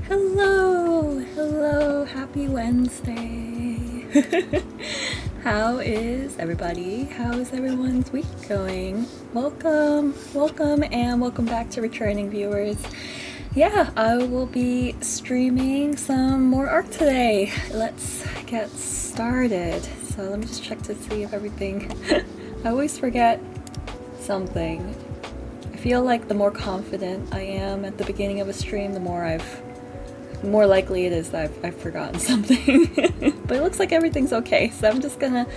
Hello, happy Wednesday. How is everybody? How is everyone's week going? Welcome, and welcome back to returning viewers. Yeah, I will be streaming some more art today. Let's get started. So let me just check to see if everything... I always forget something. I feel like the more confident I am at the beginning of a stream, the more likely it is that I've forgotten something. But it looks like everything's okay, so I'm just gonna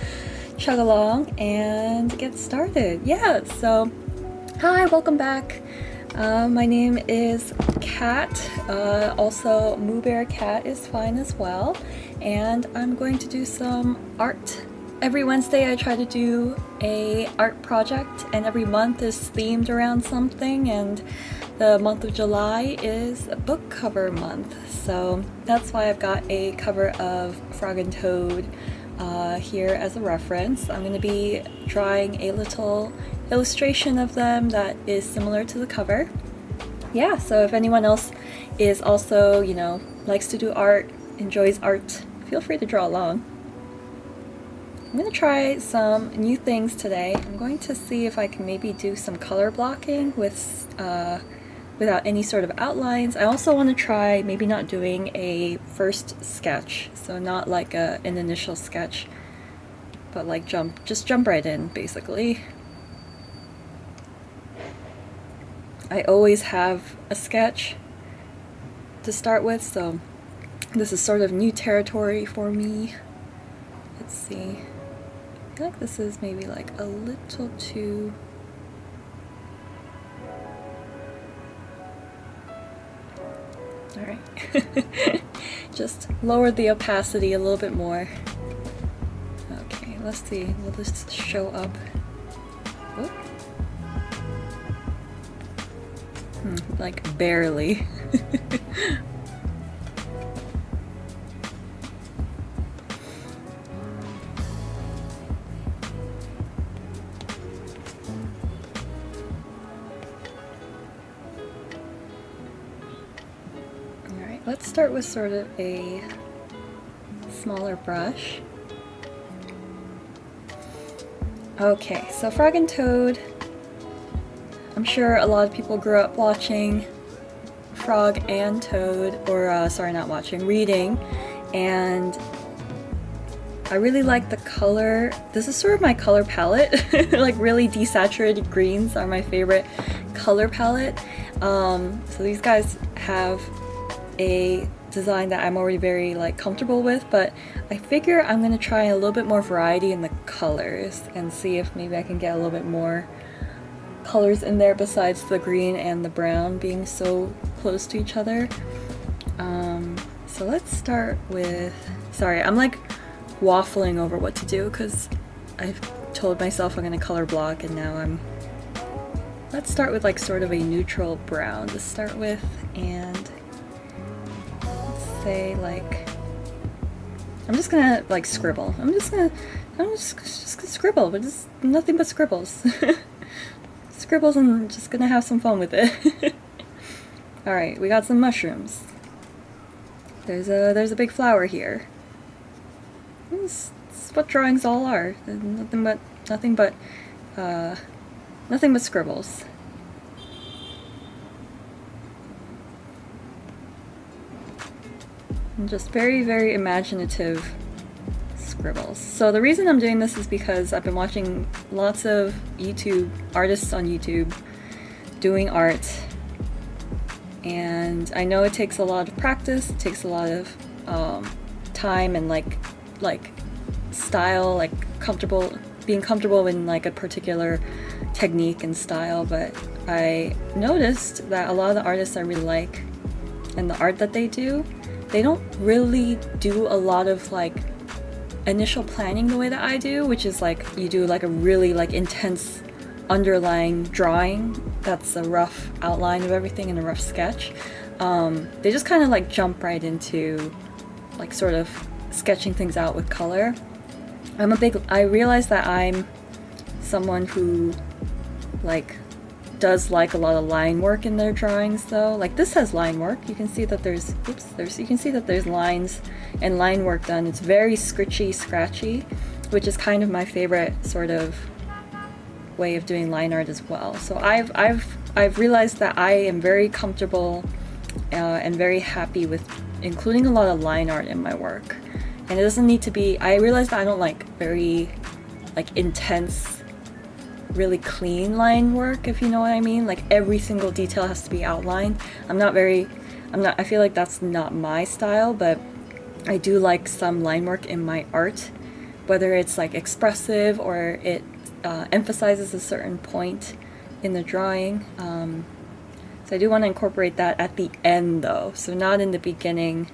chug along and get started. Yeah, so hi, welcome back. My name is Kat. Also, Moo Bear Cat is fine as well. And I'm going to do some art. Every Wednesday I try to do a art project, and every month is themed around something, and the month of July is book cover month. So that's why I've got a cover of Frog and Toad here as a reference. I'm going to be drawing a little illustration of them that is similar to the cover. Yeah, so if anyone else is also, likes to do art, enjoys art, feel free to draw along. I'm going to try some new things today. I'm going to see if I can maybe do some color blocking with without any sort of outlines. I also want to try maybe not doing a first sketch, so not like an initial sketch, but like just jump right in, basically. I always have a sketch to start with, so this is sort of new territory for me. Let's see. I feel like this is maybe like a little too... Alright. Just lower the opacity a little bit more. Okay, let's see. Will this show up? Oh. Like barely. Let's start with sort of a smaller brush. Okay, so Frog and Toad. I'm sure a lot of people grew up watching Frog and Toad, or sorry, not watching, reading, and I really like the color. This is sort of my color palette. Like really desaturated greens are my favorite color palette. So these guys have a design that I'm already very comfortable with, but I figure I'm gonna try a little bit more variety in the colors and see if maybe I can get a little bit more colors in there besides the green and the brown being so close to each other. So let's start with, sorry, I'm like waffling over what to do because I've told myself I'm gonna color block, and now let's start with like sort of a neutral brown to start with, and say I'm just gonna scribble. I'm just gonna scribble, but it's nothing but scribbles. Scribbles, and just gonna have some fun with it. Alright, we got some mushrooms. There's a big flower here. This is what drawings all are. Nothing but scribbles. And just very, very imaginative scribbles. So the reason I'm doing this is because I've been watching lots of artists on YouTube doing art, and I know it takes a lot of practice, it takes a lot of time and like style, being comfortable in a particular technique and style, but I noticed that a lot of the artists I really like and the art that they do, they don't really do a lot of initial planning the way that I do, which is you do a really intense underlying drawing that's a rough outline of everything in a rough sketch. They just kind of jump right into sort of sketching things out with color. I realize that I'm someone who does like a lot of line work in their drawings though. Like this has line work. You can see that there's you can see that there's lines and line work done. It's very scritchy, scratchy, which is kind of my favorite sort of way of doing line art as well. So I've realized that I am very comfortable and very happy with including a lot of line art in my work. And it doesn't need to be, I realize that I don't like very like intense, really clean line work, if you know what I mean. Like every single detail has to be outlined. I feel like that's not my style, but I do like some line work in my art, whether it's like expressive or it emphasizes a certain point in the drawing. So I do want to incorporate that at the end though, so not in the beginning.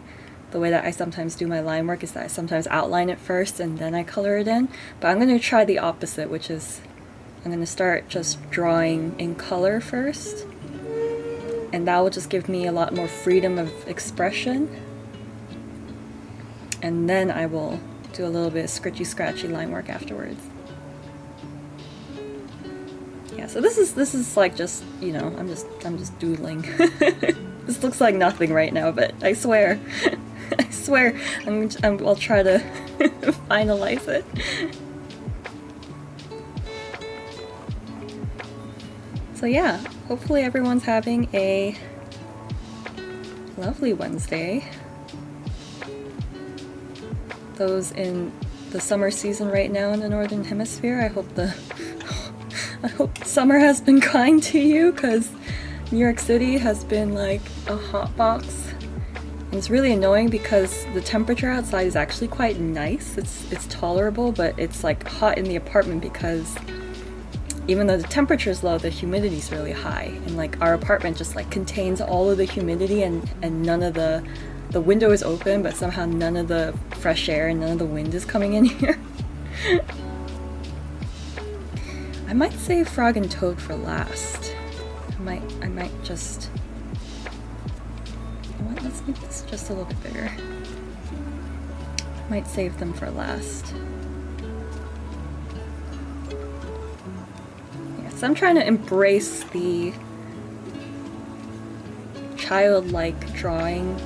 The way that I sometimes do my line work is that I sometimes outline it first and then I color it in, but I'm going to try the opposite, which is I'm going to start just drawing in color first, and that will just give me a lot more freedom of expression, and then I will do a little bit of scratchy line work afterwards. Yeah, so this is like just, you know, I'm just doodling. This looks like nothing right now, but I swear I'll try to finalize it. So yeah, hopefully everyone's having a lovely Wednesday. Those in the summer season right now in the Northern Hemisphere, I hope summer has been kind to you, because New York City has been like a hot box. And it's really annoying because the temperature outside is actually quite nice. It's tolerable, but it's like hot in the apartment because even though the temperature is low, the humidity is really high. And like our apartment just like contains all of the humidity, and none of the window is open, but somehow none of the fresh air and none of the wind is coming in here. I might save Frog and Toad for last. I might just... You know what, let's make this just a little bit bigger. I might save them for last. Yeah, so I'm trying to embrace the childlike drawing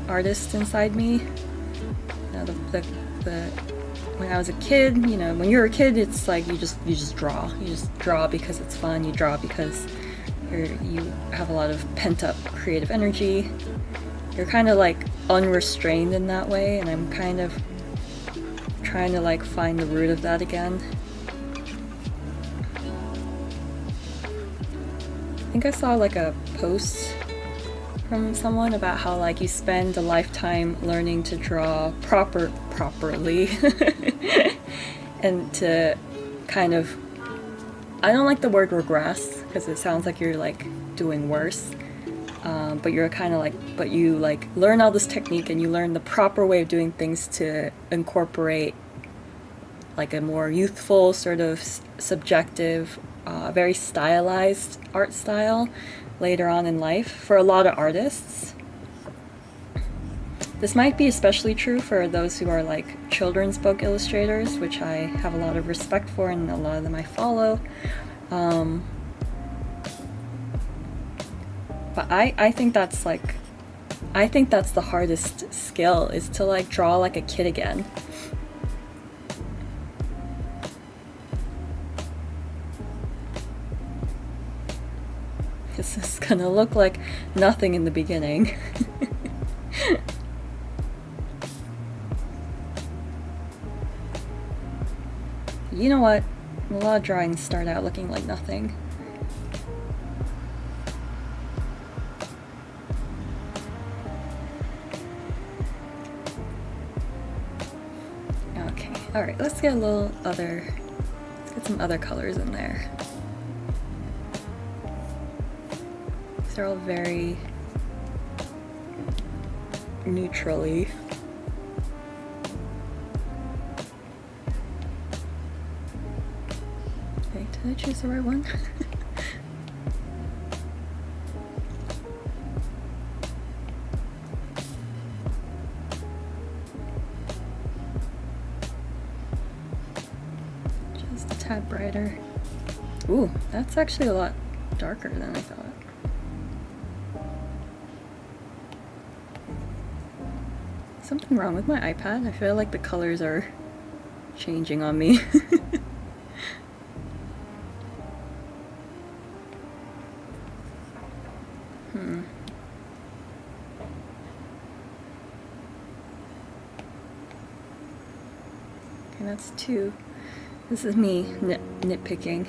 artist inside me. You know, when I was a kid, you know, when you're a kid, it's like you just draw. You just draw because it's fun. You draw because you have a lot of pent-up creative energy. You're kind of like unrestrained in that way, and I'm kind of trying to like find the root of that again. I think I saw like a post from someone about how like you spend a lifetime learning to draw properly and to kind of, I don't like the word regress because it sounds like you're like doing worse, but you're kind of like, but you like learn all this technique and you learn the proper way of doing things to incorporate like a more youthful sort of subjective, very stylized art style later on in life for a lot of artists. This might be especially true for those who are like children's book illustrators, which I have a lot of respect for and a lot of them I follow. But I think that's like, I think that's the hardest skill, is to like draw like a kid again. This is gonna look like nothing in the beginning. You know what? A lot of drawings start out looking like nothing. Okay, alright, let's get some other colors in there. They're all very neutrally. Okay, did I choose the right one? Just a tad brighter. Ooh, that's actually a lot darker than I thought. Something wrong with my iPad? I feel like the colors are changing on me. Okay, that's 2. This is me nitpicking.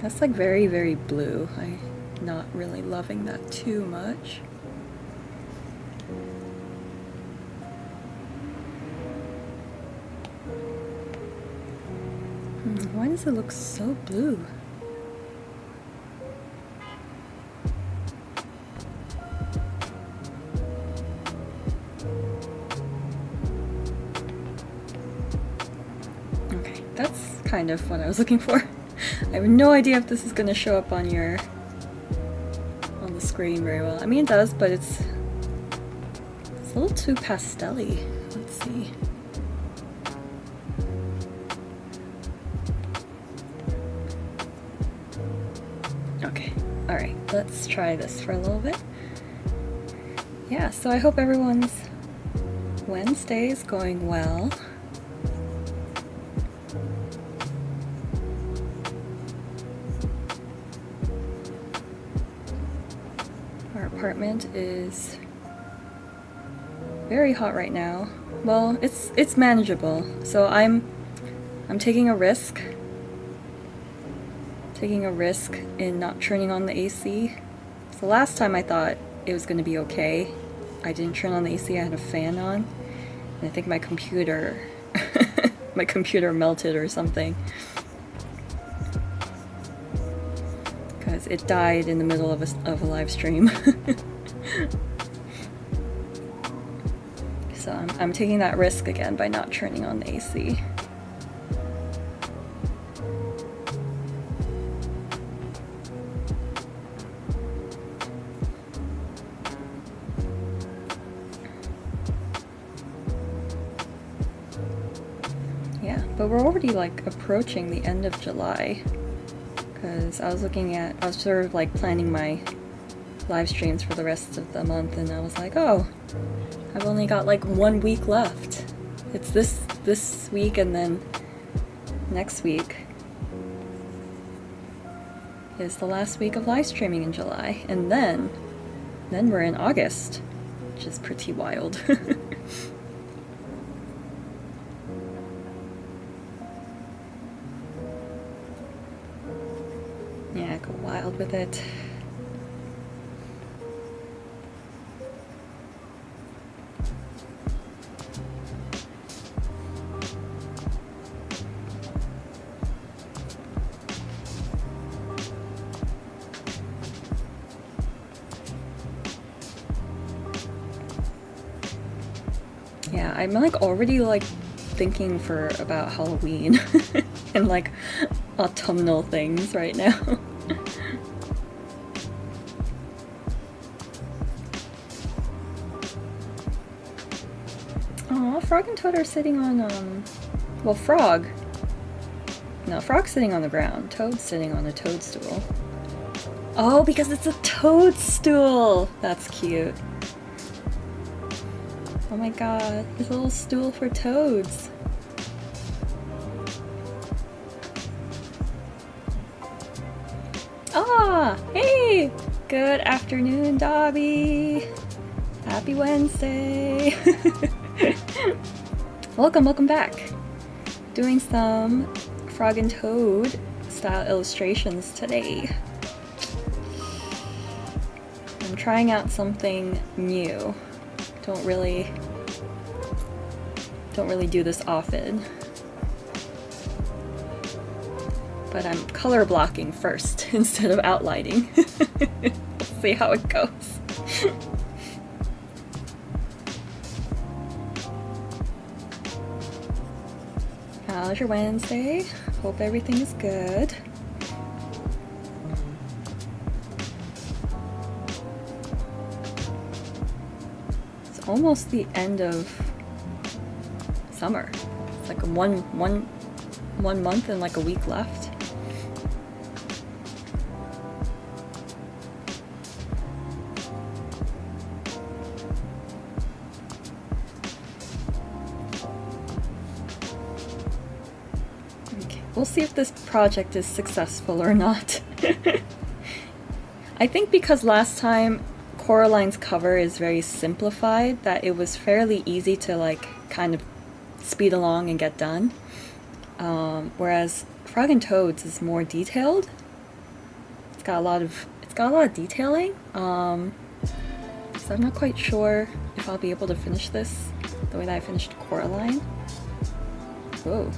That's like very, very blue. I'm not really loving that too much. Why does it look so blue? Okay, that's kind of what I was looking for. I have no idea if this is going to show up on the screen very well. I mean, it does, but it's a little too pastel-y. Let's see. Okay, alright, let's try this for a little bit. Yeah, so I hope everyone's Wednesday is going well. Our apartment is very hot right now. Well, it's manageable. So I'm taking a risk. Taking a risk in not turning on the AC. So last time I thought it was going to be okay. I didn't turn on the AC, I had a fan on. And I think my computer my computer melted or something. Because it died in the middle of a live stream. So I'm taking that risk again by not turning on the AC. Yeah, but we're already like approaching the end of July. Because I was sort of like planning my live streams for the rest of the month, and I was like, oh, I've only got like 1 week left. It's this week, and then next week is the last week of live streaming in July, and then we're in August, which is pretty wild. Yeah, go wild with it. Yeah, I'm like already like thinking about Halloween and like autumnal things right now. Aw, Frog and Toad are sitting on well, Frog. No, Frog's sitting on the ground. Toad's sitting on a toadstool. Oh, because it's a toadstool! That's cute. Oh my god, there's a little stool for toads. Ah, hey! Good afternoon, Dobby! Happy Wednesday! Welcome back. Doing some Frog and Toad style illustrations today. I'm trying out something new. Don't really do this often. But I'm color blocking first instead of outlining. We'll see how it goes. How's your Wednesday? Hope everything is good. It's almost the end of summer. It's like one 1 month and like a week left. Okay, we'll see if this project is successful or not. I think because last time Coraline's cover is very simplified, that it was fairly easy to like kind of speed along and get done. Whereas Frog and Toad's is more detailed. It's got a lot of detailing. So I'm not quite sure if I'll be able to finish this the way that I finished Coraline. Whoa.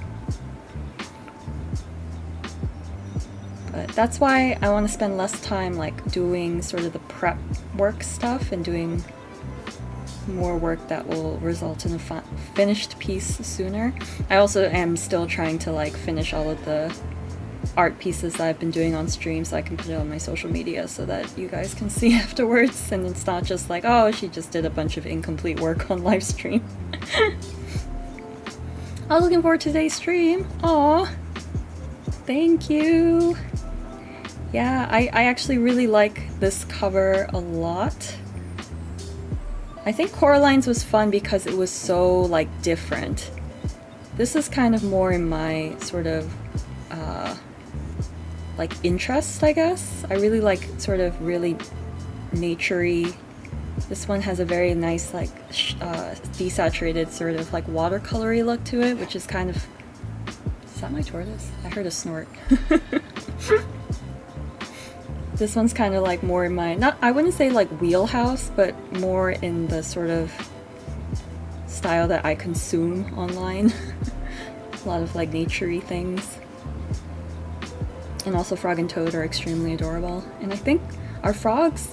But that's why I want to spend less time like doing sort of the prep work stuff and doing more work that will result in a finished piece sooner. I also am still trying to like finish all of the art pieces that I've been doing on stream so I can put it on my social media so that you guys can see afterwards and it's not just like, oh, she just did a bunch of incomplete work on live stream. I was looking forward to today's stream. Aw, thank you. Yeah, I actually really like this cover a lot. I think Coraline's was fun because it was so like different. This is kind of more in my sort of like interest, I guess. I really like sort of really naturey. This one has a very nice like desaturated sort of like watercolory look to it, which is kind of... Is that my tortoise? I heard a snort. This one's kind of like more in my, not, I wouldn't say like wheelhouse, but more in the sort of style that I consume online. A lot of like naturey things. And also Frog and Toad are extremely adorable. And I think our frogs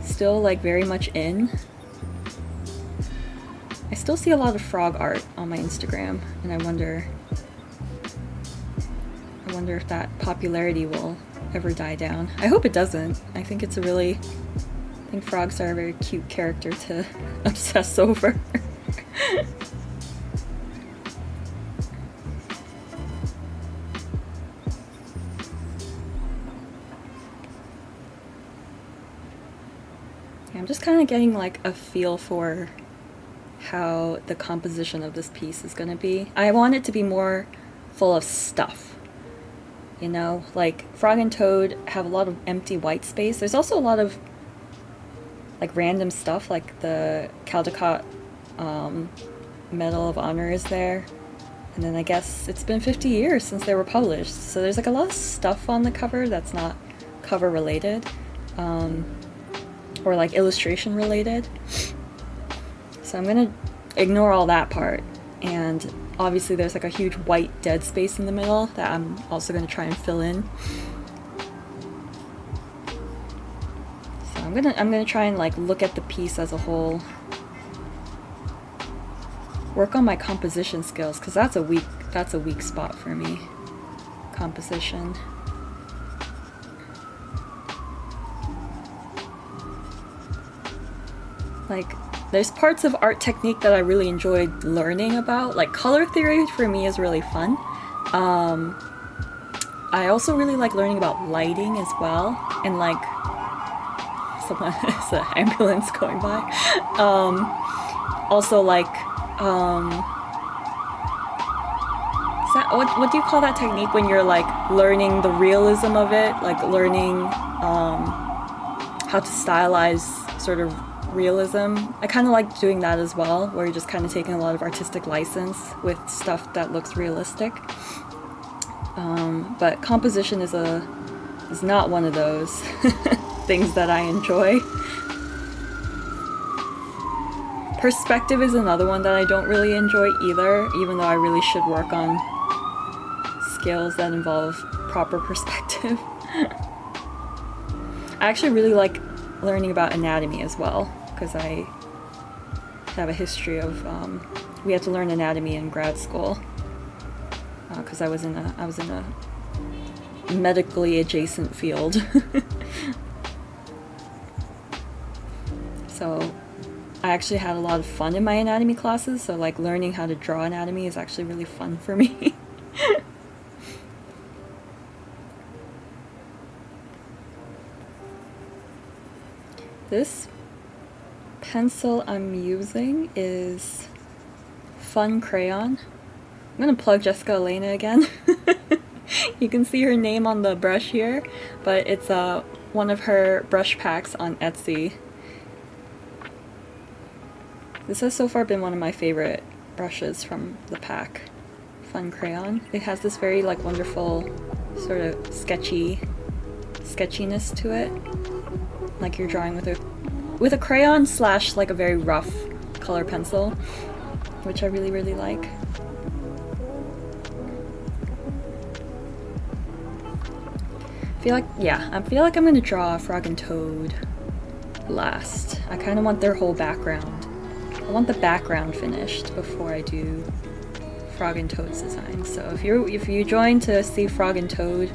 still like very much in. I still see a lot of frog art on my Instagram, and I wonder if that popularity will ever die down. I hope it doesn't. I think it's a really... I think frogs are a very cute character to obsess over. Yeah, I'm just kind of getting like a feel for how the composition of this piece is gonna be. I want it to be more full of stuff. You know, like Frog and Toad have a lot of empty white space. There's also a lot of like random stuff, like the Caldecott Medal of Honor is there. And then I guess it's been 50 years since they were published. So there's like a lot of stuff on the cover that's not cover related, or like illustration related. So I'm gonna ignore all that part, and obviously there's like a huge white dead space in the middle that I'm also going to try and fill in. So I'm gonna try and like look at the piece as a whole. Work on my composition skills, because that's a weak spot for me. Composition. Like, there's parts of art technique that I really enjoyed learning about. Like, color theory for me is really fun. I also really like learning about lighting as well. And like, someone, it's an ambulance going by. Also like, is that, what do you call that technique when you're like learning the realism of it? Like learning how to stylize sort of realism. I kind of like doing that as well, where you're just kind of taking a lot of artistic license with stuff that looks realistic. But composition is not one of those things that I enjoy. Perspective is another one that I don't really enjoy either, even though I really should work on skills that involve proper perspective. I actually really like learning about anatomy as well, because I have a history of we had to learn anatomy in grad school, because I was in a medically adjacent field. So I actually had a lot of fun in my anatomy classes, so like learning how to draw anatomy is actually really fun for me. This pencil I'm using is Fun Crayon. I'm gonna plug Jessica Elena again. You can see her name on the brush here, but it's one of her brush packs on Etsy. This has so far been one of my favorite brushes from the pack. Fun Crayon. It has this very like wonderful sort of sketchiness to it, like you're drawing with a crayon slash like a very rough color pencil, which I really like. I feel like I'm gonna draw Frog and Toad last. I kind of want their whole background. I want the background finished before I do Frog and Toad's design. So if you join to see Frog and Toad,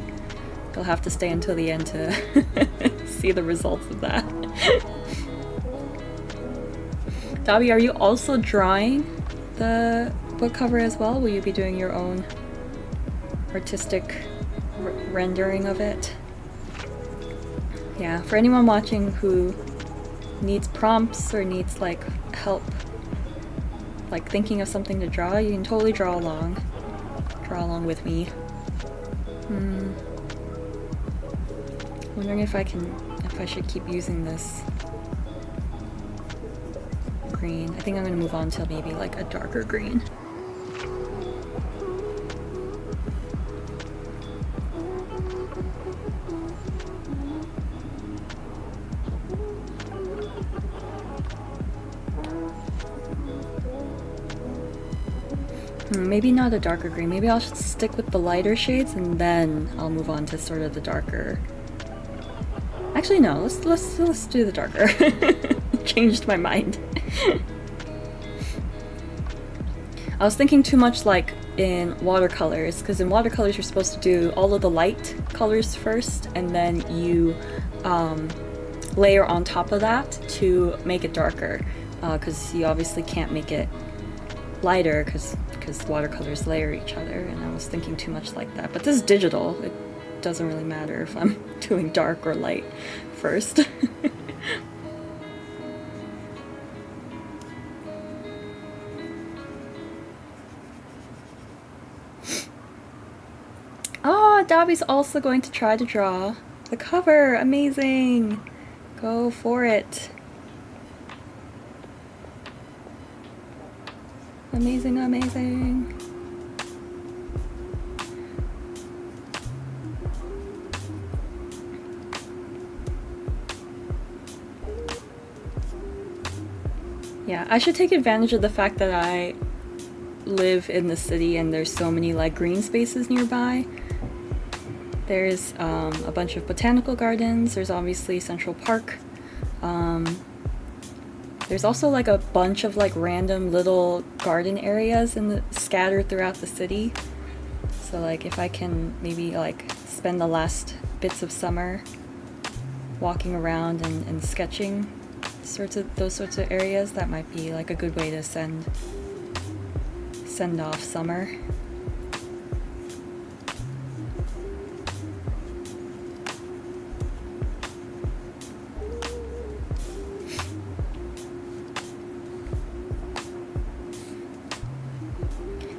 you'll have to stay until the end to see the results of that. Dobby, are you also drawing the book cover as well? Will you be doing your own artistic rendering of it? Yeah, for anyone watching who needs prompts or needs like help like thinking of something to draw, you can totally draw along with me. Wondering if I should keep using this green. I think I'm gonna move on to maybe like a darker green. Maybe not a darker green. Maybe I'll stick with the lighter shades and then I'll move on to sort of the darker. Actually, no. Let's do the darker. Changed my mind. I was thinking too much like in watercolors, because in watercolors you're supposed to do all of the light colors first, and then you layer on top of that to make it darker. Because you obviously can't make it lighter because watercolors layer each other, and I was thinking too much like that. But this is digital. It doesn't really matter if I'm doing dark or light first. Oh, Dobby's also going to try to draw the cover. Amazing! Go for it. Amazing, amazing. Yeah, I should take advantage of the fact that I live in the city and there's so many like green spaces nearby. There's a bunch of botanical gardens. There's obviously Central Park. There's also like a bunch of like random little garden areas scattered throughout the city. So like if I can maybe like spend the last bits of summer walking around and sketching those sorts of areas, that might be like a good way to send off summer.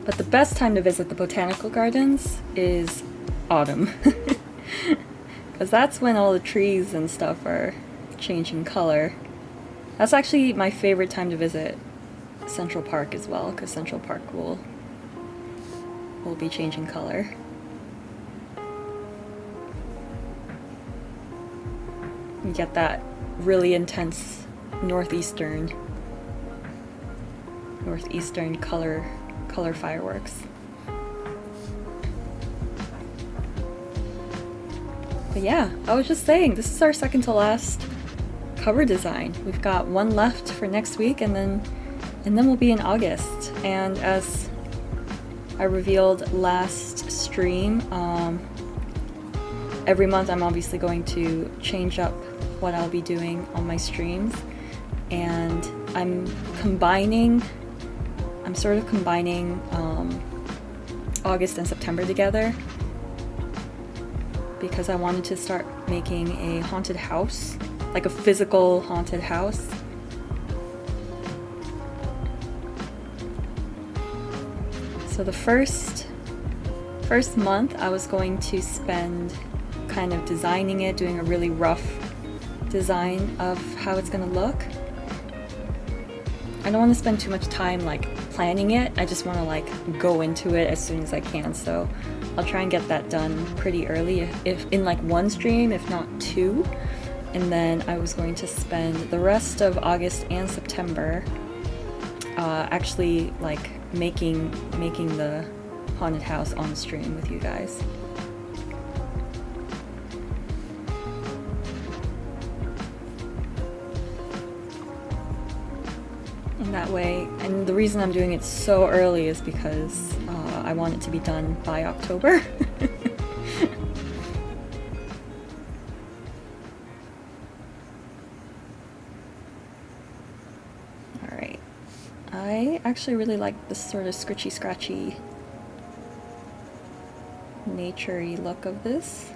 But the best time to visit the botanical gardens is autumn. Because that's when all the trees and stuff are changing color. That's actually my favorite time to visit Central Park as well, because Central Park will be changing color. You get that really intense northeastern color fireworks. But yeah, I was just saying, this is our second to last cover design. We've got one left for next week, and then we'll be in August. And as I revealed last stream, every month I'm obviously going to change up what I'll be doing on my streams, and I'm sort of combining August and September together, because I wanted to start making a haunted house like a physical haunted house. So the first month I was going to spend kind of designing it, doing a really rough design of how it's gonna look. I don't want to spend too much time like planning it. I just want to like go into it as soon as I can. So I'll try and get that done pretty early, if in like one stream, if not two. And then I was going to spend the rest of August and September actually like making the haunted house on stream with you guys. And that way, and the reason I'm doing it so early is because I want it to be done by October. Alright. I actually really like this sort of scritchy scratchy nature-y look of this.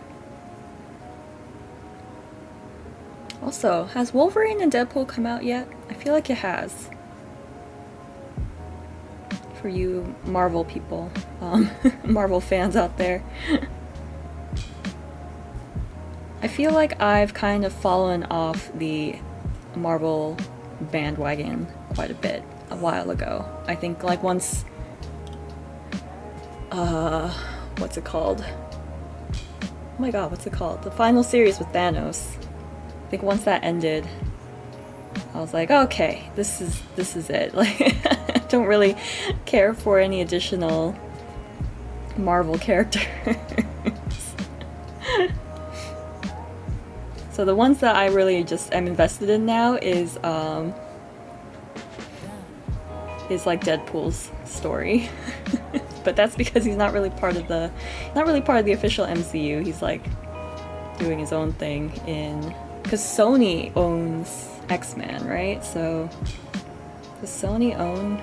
Also, has Wolverine and Deadpool come out yet? I feel like it has. For you Marvel people, Marvel fans out there. I feel like I've kind of fallen off the Marvel bandwagon quite a bit a while ago. I think like once, what's it called? Oh my god, what's it called? The final series with Thanos. I think once that ended, I was like, okay, this is it. Like, I don't really care for any additional Marvel characters. So the ones that I really just am invested in now is like Deadpool's story. But that's because he's not really part of the official MCU. He's like doing his own thing because Sony owns X-Men, right? So does Sony own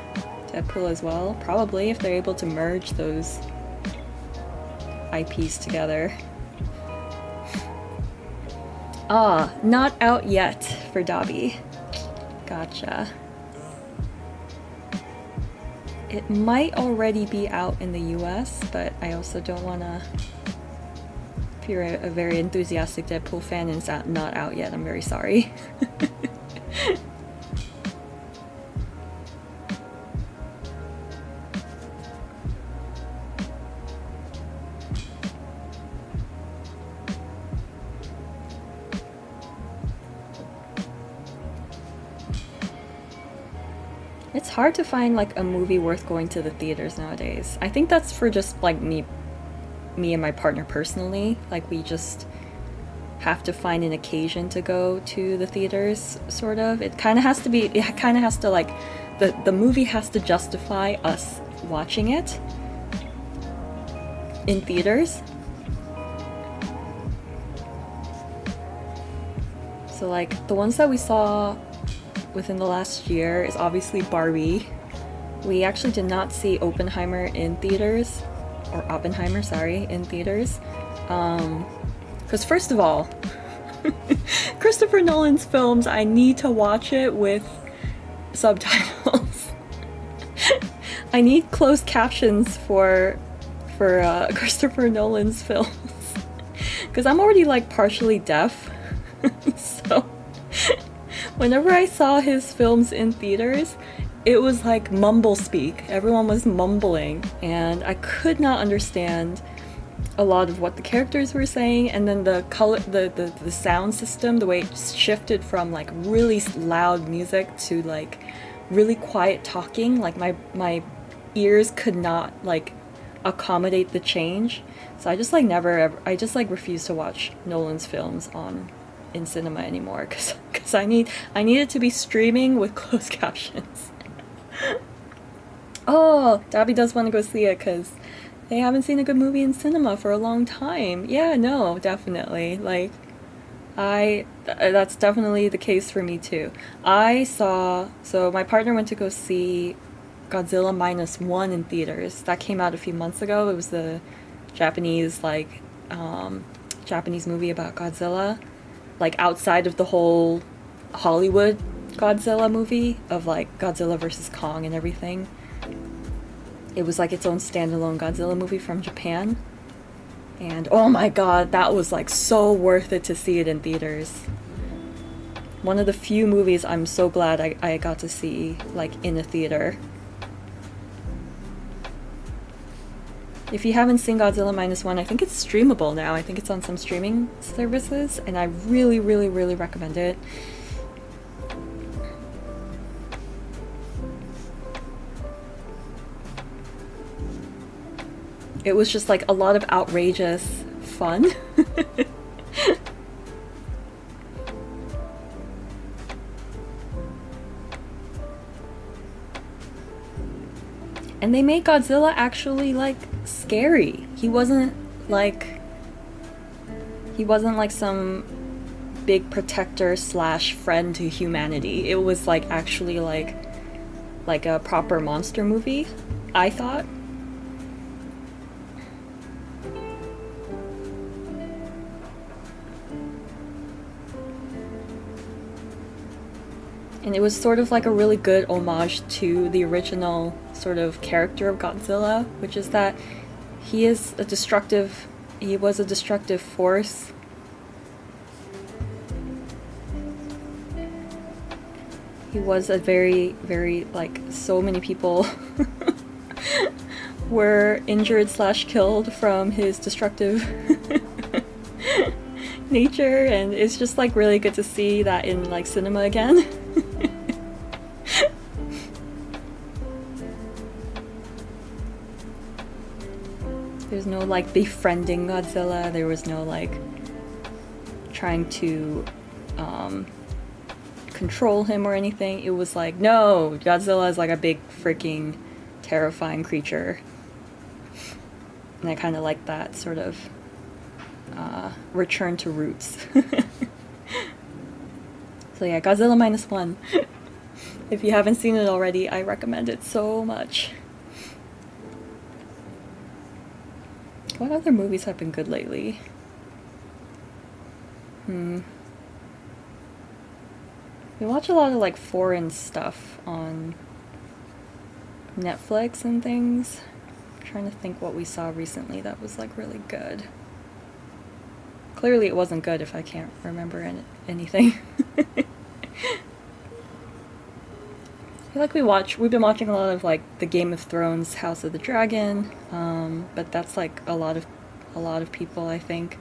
Deadpool as well? Probably, if they're able to merge those IPs together. Ah, not out yet for Dobby. Gotcha. It might already be out in the US, but I also don't want to... If you're a very enthusiastic Deadpool fan and it's not out yet, I'm very sorry. It's hard to find like a movie worth going to the theaters nowadays. I think that's for just like me and my partner personally. Like we just have to find an occasion to go to the theaters, sort of. It kind of has to like, the movie has to justify us watching it in theaters. So like the ones that we saw within the last year is obviously Barbie. We actually did not see Oppenheimer in theaters, or Oppenheimer, sorry, in theaters. Because first of all, Christopher Nolan's films, I need to watch it with subtitles. I need closed captions for Christopher Nolan's films. Because I'm already like partially deaf, so whenever I saw his films in theaters, it was like mumble speak. Everyone was mumbling, and I could not understand a lot of what the characters were saying. And then the color, the sound system, the way it shifted from like really loud music to like really quiet talking, like my ears could not like accommodate the change. So I just like I just like refuse to watch Nolan's films in cinema anymore, because I need it to be streaming with closed captions. Oh, Dobby does want to go see it because they haven't seen a good movie in cinema for a long time. Yeah, no, definitely. Like, that's definitely the case for me too. So my partner went to go see Godzilla -1 in theaters. That came out a few months ago. It was the Japanese movie about Godzilla. like outside of the whole Hollywood Godzilla movie of like Godzilla versus Kong and everything. It was like its own standalone Godzilla movie from Japan. And oh my god, that was like so worth it to see it in theaters. One of the few movies I'm so glad I got to see like in a theater. If you haven't seen Godzilla Minus One, I think it's streamable now. I think it's on some streaming services, and I really, really, really recommend it. It was just like a lot of outrageous fun. And they made Godzilla actually like scary. He wasn't like some big protector slash friend to humanity. It was like actually like a proper monster movie, I thought. And it was sort of like a really good homage to the original sort of character of Godzilla, which is that he was a destructive force. He was a very, very, like, so many people were injured slash killed from his destructive nature, and it's just like really good to see that in like cinema again. There's no like befriending Godzilla, there was no like trying to control him or anything. It was like, no, Godzilla is like a big freaking terrifying creature. And I kind of like that sort of return to roots. So yeah, Godzilla Minus One. If you haven't seen it already, I recommend it so much. What other movies have been good lately? We watch a lot of like foreign stuff on Netflix and things. I'm trying to think what we saw recently that was like really good. Clearly it wasn't good if I can't remember anything. I feel like we've been watching a lot of like the Game of Thrones, House of the Dragon, but that's like a lot of people, I think.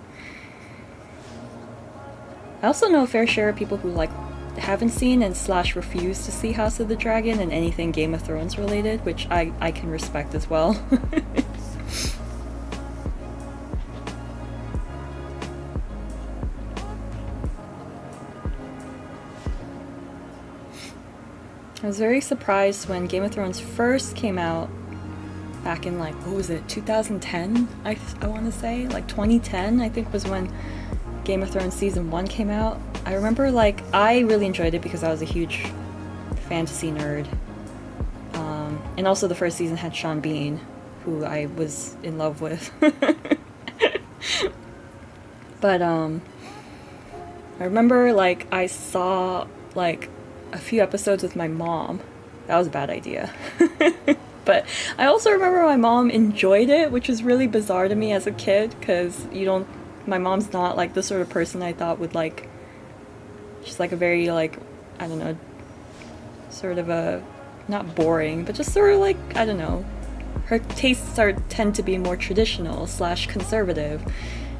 I also know a fair share of people who like haven't seen and slash refuse to see House of the Dragon and anything Game of Thrones related, which I can respect as well. I was very surprised when Game of Thrones first came out back in like, what was it, 2010? I want to say, like 2010 I think was when Game of Thrones season 1 came out. I remember like, I really enjoyed it because I was a huge fantasy nerd. And also the first season had Sean Bean, who I was in love with. But I remember like I saw like a few episodes with my mom. That was a bad idea. But I also remember my mom enjoyed it, which was really bizarre to me as a kid, because my mom's not like the sort of person I thought would like, she's like a very like, I don't know, sort of a, not boring, but just sort of like, I don't know, her tastes tend to be more traditional slash conservative.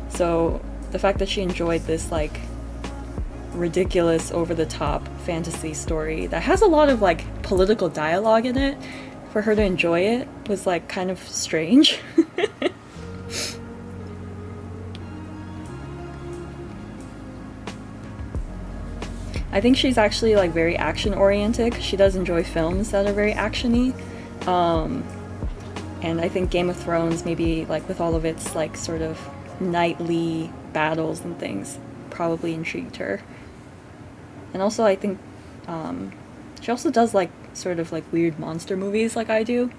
So the fact that she enjoyed this like ridiculous over-the-top fantasy story that has a lot of like political dialogue in it, for her to enjoy it was like kind of strange. I think she's actually like very action oriented. She does enjoy films that are very actiony. And I think Game of Thrones, maybe like with all of its like sort of knightly battles and things, probably intrigued her. And also I think she also does like sort of like weird monster movies like I do.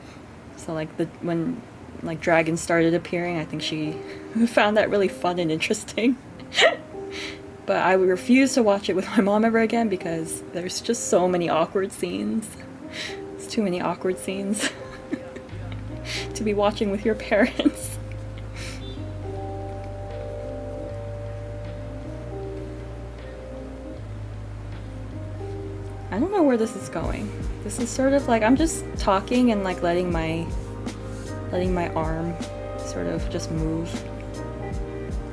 So like when like dragons started appearing, I think she found that really fun and interesting. but I would refuse to watch it with my mom ever again because there's just so many awkward scenes. It's too many awkward scenes to be watching with your parents. I don't know where this is going. This is sort of like I'm just talking and like letting my arm sort of just move.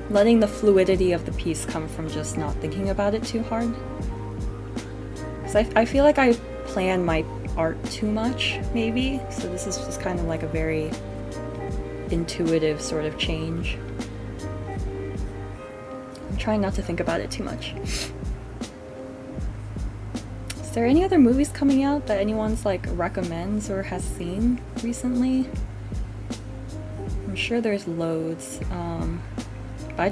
Letting the fluidity of the piece come from just not thinking about it too hard. Because I feel like I plan my art too much, maybe. So this is just kind of like a very intuitive sort of change. I'm trying not to think about it too much. Is there any other movies coming out that anyone's like recommends or has seen recently? I'm sure there's loads. I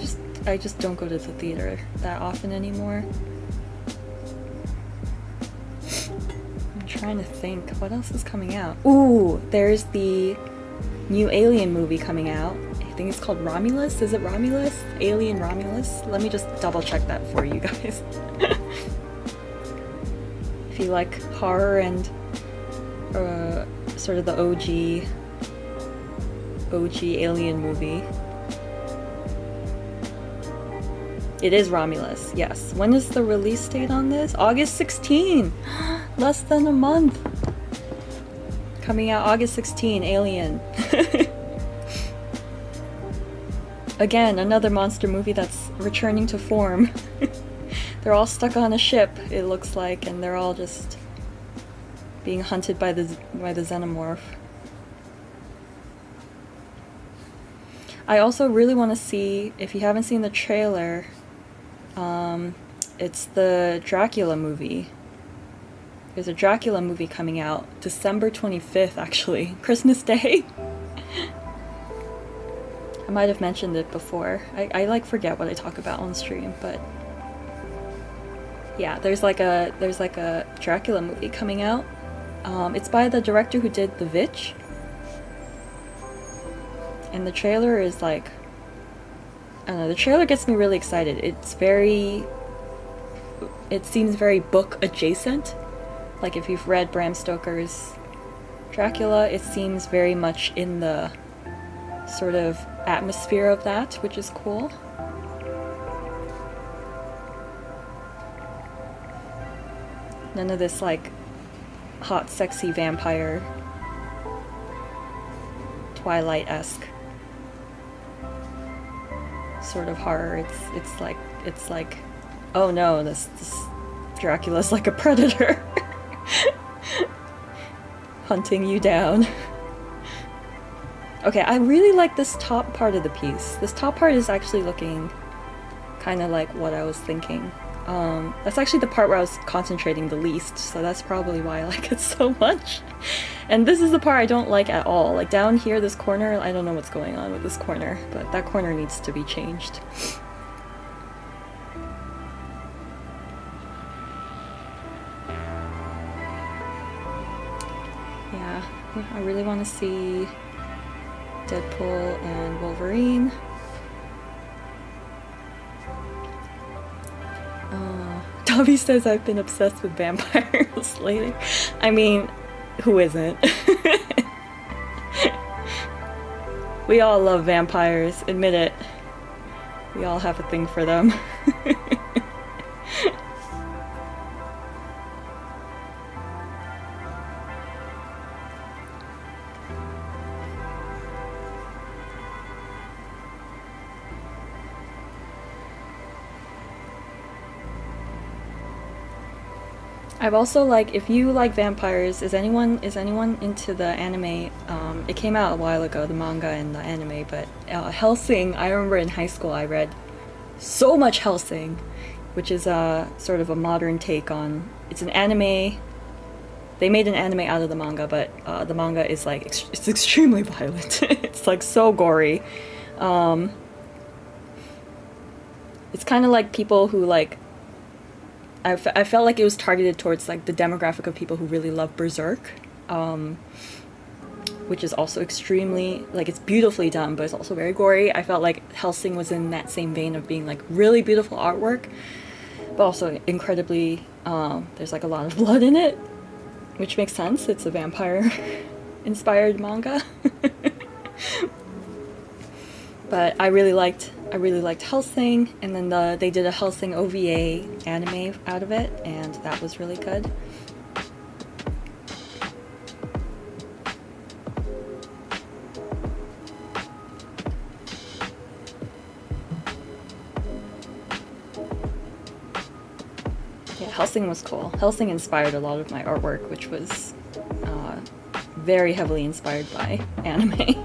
just don't go to the theater that often anymore. I'm trying to think, what else is coming out? Ooh, there's the new Alien movie coming out. I think it's called Romulus. Is it Romulus? Alien Romulus? Let me just double check that for you guys. If you like horror and sort of the OG Alien movie. It is Romulus, yes. When is the release date on this? August 16! Less than a month! Coming out August 16, Alien. Again, another monster movie that's returning to form. They're all stuck on a ship, it looks like, and they're all just being hunted by the xenomorph. I also really want to see, if you haven't seen the trailer, it's the Dracula movie. There's a Dracula movie coming out December 25th, actually, Christmas Day. I might have mentioned it before. I like forget what I talk about on stream, but yeah, there's like a Dracula movie coming out. It's by the director who did The Witch. And the trailer is like, I don't know, the trailer gets me really excited. It seems very book adjacent. Like if you've read Bram Stoker's Dracula, it seems very much in the sort of atmosphere of that, which is cool. None of this like hot, sexy vampire Twilight-esque sort of horror. It's like, oh no, this Dracula's like a predator hunting you down. Okay, I really like this top part of the piece. This top part is actually looking kind of like what I was thinking. That's actually the part where I was concentrating the least, so that's probably why I like it so much. And this is the part I don't like at all. Like down here, this corner, I don't know what's going on with this corner, but that corner needs to be changed. Yeah, I really want to see Deadpool and Wolverine. Dobby says I've been obsessed with vampires lately. I mean, who isn't? We all love vampires, admit it. We all have a thing for them. I've also like, if you like vampires, is anyone into the anime? It came out a while ago, the manga and the anime, but Hellsing, I remember in high school I read so much Hellsing, which is sort of a modern take on, it's an anime, they made an anime out of the manga, but the manga is like, it's extremely violent. It's like so gory. It's kind of like people who like, I felt like it was targeted towards like the demographic of people who really love Berserk. which is also extremely, like, it's beautifully done, but it's also very gory. I felt like Hellsing was in that same vein of being like really beautiful artwork, but also incredibly, there's like a lot of blood in it, which makes sense. It's a vampire inspired manga. But I really liked Hellsing, and then they did a Hellsing OVA anime out of it, and that was really good. Yeah, Hellsing was cool. Hellsing inspired a lot of my artwork, which was very heavily inspired by anime.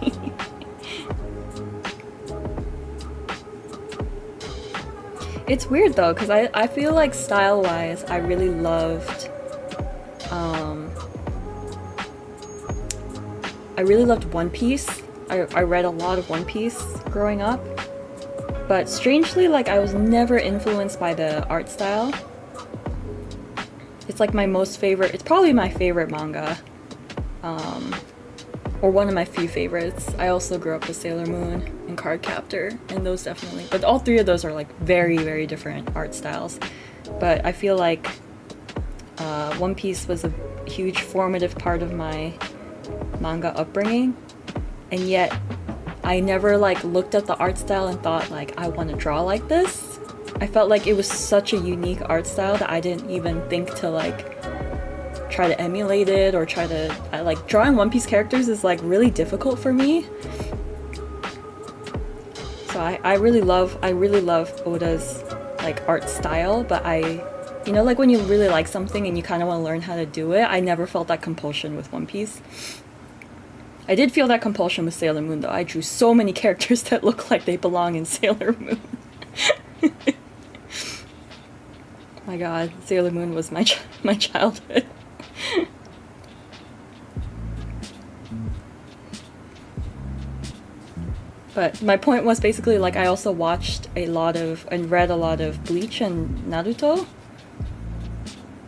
It's weird though, because I feel like style-wise, I really loved One Piece. I read a lot of One Piece growing up, but strangely, like, I was never influenced by the art style. It's like my most favorite, it's probably my favorite manga, or one of my few favorites. I also grew up with Sailor Moon and Cardcaptor, and those definitely, but all three of those are like very, very different art styles. But I feel like One Piece was a huge formative part of my manga upbringing, and yet I never like looked at the art style and thought like I want to draw like this. I felt like it was such a unique art style that I didn't even think to like try to emulate it or try to like, drawing One Piece characters is like really difficult for me. So I really love Oda's like art style, but you know, like when you really like something and you kind of want to learn how to do it, I never felt that compulsion with One Piece. I did feel that compulsion with Sailor Moon though. I drew so many characters that look like they belong in Sailor Moon. My god, Sailor Moon was my childhood. But my point was basically like I also watched a lot of and read a lot of Bleach and Naruto.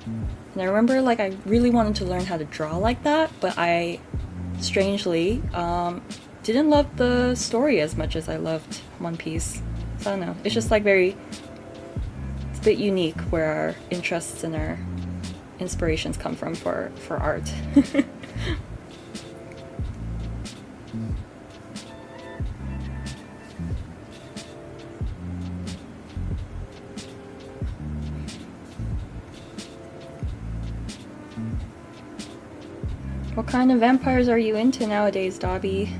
And I remember like I really wanted to learn how to draw like that, but I strangely didn't love the story as much as I loved One Piece. So I don't know. It's just like it's a bit unique where our interests and our inspirations come from for art. What kind of vampires are you into nowadays, Dobby?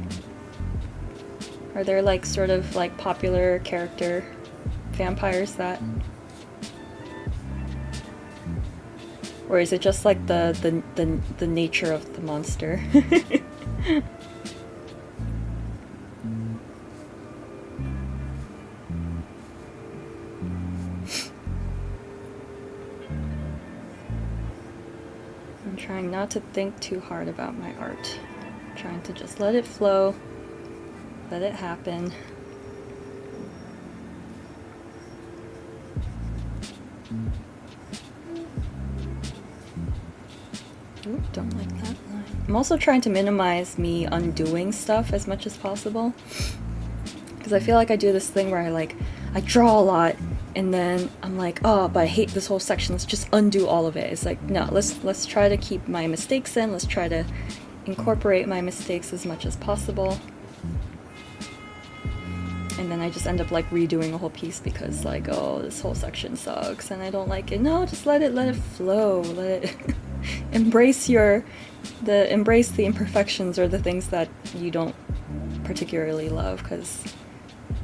Are there like sort of like popular character vampires that... Or is it just like the nature of the monster? I'm trying not to think too hard about my art. I'm trying to just let it flow, let it happen. Ooh, don't like that line. I'm also trying to minimize me undoing stuff as much as possible, because I feel like I do this thing where I draw a lot and then I'm like, oh, but I hate this whole section, let's just undo all of it. It's like, no, let's try to keep my mistakes in, let's try to incorporate my mistakes as much as possible. And then I just end up like redoing a whole piece because like, oh, this whole section sucks and I don't like it. No, just let it flow, let it embrace the imperfections or the things that you don't particularly love, because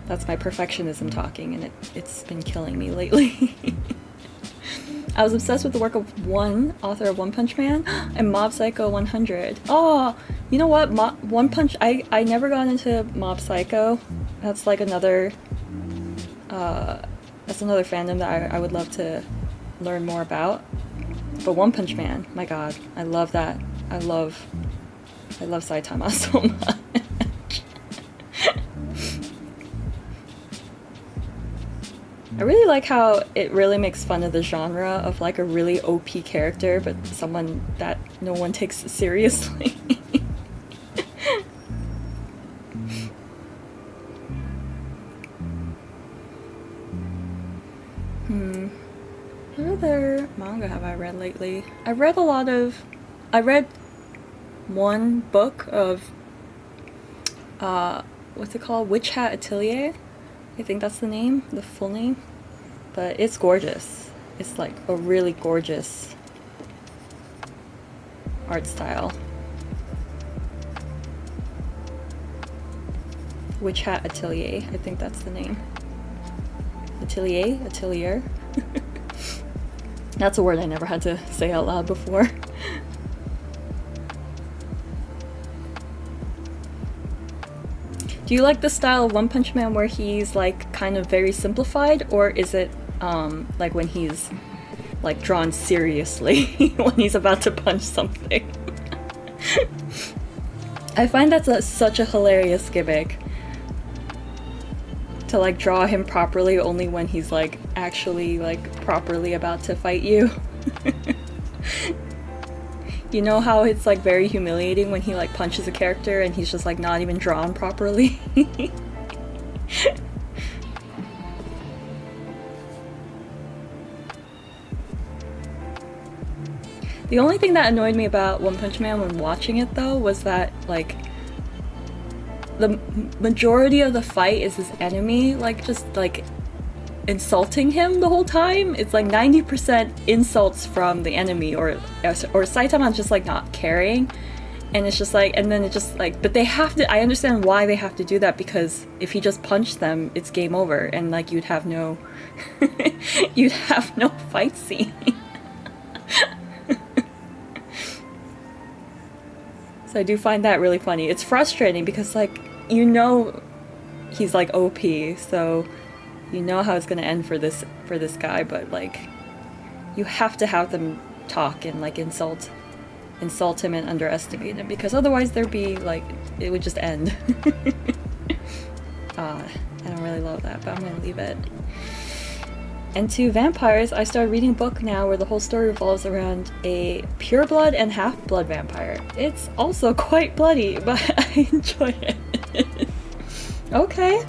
that's my perfectionism talking, and it's been killing me lately. I was obsessed with the work of one author of One Punch Man and Mob Psycho 100. Oh, you know what? One Punch... I never got into Mob Psycho. That's like another... that's another fandom that I would love to learn more about. But One Punch Man, my god, I love that. I love Saitama so much. I really like how it really makes fun of the genre of like a really OP character, but someone that no one takes seriously. other manga have I read lately? I read one book of what's it called? Witch Hat Atelier. I think that's the name, the full name. But it's gorgeous. It's like a really gorgeous art style. Witch Hat Atelier, I think that's the name. Atelier. That's a word I never had to say out loud before. Do you like the style of One Punch Man where he's like kind of very simplified, or is it like when he's like drawn seriously when he's about to punch something? I find that's such a hilarious gimmick. To like draw him properly only when he's like actually like properly about to fight you. You know how it's like very humiliating when he like punches a character and he's just like not even drawn properly? The only thing that annoyed me about One Punch Man when watching it though was that like the majority of the fight is his enemy like just like insulting him the whole time. It's like 90% insults from the enemy or Saitama just like not caring, and it's just like, and then it just like, but they have to, I understand why they have to do that, because if he just punched them it's game over and like you'd have no you'd have no fight scene. So I do find that really funny. It's frustrating because like, you know, he's like OP, so you know how it's gonna end for this guy, but like you have to have them talk and like insult him and underestimate him, because otherwise there'd be like, it would just end. I don't really love that, but I'm gonna leave it. And to vampires, I started reading a book now where the whole story revolves around a pureblood and half-blood vampire. It's also quite bloody, but I enjoy it. Okay.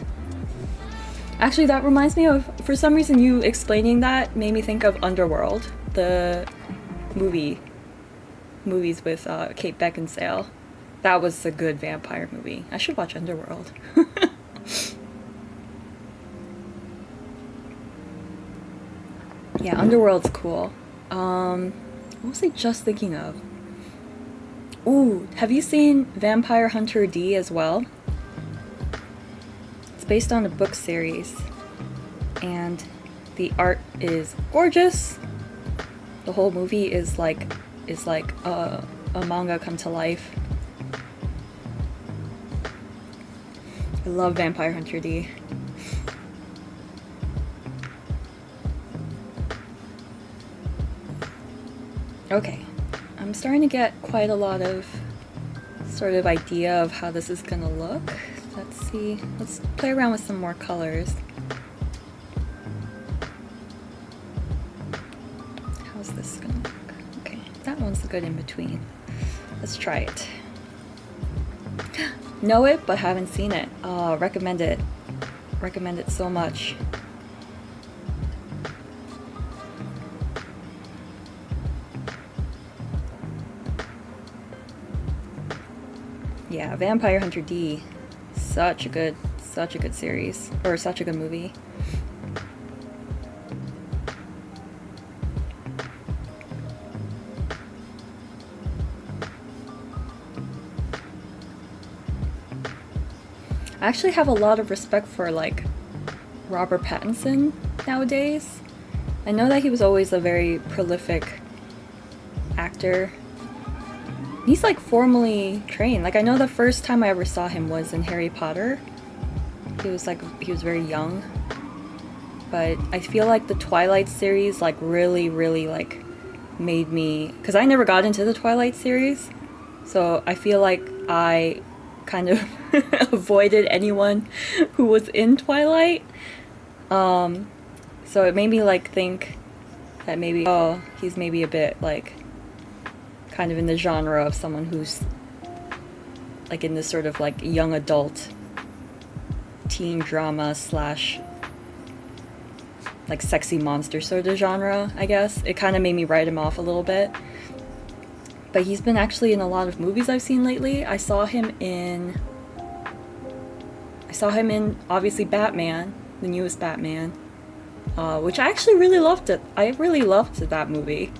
Actually, that reminds me of, for some reason you explaining that made me think of Underworld, the movies with Kate Beckinsale. That was a good vampire movie. I should watch Underworld. Yeah, Underworld's cool. What was I just thinking of? Ooh, have you seen Vampire Hunter D as well? It's based on a book series, and the art is gorgeous. The whole movie is like a manga come to life. I love Vampire Hunter D. Okay, I'm starting to get quite a lot of sort of idea of how this is gonna look. Let's see, let's play around with some more colors. How's this gonna look? Okay, that one's good in between. Let's try it. Know it, but haven't seen it. Oh, recommend it. Recommend it so much. Yeah, Vampire Hunter D. Such a good series, or such a good movie. I actually have a lot of respect for like Robert Pattinson nowadays. I know that he was always a very prolific actor. He's like formally trained. Like I know the first time I ever saw him was in Harry Potter. He was very young. But I feel like the Twilight series like really like made me, because I never got into the Twilight series. So I feel like I kind of avoided anyone who was in Twilight. So it made me like think that maybe, oh, he's maybe a bit like kind of in the genre of someone who's like in this sort of like young adult teen drama slash like sexy monster sort of genre, I guess. It kind of made me write him off a little bit. But he's been actually in a lot of movies I've seen lately. I saw him in obviously Batman, the newest Batman, which I actually really loved it. I really loved that movie.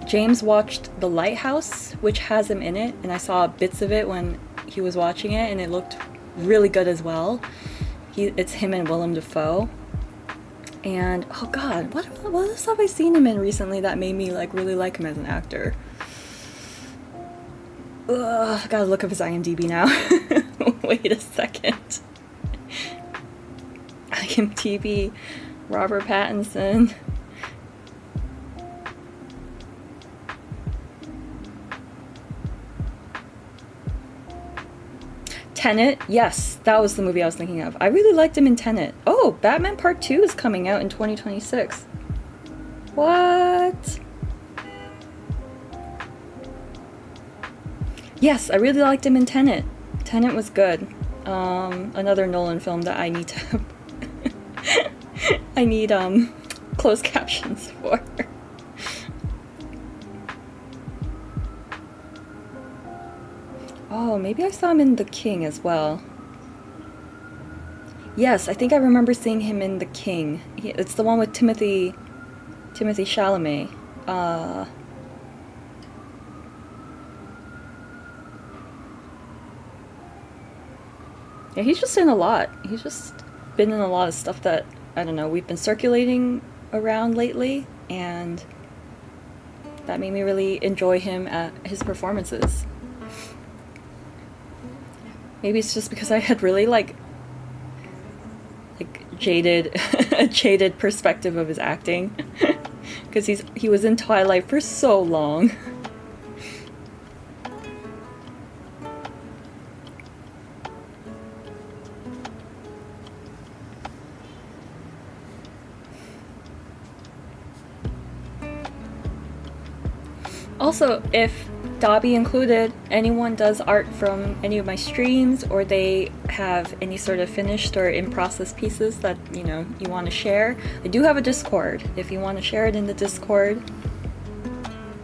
James watched The Lighthouse, which has him in it, and I saw bits of it when he was watching it, and it looked really good as well. It's him and Willem Dafoe. And oh god, what else have I seen him in recently that made me like really like him as an actor? Ugh, I gotta look up his IMDb now. Wait a second. IMDb, Robert Pattinson. Tenet, yes, that was the movie I was thinking of. I really liked him in Tenet. Oh, Batman Part 2 is coming out in 2026. What? Yes, I really liked him in Tenet. Tenet was good. Another Nolan film that I need to I need closed captions for. Oh, maybe I saw him in The King as well. Yes, I think I remember seeing him in The King. It's the one with Timothy Chalamet. Yeah, he's just in a lot. He's just been in a lot of stuff that, I don't know, we've been circulating around lately, and that made me really enjoy him at his performances. Maybe it's just because I had really like jaded a jaded perspective of his acting, because he was in Twilight for so long. Also, if Dobby included, anyone does art from any of my streams, or they have any sort of finished or in-process pieces that, you know, you want to share, I do have a Discord. If you want to share it in the Discord,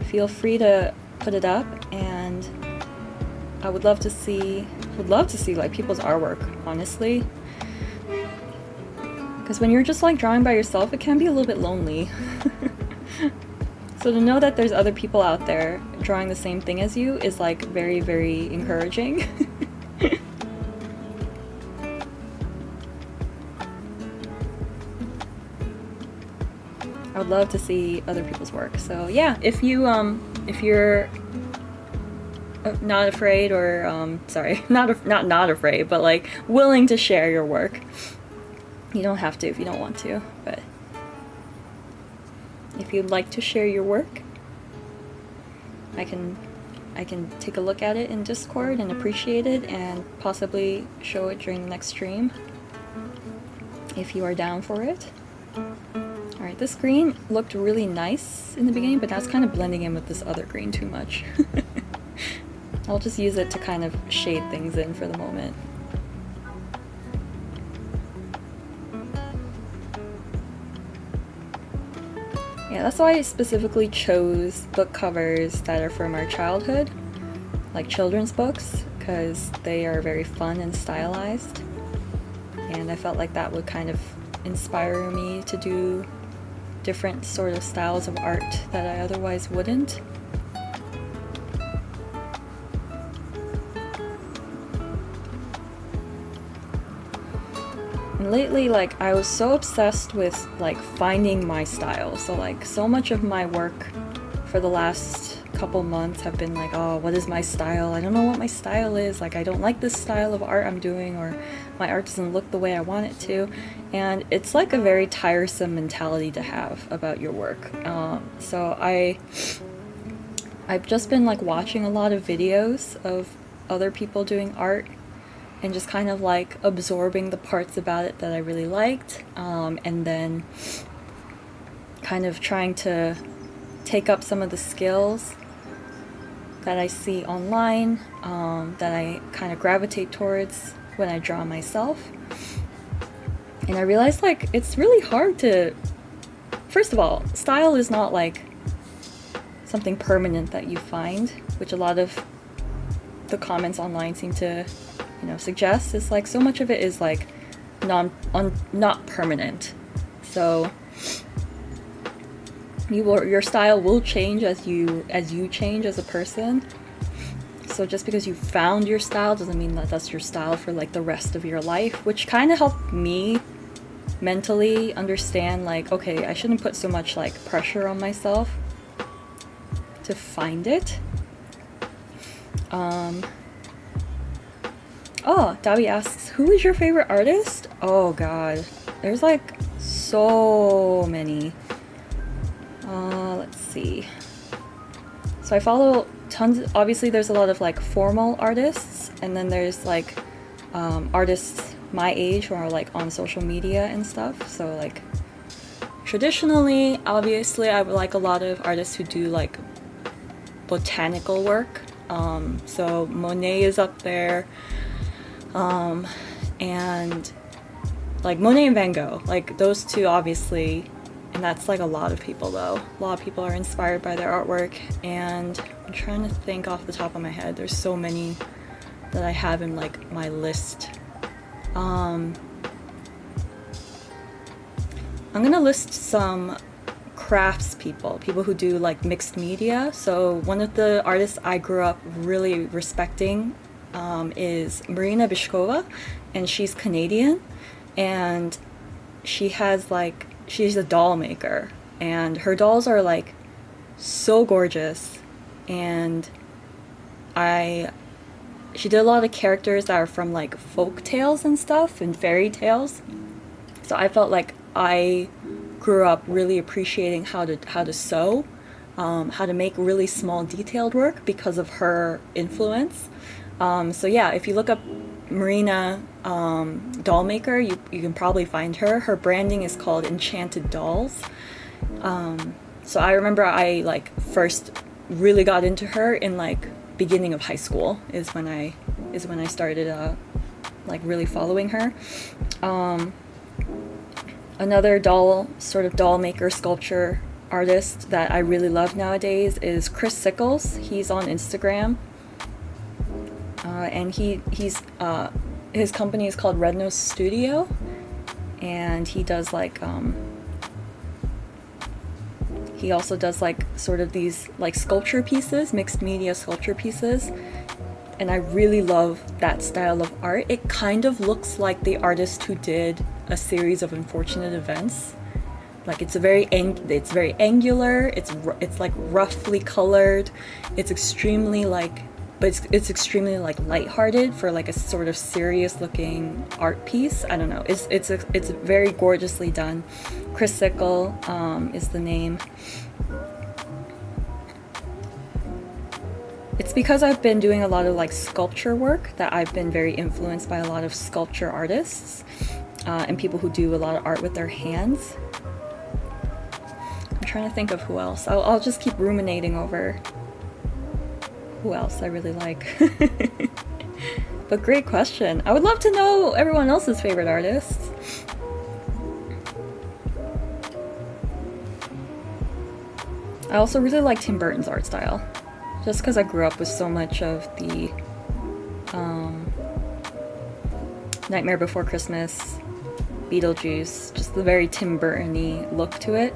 feel free to put it up, and I would love to see like people's artwork, honestly. Because when you're just like drawing by yourself, it can be a little bit lonely. So to know that there's other people out there drawing the same thing as you is like very, very encouraging. I would love to see other people's work. So yeah, if you're not afraid, or sorry, not afraid, but like willing to share your work. You don't have to if you don't want to, but if you'd like to share your work, I can take a look at it in Discord and appreciate it, and possibly show it during the next stream if you are down for it. Alright, this green looked really nice in the beginning, but now it's kind of blending in with this other green too much. I'll just use it to kind of shade things in for the moment. Yeah, that's why I specifically chose book covers that are from our childhood, like children's books, because they are very fun and stylized, and I felt like that would kind of inspire me to do different sort of styles of art that I otherwise wouldn't. And lately, like, I was so obsessed with like finding my style. So like so much of my work for the last couple months have been like, oh, what is my style? I don't know what my style is. Like, I don't like this style of art I'm doing, or my art doesn't look the way I want it to. And it's like a very tiresome mentality to have about your work. So I've just been like watching a lot of videos of other people doing art, and just kind of like absorbing the parts about it that I really liked, and then kind of trying to take up some of the skills that I see online, that I kind of gravitate towards when I draw myself. And I realized like it's really hard to, first of all, style is not like something permanent that you find, which a lot of the comments online seem to, suggest. Is like so much of it is like not permanent. So your style will change as you change as a person. So just because you found your style doesn't mean that that's your style for like the rest of your life, which kind of helped me mentally understand like, okay, I shouldn't put so much like pressure on myself to find it. Oh, Dabi asks, who is your favorite artist? Oh god, there's like so many. Let's see. So I follow tons. Obviously, there's a lot of like formal artists, and then there's like artists my age who are like on social media and stuff. So like traditionally, obviously, I would like a lot of artists who do like botanical work. So Monet is up there, and like Monet and Van Gogh, like those two obviously. And that's like a lot of people though. A lot of people are inspired by their artwork, and I'm trying to think off the top of my head. There's so many that I have in like my list. I'm gonna list some crafts people who do like mixed media. So one of the artists I grew up really respecting is Marina Bishkova, and she's Canadian, and she's a doll maker, and her dolls are like so gorgeous, and she did a lot of characters that are from like folk tales and stuff and fairy tales. So I felt like I grew up really appreciating how to sew, how to make really small detailed work because of her influence. So yeah, if you look up Marina doll maker, you can probably find her. Her branding is called Enchanted Dolls. So I remember I like first really got into her in like beginning of high school is when I started like really following her. Another doll maker sculpture artist that I really love nowadays is Chris Sickles. He's on Instagram. And he's his company is called Red Nose Studio, and he does like he also does like sort of these like sculpture pieces, mixed media sculpture pieces, and I really love that style of art. It kind of looks like the artist who did a series of unfortunate events. Like it's very angular. It's like roughly colored. It's extremely like. But it's extremely like lighthearted for like a sort of serious looking art piece. I don't know. It's very gorgeously done. Chris Sickle is the name. It's because I've been doing a lot of like sculpture work that I've been very influenced by a lot of sculpture artists and people who do a lot of art with their hands. I'm trying to think of who else. I'll just keep ruminating over who else I really like. But great question. I would love to know everyone else's favorite artists. I also really like Tim Burton's art style, just because I grew up with so much of the Nightmare Before Christmas, Beetlejuice, just the very Tim Burton-y look to it.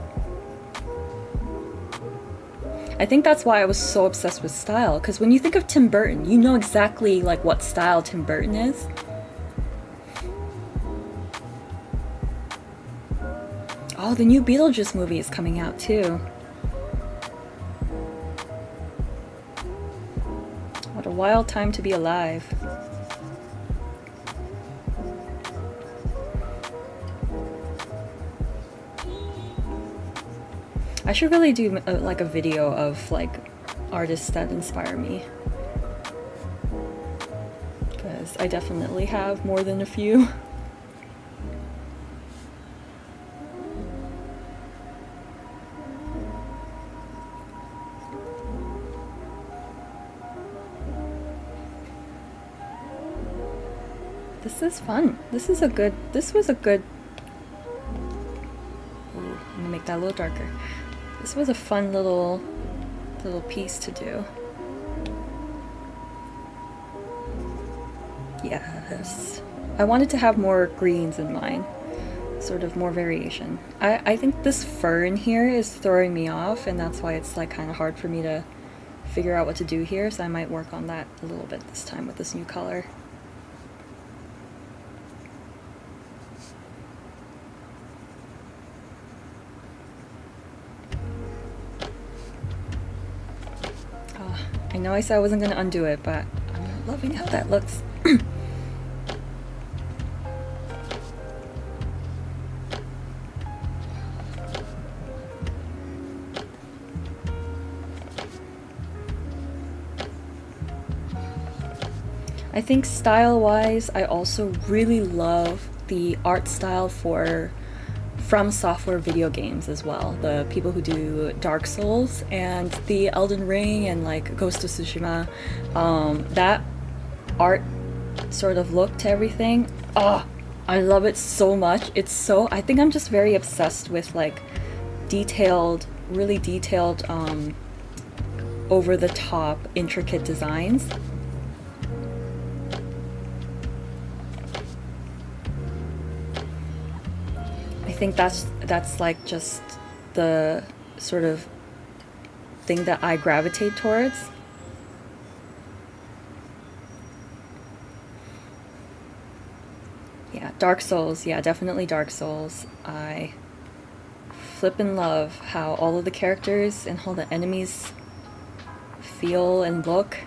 I think that's why I was so obsessed with style, because when you think of Tim Burton, you know exactly like what style Tim Burton is. Oh, the new Beetlejuice movie is coming out too. What a wild time to be alive. I should really do like a video of like artists that inspire me, because I definitely have more than a few. This is fun. This was a good make that a little darker. This was a fun little piece to do. Yes. I wanted to have more greens in mine. Sort of more variation. I think this fur in here is throwing me off, and that's why it's like kind of hard for me to figure out what to do here, so I might work on that a little bit this time with this new color. Oh, I know I said I wasn't going to undo it, but I'm loving how that looks. I think style-wise, I also really love the art style from Software video games as well. The people who do Dark Souls and the Elden Ring and like Ghost of Tsushima, that art sort of look to everything. Oh, I love it so much. I think I'm just very obsessed with like detailed, really detailed, over the top, intricate designs. I think that's like just the sort of thing that I gravitate towards. Yeah, Dark Souls, yeah, definitely Dark Souls. I flippin' love how all of the characters and how the enemies feel and look.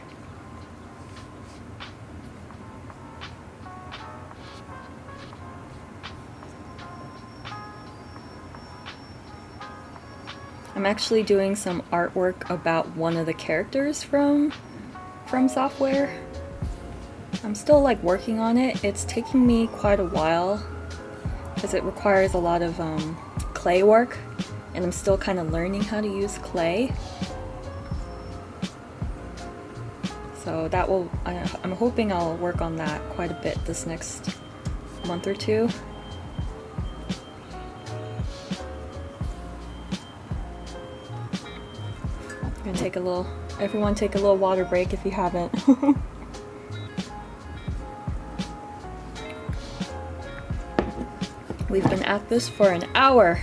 I'm actually doing some artwork about one of the characters from Software. I'm still like working on it. It's taking me quite a while because it requires a lot of clay work, and I'm still kind of learning how to use clay. So that will, I'm hoping I'll work on that quite a bit this next month or two. I'm gonna take a little, everyone take a little water break if you haven't. We've been at this for an hour.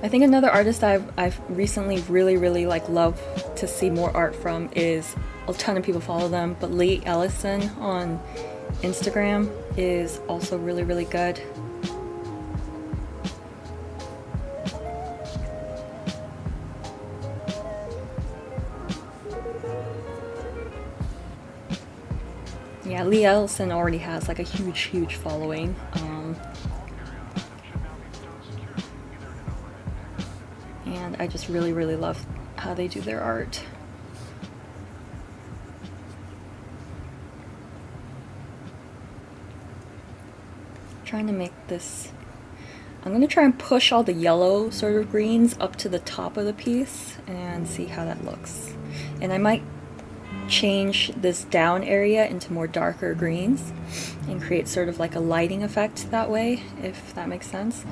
I think another artist I've recently really like love to see more art from is, a ton of people follow them, but Lee Ellison on Instagram is also really good. Yeah, Lee Ellison already has like a huge following. And I just really love how they do their art. Trying to make this, I'm going to try and push all the yellow sort of greens up to the top of the piece and see how that looks. And I might change this down area into more darker greens and create sort of like a lighting effect that way, if that makes sense.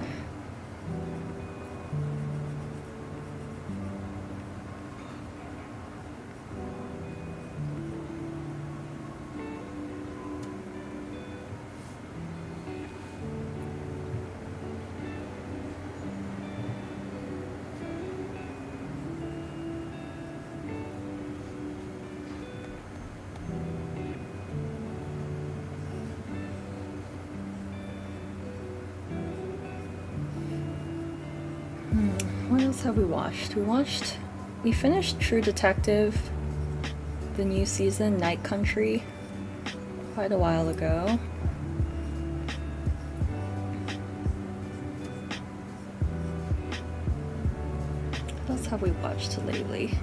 What else have we watched? We finished True Detective, the new season, Night Country, quite a while ago. What else have we watched lately?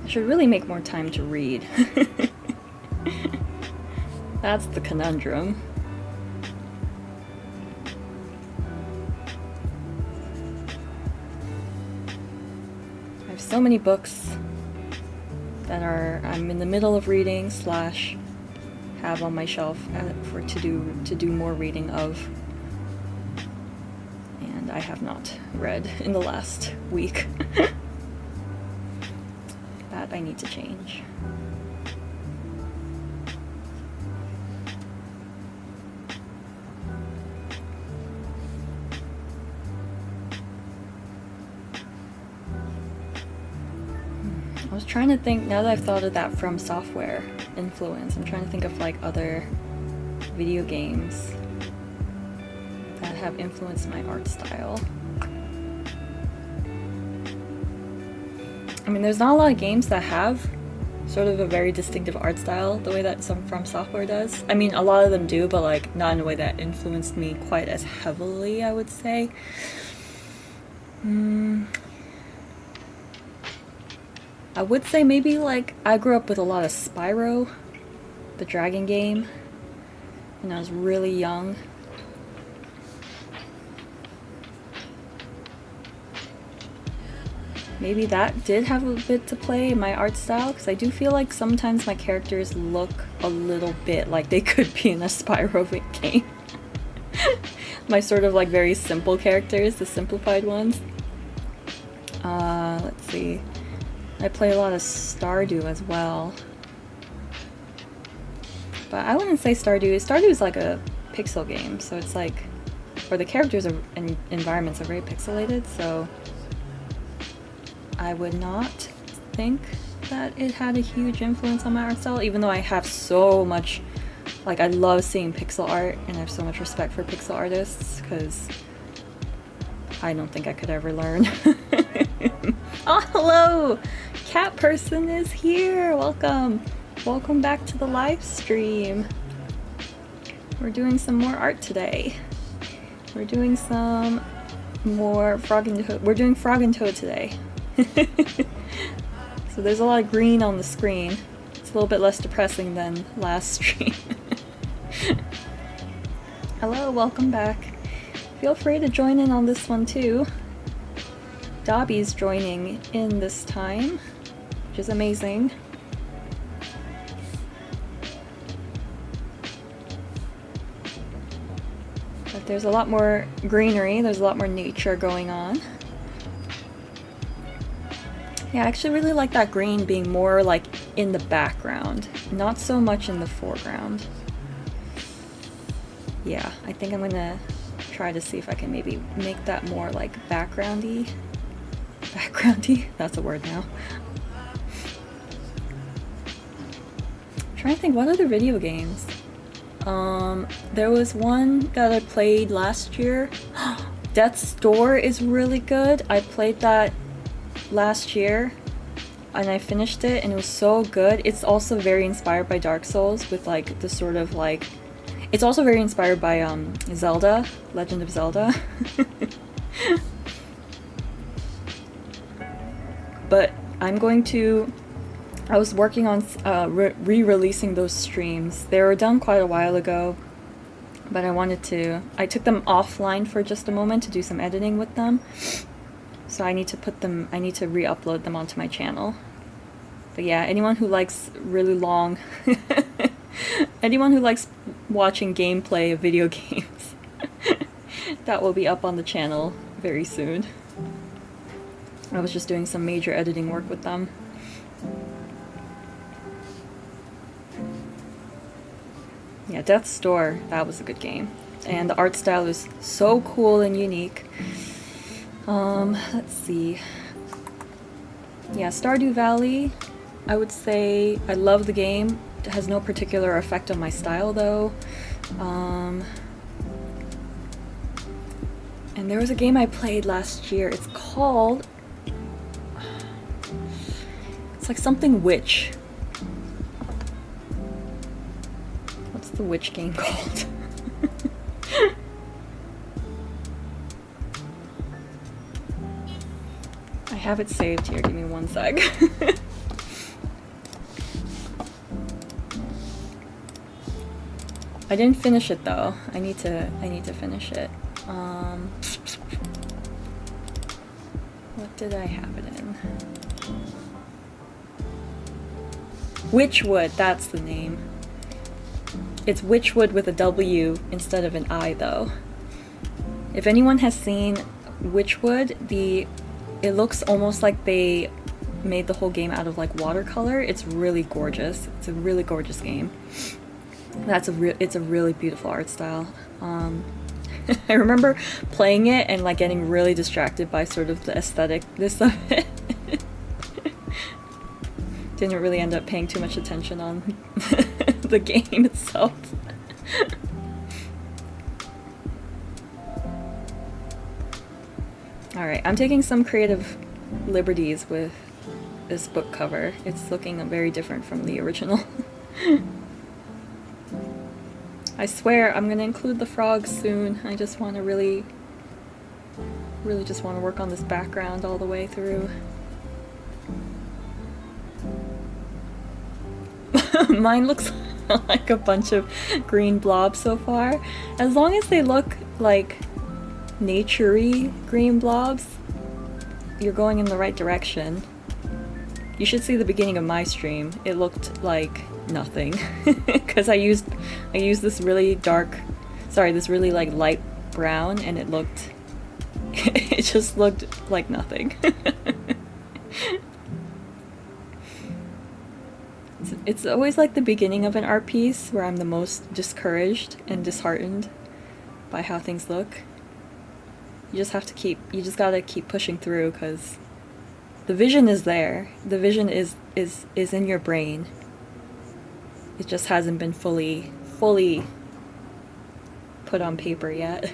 I should really make more time to read. That's the conundrum. I've so many books that I'm in the middle of reading / have on my shelf to do more reading of, and I have not read in the last week. That I need to change. I was trying to think, now that I've thought of that From Software influence, I'm trying to think of like other video games that have influenced my art style. I mean, there's not a lot of games that have sort of a very distinctive art style the way that some From Software does. I mean, a lot of them do, but like not in a way that influenced me quite as heavily, I would say. I would say maybe like I grew up with a lot of Spyro, the dragon game, when I was really young. Maybe that did have a bit to play in my art style, because I do feel like sometimes my characters look a little bit like they could be in a Spyro game. My sort of like very simple characters, the simplified ones. Let's see. I play a lot of Stardew as well. But I wouldn't say Stardew. Stardew is like a pixel game, so it's like, or the characters and environments are very pixelated, so I would not think that it had a huge influence on my art style, even though I have so much, like I love seeing pixel art and I have so much respect for pixel artists, because I don't think I could ever learn. Oh, hello! Cat person is here! Welcome! Welcome back to the live stream. We're doing some more art today. We're doing some more Frog and Toad. We're doing Frog and Toad today. So there's a lot of green on the screen. It's a little bit less depressing than last stream. Hello, welcome back. Feel free to join in on this one too. Dobby's joining in this time, which is amazing. But there's a lot more greenery, there's a lot more nature going on. Yeah, I actually really like that green being more like in the background, not so much in the foreground. Yeah, I think I'm gonna try to see if I can maybe make that more like backgroundy. Backgroundy? That's a word now. I'm trying to think, what other video games? There was one that I played last year. Death's Door is really good. I played that last year and I finished it and it was so good. It's also very inspired by Dark Souls with like the sort of like, it's also very inspired by Zelda, Legend of Zelda. But I was working on re-releasing those streams. They were done quite a while ago, but I took them offline for just a moment to do some editing with them. So I need to re-upload them onto my channel. But yeah, anyone who likes really long, anyone who likes watching gameplay of video games, that will be up on the channel very soon. I was just doing some major editing work with them. Yeah, Death's Door, that was a good game. And the art style is so cool and unique. Let's see. Yeah, Stardew Valley, I would say I love the game. It has no particular effect on my style though. And there was a game I played last year. It's called... It's like something witch. What's the witch game called? I have it saved here, give me one sec. I didn't finish it though. I need to finish it. What did I have it in? Witchwood, that's the name. It's Witchwood with a W instead of an I though. If anyone has seen Witchwood, it looks almost like they made the whole game out of like watercolor. It's really gorgeous. It's a really gorgeous game. It's a really beautiful art style. I remember playing it and like getting really distracted by sort of the aestheticness of it. Didn't really end up paying too much attention on the game itself. Alright, I'm taking some creative liberties with this book cover. It's looking very different from the original. I swear I'm gonna include the frogs soon. I just want to really just want to work on this background all the way through. Mine looks like a bunch of green blobs so far. As long as they look like nature-y green blobs, you're going in the right direction. You should see the beginning of my stream. It looked like nothing because I used this really dark, this really like light brown, and it just looked like nothing. It's always like the beginning of an art piece where I'm the most discouraged and disheartened by how things look. You just gotta keep pushing through, because the vision is there. The vision is in your brain. It just hasn't been fully put on paper yet.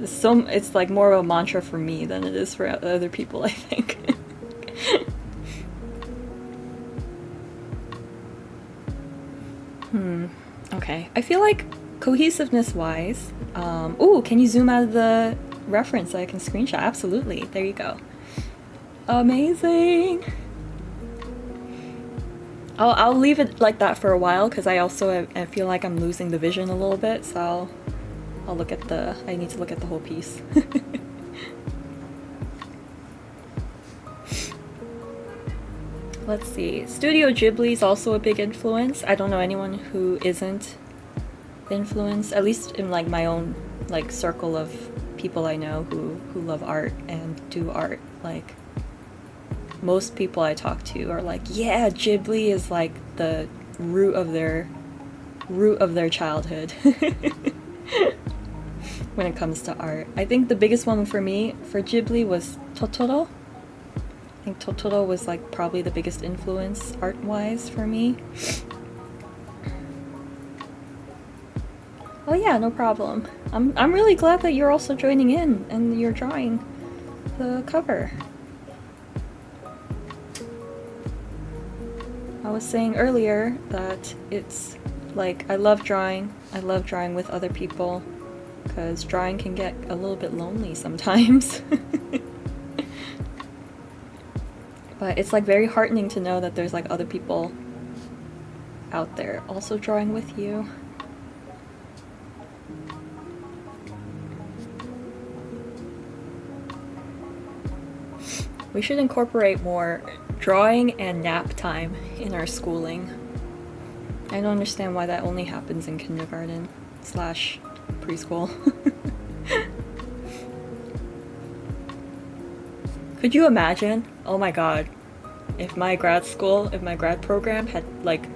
It's like more of a mantra for me than it is for other people, I think. Okay. I feel like cohesiveness-wise, ooh, can you zoom out of the reference so I can screenshot? Absolutely. There you go. Amazing. I'll leave it like that for a while, because I feel like I'm losing the vision a little bit, so I need to look at the whole piece. Let's see. Studio Ghibli is also a big influence. I don't know anyone who isn't influenced, at least in like my own like circle of people I know who love art and do art. Like, most people I talk to are like, yeah, Ghibli is like the root of their childhood. When it comes to art, I think the biggest one for me for Ghibli was Totoro. I think Totoro was like probably the biggest influence art-wise for me. Oh yeah, no problem. I'm really glad that you're also joining in and you're drawing the cover. I was saying earlier that it's like I love drawing with other people, because drawing can get a little bit lonely sometimes. But it's like very heartening to know that there's like other people out there also drawing with you. We should incorporate more drawing and nap time in our schooling. I don't understand why that only happens in kindergarten / preschool. Could you imagine? Oh my god. If my grad program had like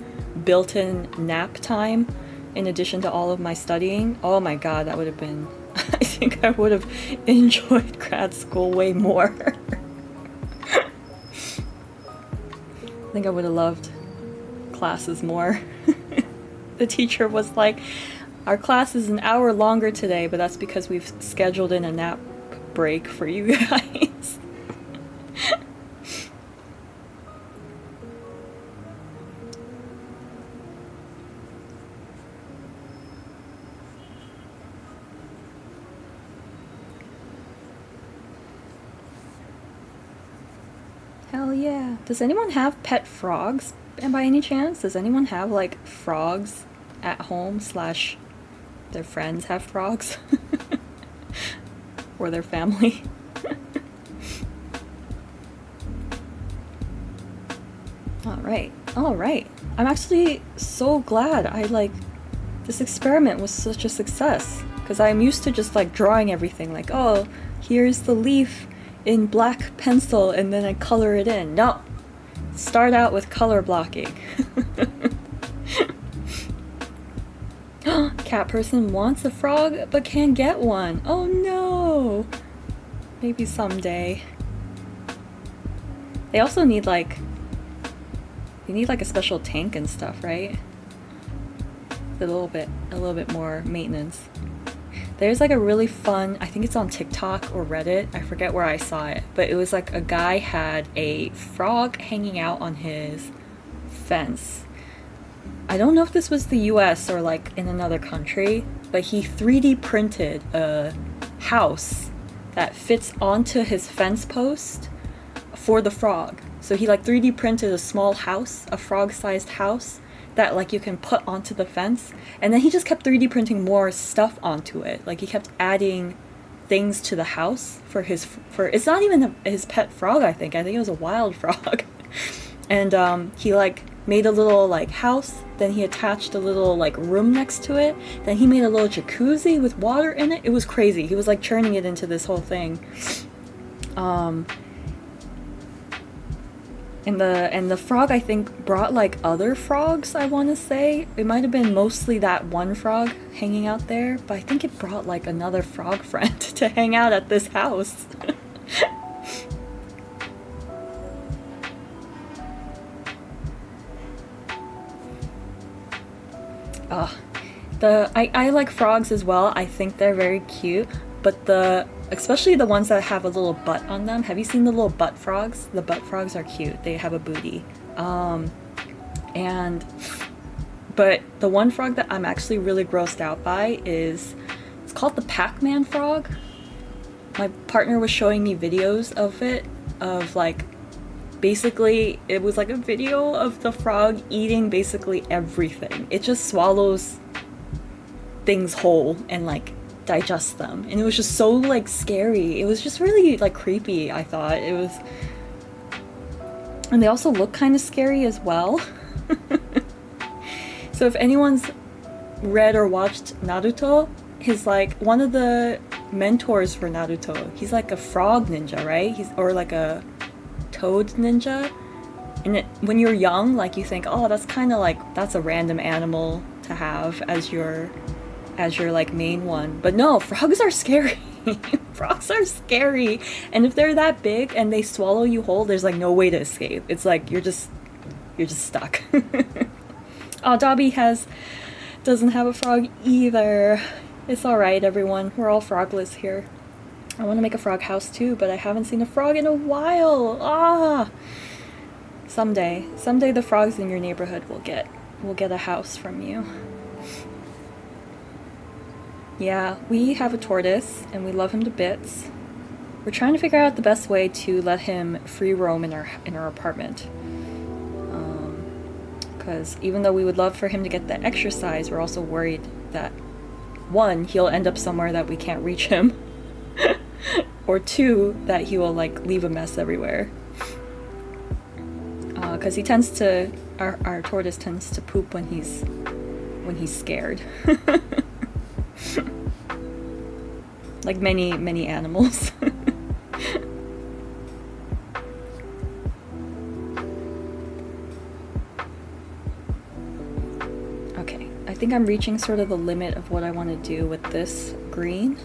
built-in nap time in addition to all of my studying, oh my god, that would have been... I think I would have enjoyed grad school way more. I think I would have loved classes more. The teacher was like, our class is an hour longer today, but that's because we've scheduled in a nap break for you guys. Hell yeah. Does anyone have pet frogs? And by any chance, does anyone have like frogs at home / their friends have frogs? Or their family? All right. I'm actually so glad this experiment was such a success, because I'm used to just like drawing everything like, oh, here's the leaf in black pencil and then I color it in. No, start out with color blocking. Cat person wants a frog but can't get one. Oh no. Maybe someday. They also need like, you need like a special tank and stuff, right? A little bit more maintenance. There's like a really fun, I think it's on TikTok or Reddit, I forget where I saw it, but it was like a guy had a frog hanging out on his fence. I don't know if this was the US or like in another country, but he 3D printed a house that fits onto his fence post for the frog. So he like 3D printed a small house, a frog-sized house that like you can put onto the fence, and then he just kept 3D printing more stuff onto it. Like he kept adding things to the house for it's not even his pet frog, I think it was a wild frog. And he like made a little like house, then he attached a little like room next to it, then he made a little jacuzzi with water in it. It was crazy. He was like turning it into this whole thing. And the frog, I think, brought like other frogs, I want to say. It might have been mostly that one frog hanging out there, but I think it brought like another frog friend to hang out at this house. I like frogs as well. I think they're very cute, but especially the ones that have a little butt on them. Have you seen the little butt frogs? The butt frogs are cute. They have a booty. But the one frog that I'm actually really grossed out by it's called the Pac-Man frog. My partner was showing me videos of it, of like, basically it was like a video of the frog eating basically everything. It just swallows things whole and like digest them, and it was just so like scary. It was just really like creepy, I thought. It was, and they also look kind of scary as well. So if anyone's read or watched Naruto, his like one of the mentors for Naruto, he's like a frog ninja, right? Or like a toad ninja. And when you're young, like you think, oh, that's kind of like, that's a random animal to have as your like main one. But no, frogs are scary. Frogs are scary. And if they're that big and they swallow you whole, there's like no way to escape. It's like you're just stuck. Oh, Dobby doesn't have a frog either. It's alright, everyone. We're all frogless here. I want to make a frog house too, but I haven't seen a frog in a while. Someday the frogs in your neighborhood will get a house from you. Yeah, we have a tortoise and we love him to bits. We're trying to figure out the best way to let him free roam in our apartment. Because even though we would love for him to get the exercise, we're also worried that, one, he'll end up somewhere that we can't reach him, or two, that he will like leave a mess everywhere. Because he tends to, our tortoise tends to poop when he's scared. Like many animals. Okay, I think I'm reaching sort of the limit of what I want to do with this green.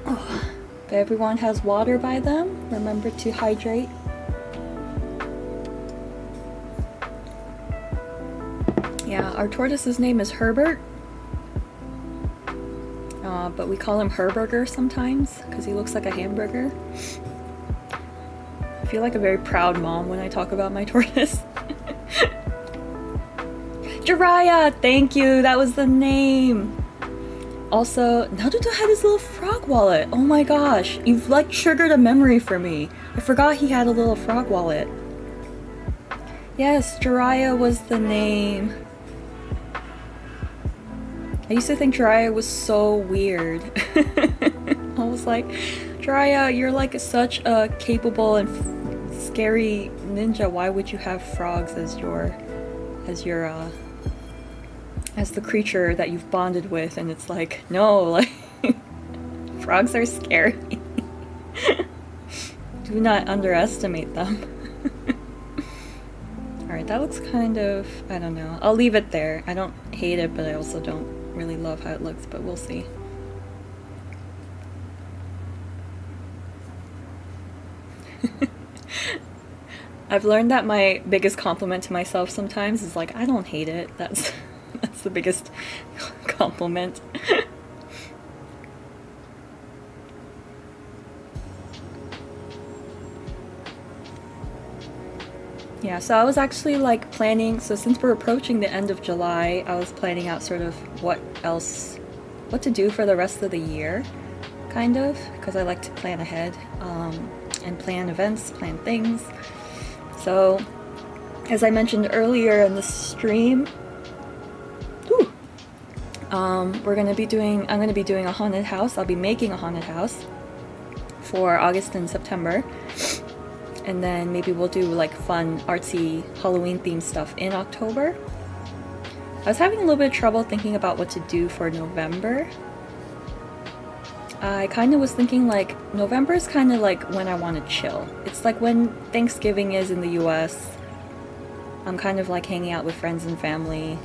Oh, but everyone has water by them. Remember to hydrate. Yeah, our tortoise's name is Herbert. But we call him Herburger sometimes because he looks like a hamburger. I feel like a very proud mom when I talk about my tortoise. Jiraiya! Thank you! That was the name! Also, Naruto had his little frog wallet. Oh my gosh, you've like triggered a memory for me. I forgot he had a little frog wallet. Yes, Jiraiya was the name. I used to think Jiraiya was so weird. I was like, Drya, you're like such a capable and scary ninja. Why would you have frogs as the creature that you've bonded with? And it's like, no, like frogs are scary. Do not underestimate them. Alright, that looks kind of, I don't know. I'll leave it there. I don't hate it, but I also don't really love how it looks, but we'll see. I've learned that my biggest compliment to myself sometimes is like, I don't hate it. That's the biggest compliment. Yeah, so I was actually like planning, so since we're approaching the end of July, I was planning out sort of what to do for the rest of the year, kind of, because I like to plan ahead, and plan events, plan things. So, as I mentioned earlier in the stream, I'm gonna be doing a haunted house. I'll be making a haunted house for August and September. And then maybe we'll do like fun, artsy, Halloween themed stuff in October. I was having a little bit of trouble thinking about what to do for November. I kind of was thinking like, November is kind of like when I want to chill. It's like when Thanksgiving is in the US. I'm kind of like hanging out with friends and family.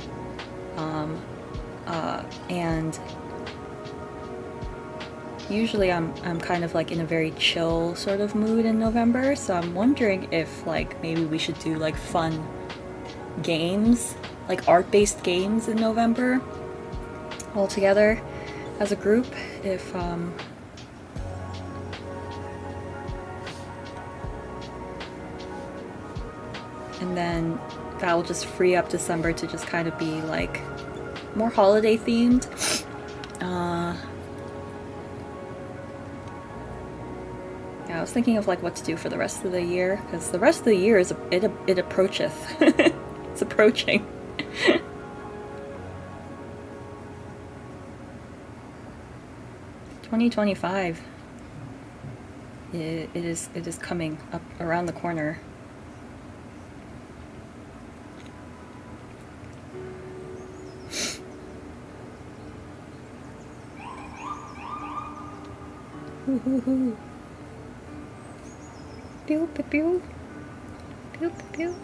And usually I'm kind of like in a very chill sort of mood in November, so I'm wondering if like maybe we should do like fun games, like art-based games in November all together as a group. If and then that will just free up December to just kind of be like more holiday themed. Yeah, I was thinking of like what to do for the rest of the year, because the rest of the year is it approacheth. It's approaching. 2025. It is coming up around the corner. Hoo-hoo-hoo. Pew pew pew. Pew pew pew.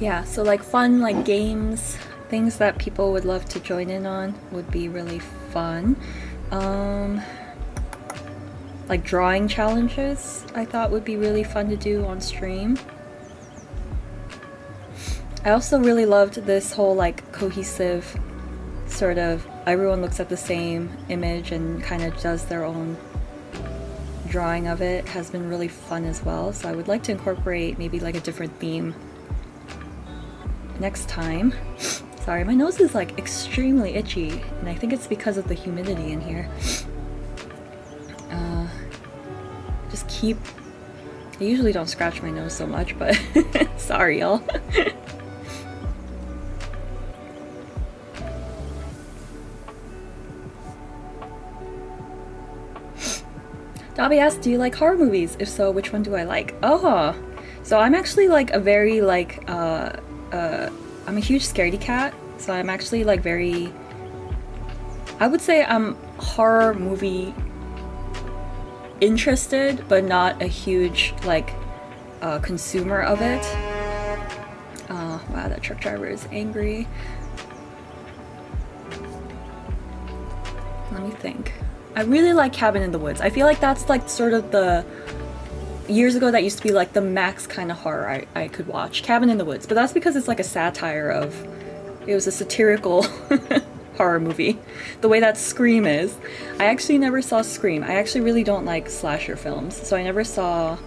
Yeah, so like fun like games, things that people would love to join in on would be really fun. Like drawing challenges I thought would be really fun to do on stream. I also really loved this whole like cohesive sort of everyone looks at the same image and kind of does their own drawing of it. Has been really fun as well, so I would like to incorporate maybe like a different theme next time. Sorry, my nose is like extremely itchy and I think it's because of the humidity in here. I usually don't scratch my nose so much, but sorry y'all. Dobby asked, do you like horror movies? If so, which one do I like? Oh, so I'm actually like a very like, I'm a huge scaredy cat, so I'm actually like very, I would say I'm horror movie interested, but not a huge like consumer of it. Wow, that truck driver is angry. Let me think. I really like Cabin in the Woods. I feel like that's like sort of the years ago that used to be like the max kind of horror I could watch. Cabin in the Woods, but that's because it's like a satire of, it was a satirical horror movie, the way that Scream is. I actually never saw Scream. I actually really don't like slasher films, so I never saw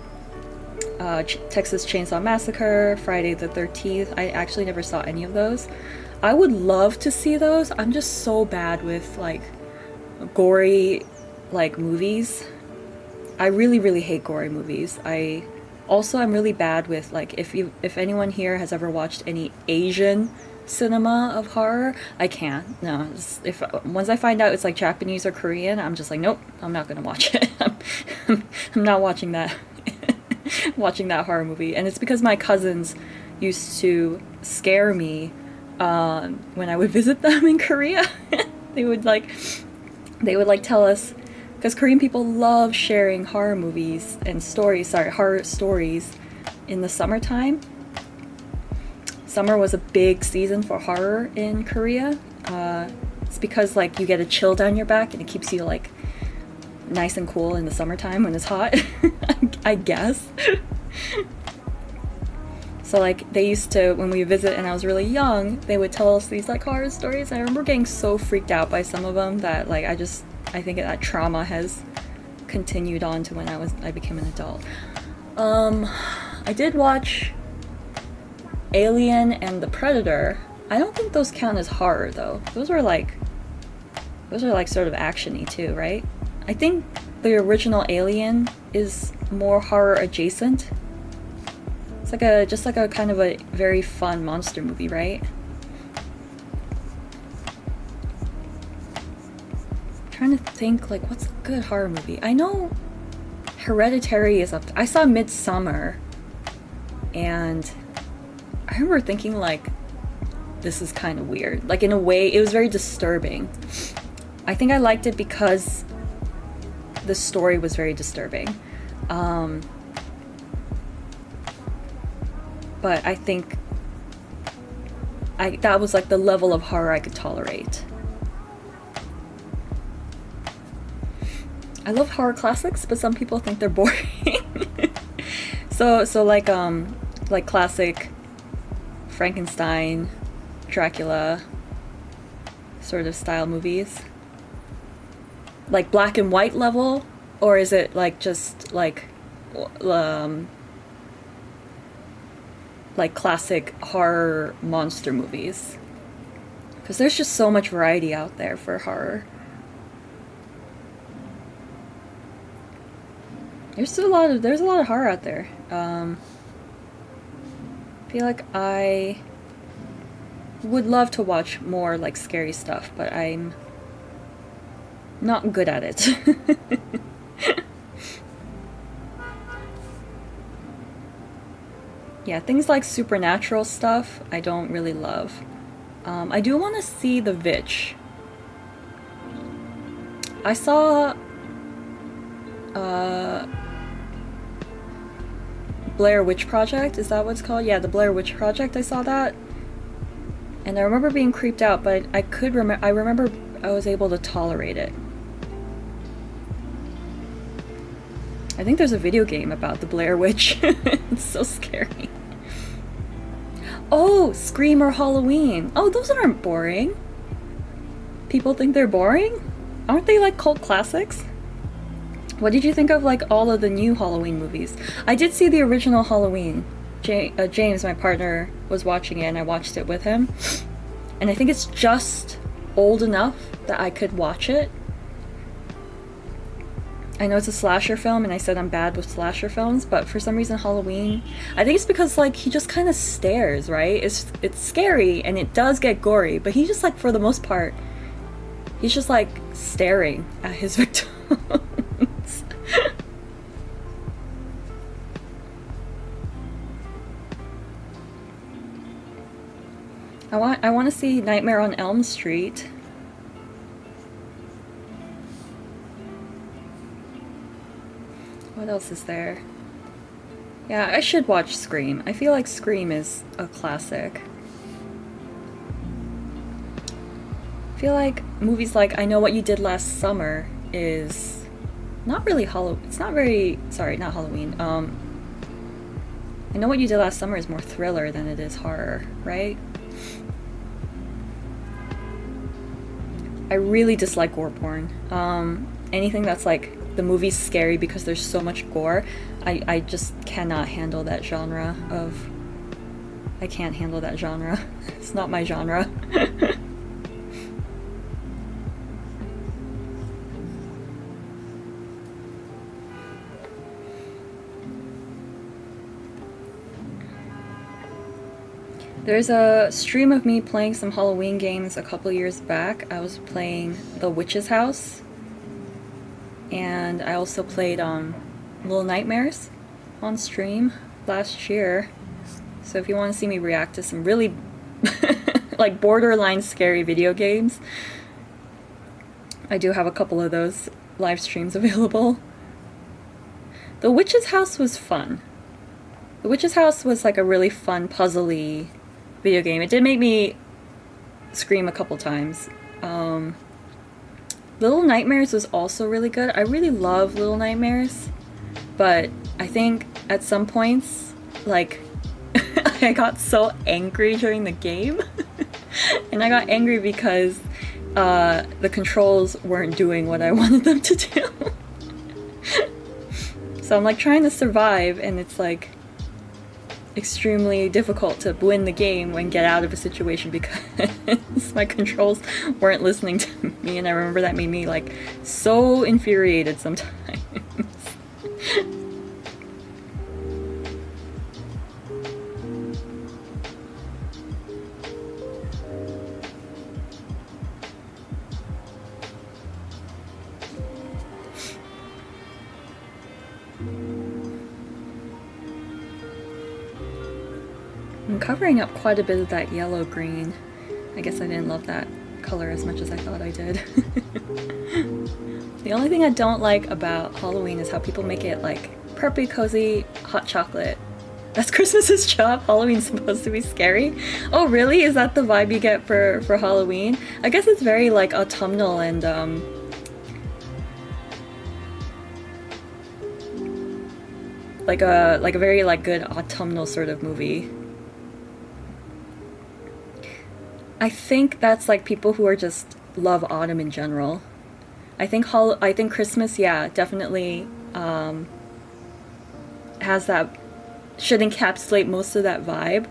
Texas Chainsaw Massacre, Friday the 13th. I actually never saw any of those. I would love to see those. I'm just so bad with like gory like movies. I really hate gory movies. I Also, I'm really bad with like if anyone here has ever watched any Asian cinema of horror, I can't. No, if once I find out it's like Japanese or Korean, I'm just like, nope, I'm not gonna watch it. I'm not watching that. Watching that horror movie, and it's because my cousins used to scare me when I would visit them in Korea. they would like they would like tell us, because Korean people love sharing horror movies and horror stories in the summertime. Summer was a big season for horror in Korea. It's because like you get a chill down your back and it keeps you like nice and cool in the summertime when it's hot. I guess. So like they used to, when we visit and I was really young, they would tell us these like horror stories. I remember getting so freaked out by some of them that like I think that trauma has continued on to when I became an adult. I did watch Alien and The Predator. I don't think those count as horror though. Those are like sort of actiony too, right? I think the original Alien is more horror adjacent. It's like just like a kind of a very fun monster movie, right? I'm trying to think like what's a good horror movie. I know Hereditary is up. I saw Midsummer, and I remember thinking like this is kind of weird. Like in a way, it was very disturbing. I think I liked it because the story was very disturbing. But I think that was like the level of horror I could tolerate. I love horror classics, but some people think they're boring. so like classic Frankenstein, Dracula sort of style movies. Like black and white level, or is it like just like classic horror monster movies? Because there's just so much variety out there for horror. There's a lot of horror out there. I feel like I would love to watch more like scary stuff, but I'm not good at it. Yeah, things like supernatural stuff I don't really love. I do want to see The Witch. I saw Blair Witch Project, is that what it's called? Yeah, the Blair Witch Project, I saw that. And I remember being creeped out, but I remember I was able to tolerate it. I think there's a video game about the Blair Witch. It's so scary. Oh, Scream or Halloween. Oh, those aren't boring. People think they're boring? Aren't they like cult classics? What did you think of like all of the new Halloween movies? I did see the original Halloween. James, my partner, was watching it and I watched it with him. And I think it's just old enough that I could watch it. I know it's a slasher film, and I said I'm bad with slasher films, but for some reason Halloween, I think it's because like he just kind of stares, right? It's scary and it does get gory, but he just like for the most part, he's just like staring at his victims. I want to see Nightmare on Elm Street. What else is there? Yeah, I should watch Scream. I feel like Scream is a classic. I feel like movies like I Know What You Did Last Summer is not really it's not very, sorry, not Halloween. I Know What You Did Last Summer is more thriller than it is horror, right? I really dislike gore porn. Anything that's like the movie's scary because there's so much gore, I just cannot handle that genre of... I can't handle that genre. It's not my genre. There's a stream of me playing some Halloween games a couple years back. I was playing The Witch's House, and I also played Little Nightmares on stream last year. So if you want to see me react to some really like borderline scary video games, I do have a couple of those live streams available. The Witch's House was fun. The Witch's House was like a really fun, puzzly video game. It did make me scream a couple times. Little Nightmares was also really good. I really love Little Nightmares, but I think at some points, like, I got so angry during the game. And I got angry because the controls weren't doing what I wanted them to do. So I'm like trying to survive, and it's like extremely difficult to win the game and get out of a situation because my controls weren't listening to me, and I remember that made me like so infuriated sometimes. I'm covering up quite a bit of that yellow-green. I guess I didn't love that color as much as I thought I did. The only thing I don't like about Halloween is how people make it like preppy, cozy, hot chocolate. That's Christmas's job. Halloween's supposed to be scary. Oh really? Is that the vibe you get for Halloween? I guess it's very like autumnal and like a very like good autumnal sort of movie. I think that's like people who are just love autumn in general. I think Christmas, yeah, definitely has that, should encapsulate most of that vibe.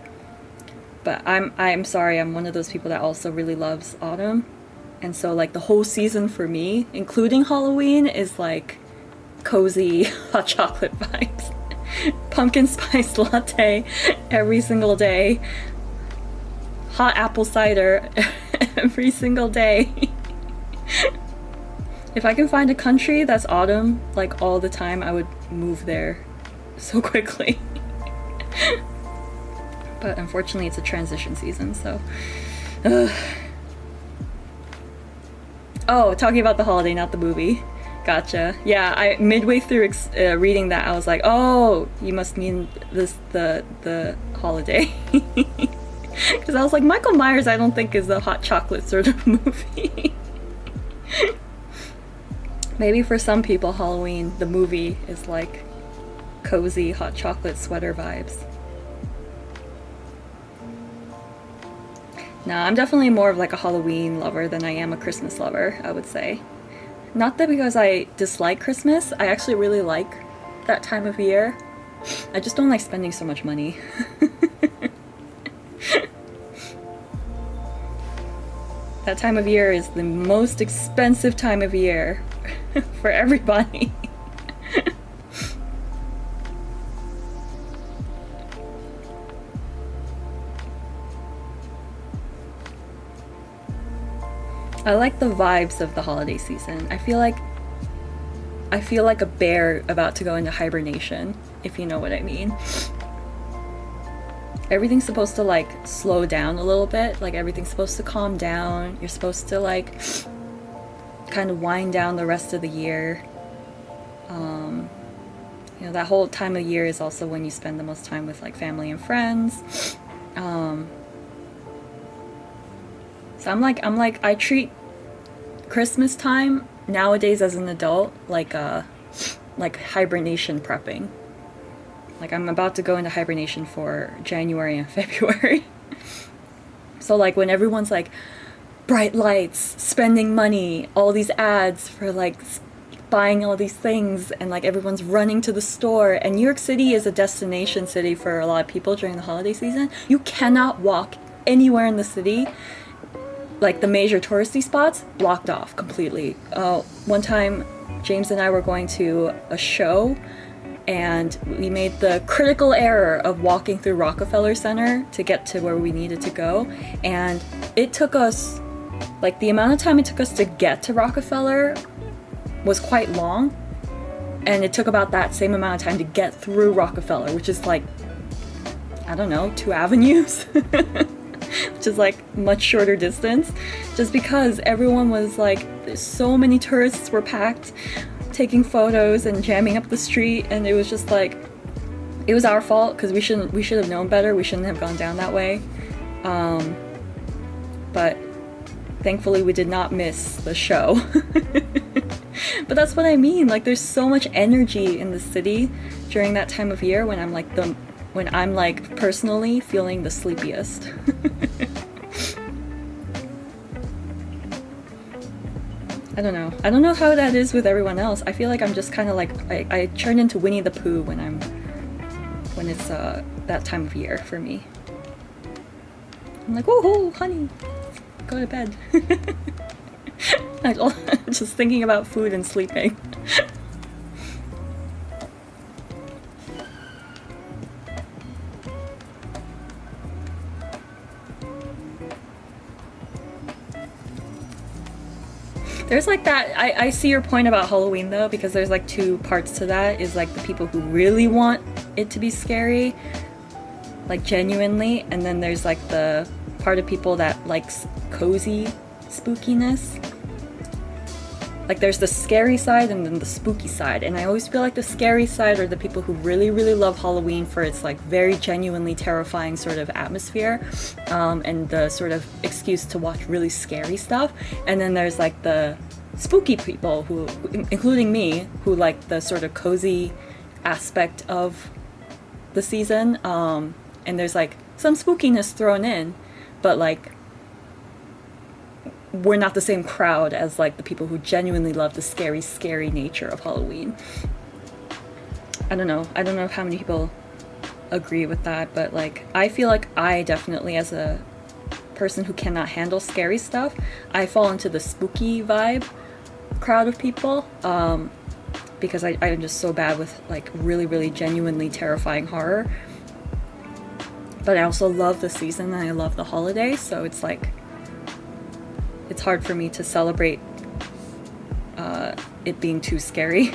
But I'm sorry, I'm one of those people that also really loves autumn. And so like the whole season for me, including Halloween, is like cozy hot chocolate vibes. Pumpkin spice latte every single day. Hot apple cider every single day. If I can find a country that's autumn like all the time, I would move there so quickly. But unfortunately it's a transition season, so Oh, talking about the holiday, not the movie. Gotcha. Yeah, I midway through reading that, I was like, oh, you must mean this the holiday. Because I was like, Michael Myers I don't think is a hot chocolate sort of movie. Maybe for some people Halloween, the movie, is like cozy hot chocolate sweater vibes. No, I'm definitely more of like a Halloween lover than I am a Christmas lover, I would say. Not that because I dislike Christmas, I actually really like that time of year. I just don't like spending so much money. That time of year is the most expensive time of year for everybody. I like the vibes of the holiday season. I feel like a bear about to go into hibernation, if you know what I mean. Everything's supposed to like slow down a little bit, like everything's supposed to calm down. You're supposed to like kind of wind down the rest of the year. You know, that whole time of year is also when you spend the most time with like family and friends. So I'm like I treat Christmas time nowadays as an adult like hibernation prepping. Like I'm about to go into hibernation for January and February. So like when everyone's like bright lights, spending money, all these ads for like buying all these things, and like everyone's running to the store, and New York City is a destination city for a lot of people during the holiday season. You cannot walk anywhere in the city. Like the major touristy spots blocked off completely. One time James and I were going to a show and we made the critical error of walking through Rockefeller Center to get to where we needed to go. And it took us, like, the amount of time it took us to get to Rockefeller was quite long, and it took about that same amount of time to get through Rockefeller, which is like, I don't know, 2 avenues, which is like much shorter distance, just because everyone was like, so many tourists were packed, taking photos and jamming up the street, and it was just like, it was our fault because we should have known better. We shouldn't have gone down that way. But thankfully we did not miss the show. But that's what I mean, like, there's so much energy in the city during that time of year when I'm like personally feeling the sleepiest. I don't know how that is with everyone else. I feel like I'm just kind of like, I turn into Winnie the Pooh when it's that time of year for me. I'm like, woohoo, honey, go to bed. Just thinking about food and sleeping. There's like that, I see your point about Halloween though, because there's like 2 parts to that. Is like the people who really want it to be scary, like genuinely, and then there's like the part of people that likes cozy spookiness. Like there's the scary side and then the spooky side, and I always feel like the scary side are the people who really, really love Halloween for its like very genuinely terrifying sort of atmosphere, and the sort of excuse to watch really scary stuff. And then there's like the spooky people who, including me, who like the sort of cozy aspect of the season, and there's like some spookiness thrown in, but like we're not the same crowd as like the people who genuinely love the scary nature of Halloween. I don't know how many people agree with that, but like I feel like I definitely, as a person who cannot handle scary stuff, I fall into the spooky vibe crowd of people, because I'm just so bad with like really genuinely terrifying horror. But I also love the season and I love the holidays, so it's like, it's hard for me to celebrate it being too scary.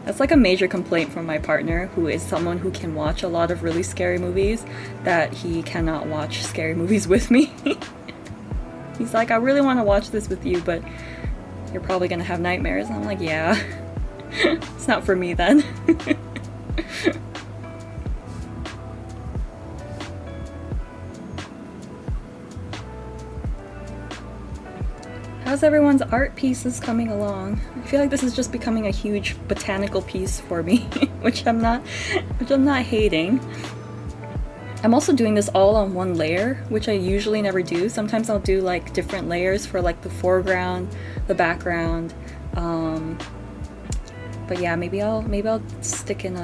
That's like a major complaint from my partner, who is someone who can watch a lot of really scary movies, that he cannot watch scary movies with me. He's like, I really want to watch this with you, but you're probably gonna have nightmares. And I'm like, yeah, it's not for me then. How's everyone's art pieces coming along? I feel like this is just becoming a huge botanical piece for me, which I'm not hating. I'm also doing this all on one layer, which I usually never do. Sometimes I'll do like different layers for like the foreground, the background. But yeah, maybe I'll stick in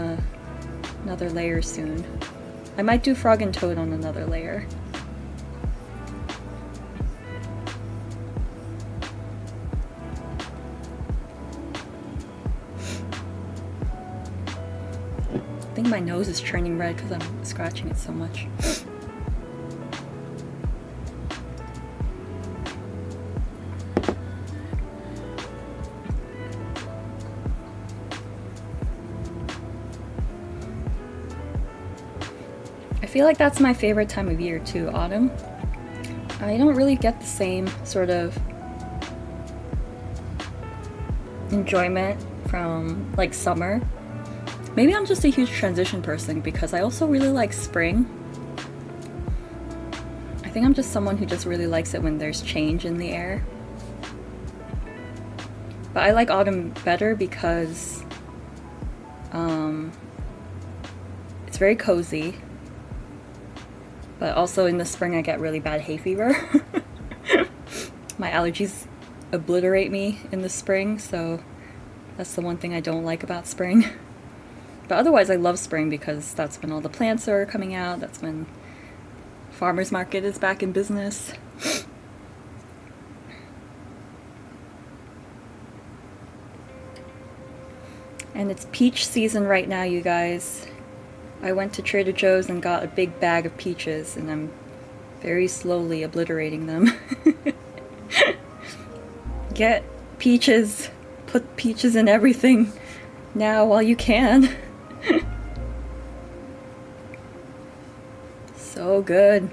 another layer soon. I might do Frog and Toad on another layer. I think my nose is turning red because I'm scratching it so much. I feel like that's my favorite time of year too, autumn. I don't really get the same sort of enjoyment from like summer. Maybe I'm just a huge transition person because I also really like spring. I think I'm just someone who just really likes it when there's change in the air. But I like autumn better because it's very cozy. But also in the spring I get really bad hay fever. My allergies obliterate me in the spring, so that's the one thing I don't like about spring. But otherwise I love spring because that's when all the plants are coming out, that's when farmers market is back in business. And it's peach season right now, you guys. I went to Trader Joe's and got a big bag of peaches, and I'm very slowly obliterating them. Get peaches. Put peaches in everything now while you can. So good.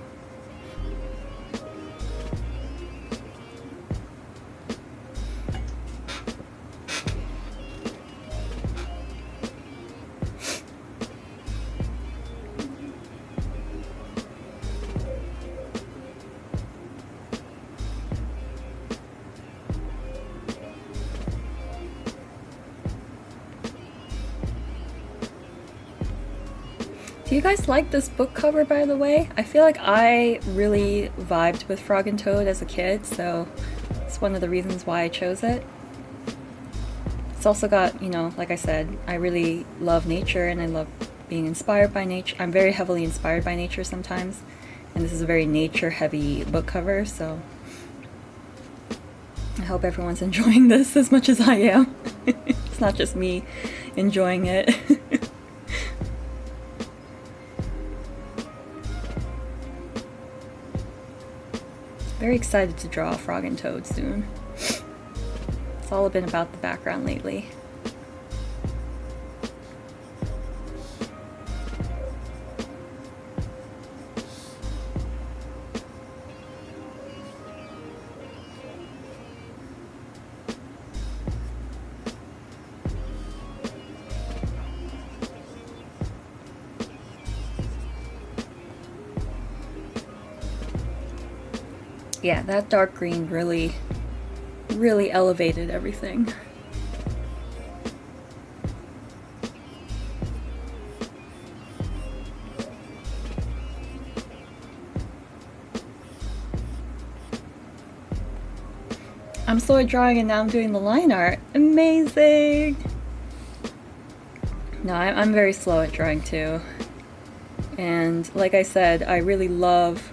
Do you guys like this book cover, by the way? I feel like I really vibed with Frog and Toad as a kid, so it's one of the reasons why I chose it. It's also got, you know, like I said, I really love nature and I love being inspired by nature. I'm very heavily inspired by nature sometimes, and this is a very nature-heavy book cover, so I hope everyone's enjoying this as much as I am. It's not just me enjoying it. Very excited to draw Frog and Toad soon. It's all been about the background lately. Yeah, that dark green really elevated everything. I'm slow at drawing and now I'm doing the line art. Amazing! No, I'm very slow at drawing too. And like I said, I really love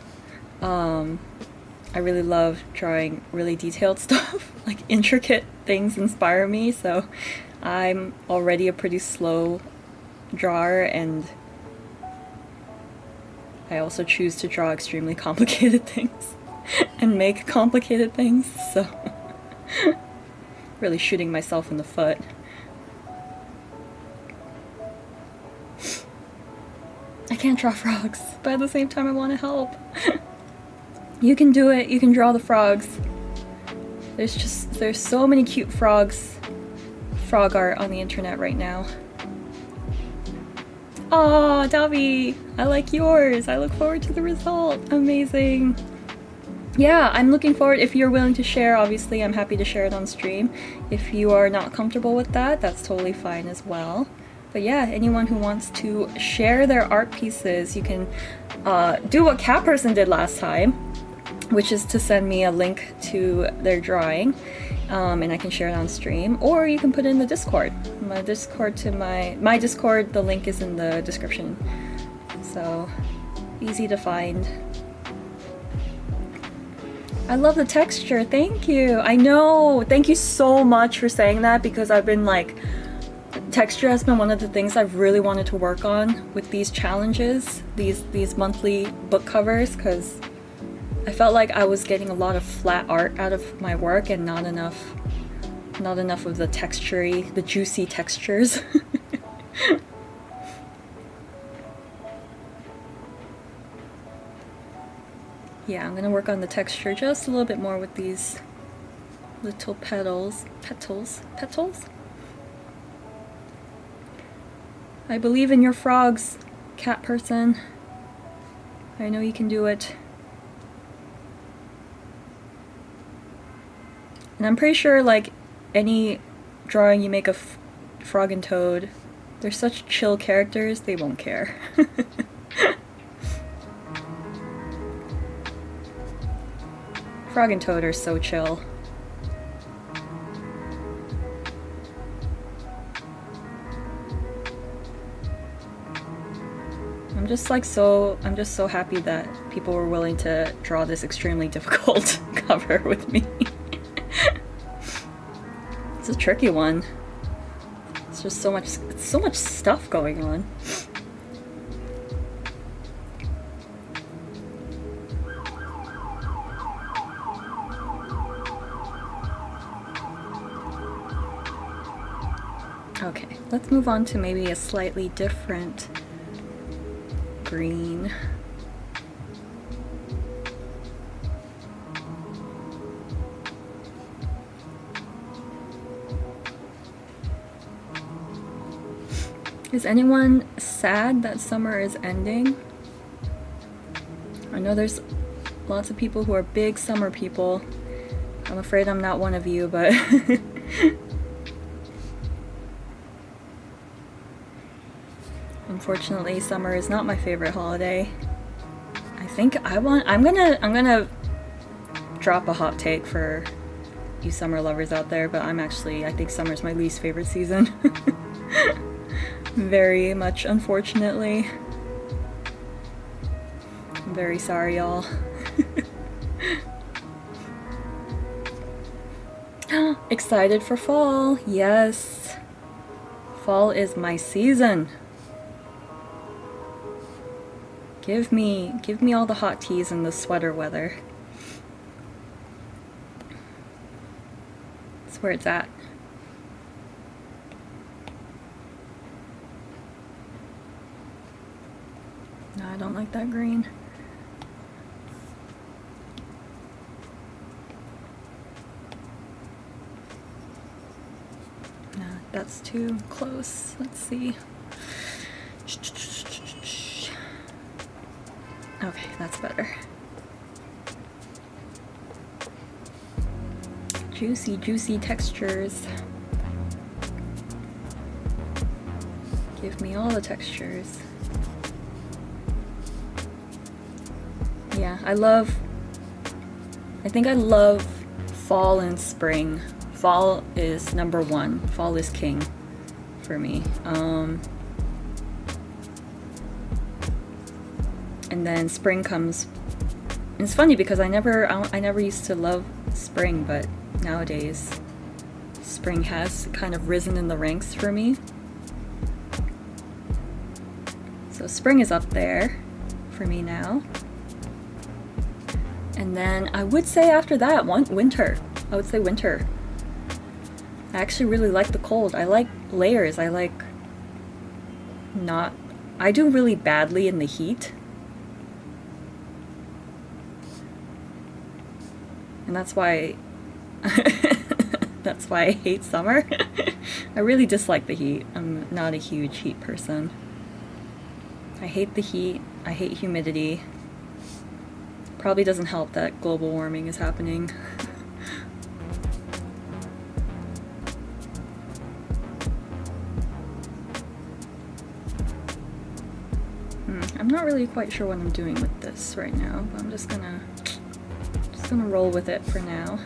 drawing really detailed stuff. Like intricate things inspire me, so I'm already a pretty slow drawer, and I also choose to draw extremely complicated things and make complicated things, so really shooting myself in the foot. I can't draw frogs, but at the same time I want to help. You can do it, you can draw the frogs. There's so many cute frog art on the internet right now. Aw, Davi, I like yours. I look forward to the result. Amazing. Yeah, I'm looking forward. If you're willing to share, obviously I'm happy to share it on stream. If you are not comfortable with that, that's totally fine as well. But yeah, anyone who wants to share their art pieces, you can do what Cat Person did last time, which is to send me a link to their drawing, and I can share it on stream, or you can put it in the Discord. My Discord, the link is in the description, so easy to find. I love the texture, thank you. I know, thank you so much for saying that, because I've been like, texture has been one of the things I've really wanted to work on with these challenges, these monthly book covers, because I felt like I was getting a lot of flat art out of my work and not enough of the textury, the juicy textures. Yeah, I'm gonna work on the texture just a little bit more with these little petals. I believe in your frogs, Cat Person. I know you can do it. And I'm pretty sure, like, any drawing you make of Frog and Toad, they're such chill characters, they won't care. Frog and Toad are so chill. I'm just so happy that people were willing to draw this extremely difficult cover with me. It's a tricky one. It's There's just so much stuff going on. Okay, let's move on to maybe a slightly different green. Is anyone sad that summer is ending? I know there's lots of people who are big summer people. I'm afraid I'm not one of you, but unfortunately, summer is not my favorite holiday. I think I'm gonna drop a hot take for you summer lovers out there, but I think summer's my least favorite season. Very much, unfortunately. I'm very sorry, y'all. Excited for fall. Yes. Fall is my season. Give me all the hot teas and the sweater weather. That's where it's at. No, I don't like that green. No, that's too close. Let's see. Okay, that's better. Juicy, juicy textures. Give me all the textures. Yeah, I think I love fall and spring. Fall is number one. Fall is king for me. And then spring comes. And it's funny because I never used to love spring, but nowadays spring has kind of risen in the ranks for me. So spring is up there for me now. And then I would say after that, winter. I would say winter. I actually really like the cold. I like layers. I do really badly in the heat. And that's why I hate summer. I really dislike the heat. I'm not a huge heat person. I hate the heat. I hate humidity. Probably doesn't help that global warming is happening. I'm not really quite sure what I'm doing with this right now, but I'm just gonna roll with it for now.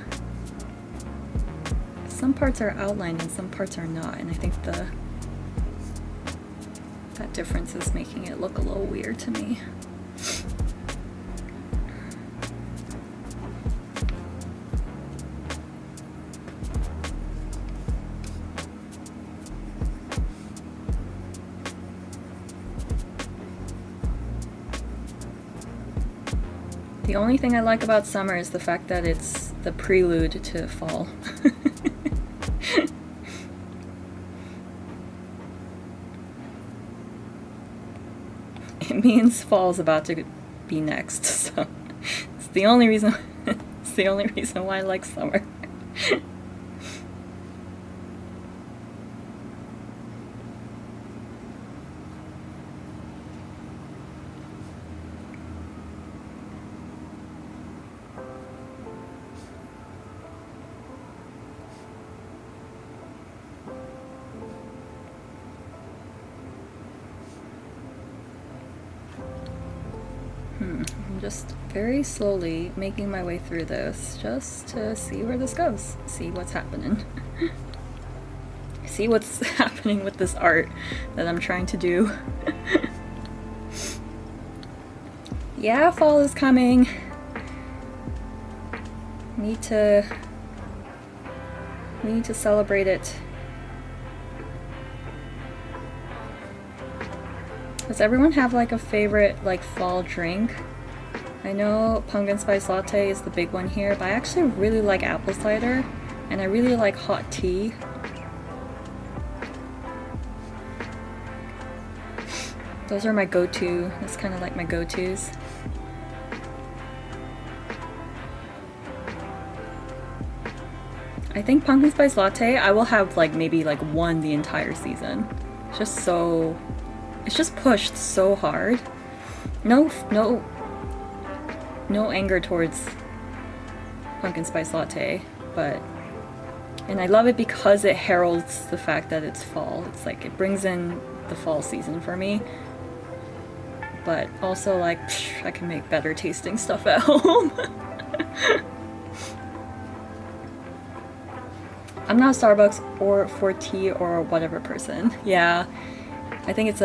Some parts are outlined and some parts are not, and I think that difference is making it look a little weird to me. The only thing I like about summer is the fact that it's the prelude to fall. It means fall's about to be next, so it's the only reason why I like summer. I'm just very slowly making my way through this just to see where this goes, see what's happening. See what's happening with this art that I'm trying to do. Yeah, fall is coming. We need to celebrate it. Does everyone have like a favorite like fall drink? I know pumpkin spice latte is the big one here, but I actually really like apple cider, and I really like hot tea. Those are my go-to. That's kind of like my go-tos. I think pumpkin spice latte, I will have like maybe like one the entire season. It's just so, it's just pushed so hard. No anger towards pumpkin spice latte, but, and I love it because it heralds the fact that it's fall. It's like, it brings in the fall season for me. But also like, I can make better tasting stuff at home. I'm not a Starbucks or for tea or whatever person. Yeah, I think it's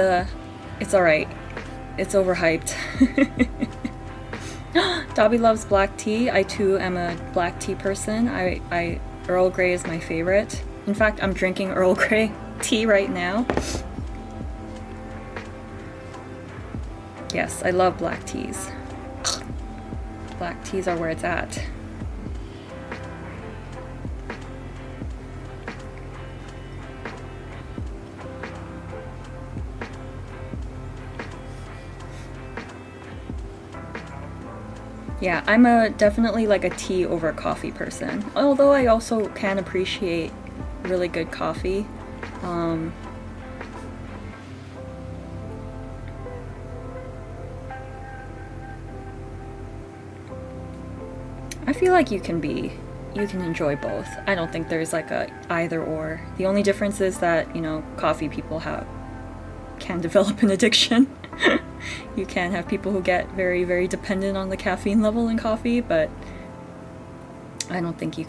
alright. It's overhyped. Dobby loves black tea. I too am a black tea person. Earl Grey is my favorite. In fact, I'm drinking Earl Grey tea right now. Yes, I love black teas. Black teas are where it's at. Yeah, I'm definitely like a tea over coffee person. Although I also can appreciate really good coffee. I feel like you can enjoy both. I don't think there's like a either or. The only difference is that, you know, coffee people can develop an addiction. You can have people who get very, very dependent on the caffeine level in coffee, but I think you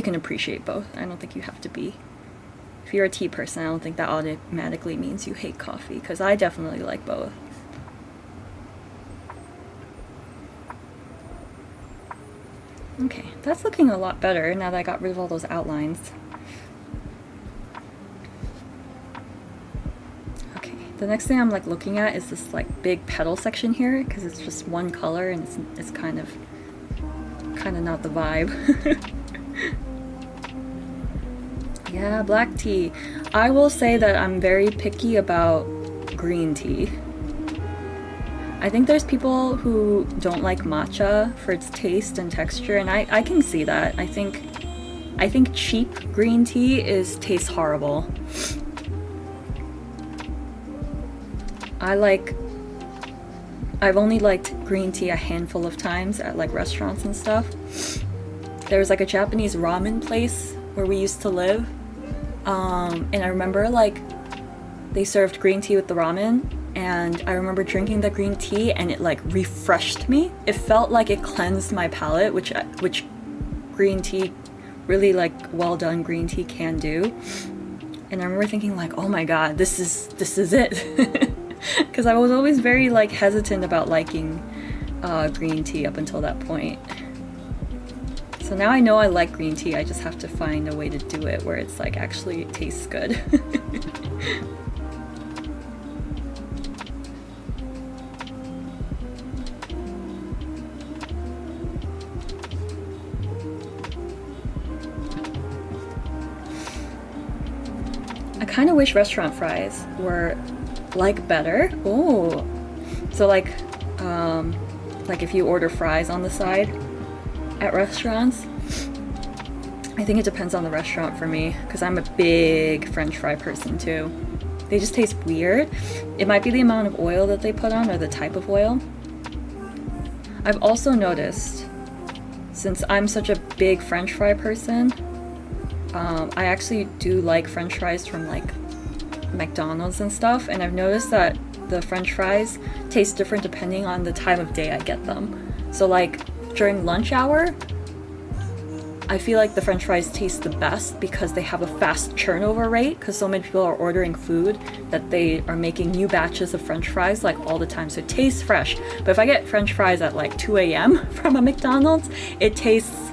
can appreciate both. I don't think you have to be. If you're a tea person, I don't think that automatically means you hate coffee, because I definitely like both. Okay, that's looking a lot better now that I got rid of all those outlines. Okay, the next thing I'm like looking at is this like big petal section here, because it's just one color and it's kind of not the vibe. Yeah, black tea. I will say that I'm very picky about green tea. I think there's people who don't like matcha for its taste and texture, and I can see that. I think cheap green tea tastes horrible. I've only liked green tea a handful of times at like restaurants and stuff. There was like a Japanese ramen place where we used to live, and I remember like they served green tea with the ramen, and I remember drinking the green tea and it like refreshed me. It felt like it cleansed my palate, which green tea, really like well done green tea can do. And I remember thinking like, oh my god, this is it. Because I was always very like hesitant about liking green tea up until that point. So now I know I like green tea, I just have to find a way to do it where it's like actually tastes good. I kind of wish restaurant fries were like better. Oh, so like if you order fries on the side at restaurants, I think it depends on the restaurant for me, because I'm a big French fry person too. They just taste weird. It might be the amount of oil that they put on or the type of oil. I've also noticed, since I'm such a big French fry person, I actually do like French fries from like McDonald's and stuff, and I've noticed that the French fries taste different depending on the time of day I get them. So like during lunch hour, I feel like the French fries taste the best because they have a fast turnover rate, because so many people are ordering food that they are making new batches of French fries like all the time, so it tastes fresh. But if I get French fries at like 2 a.m. from a McDonald's, it tastes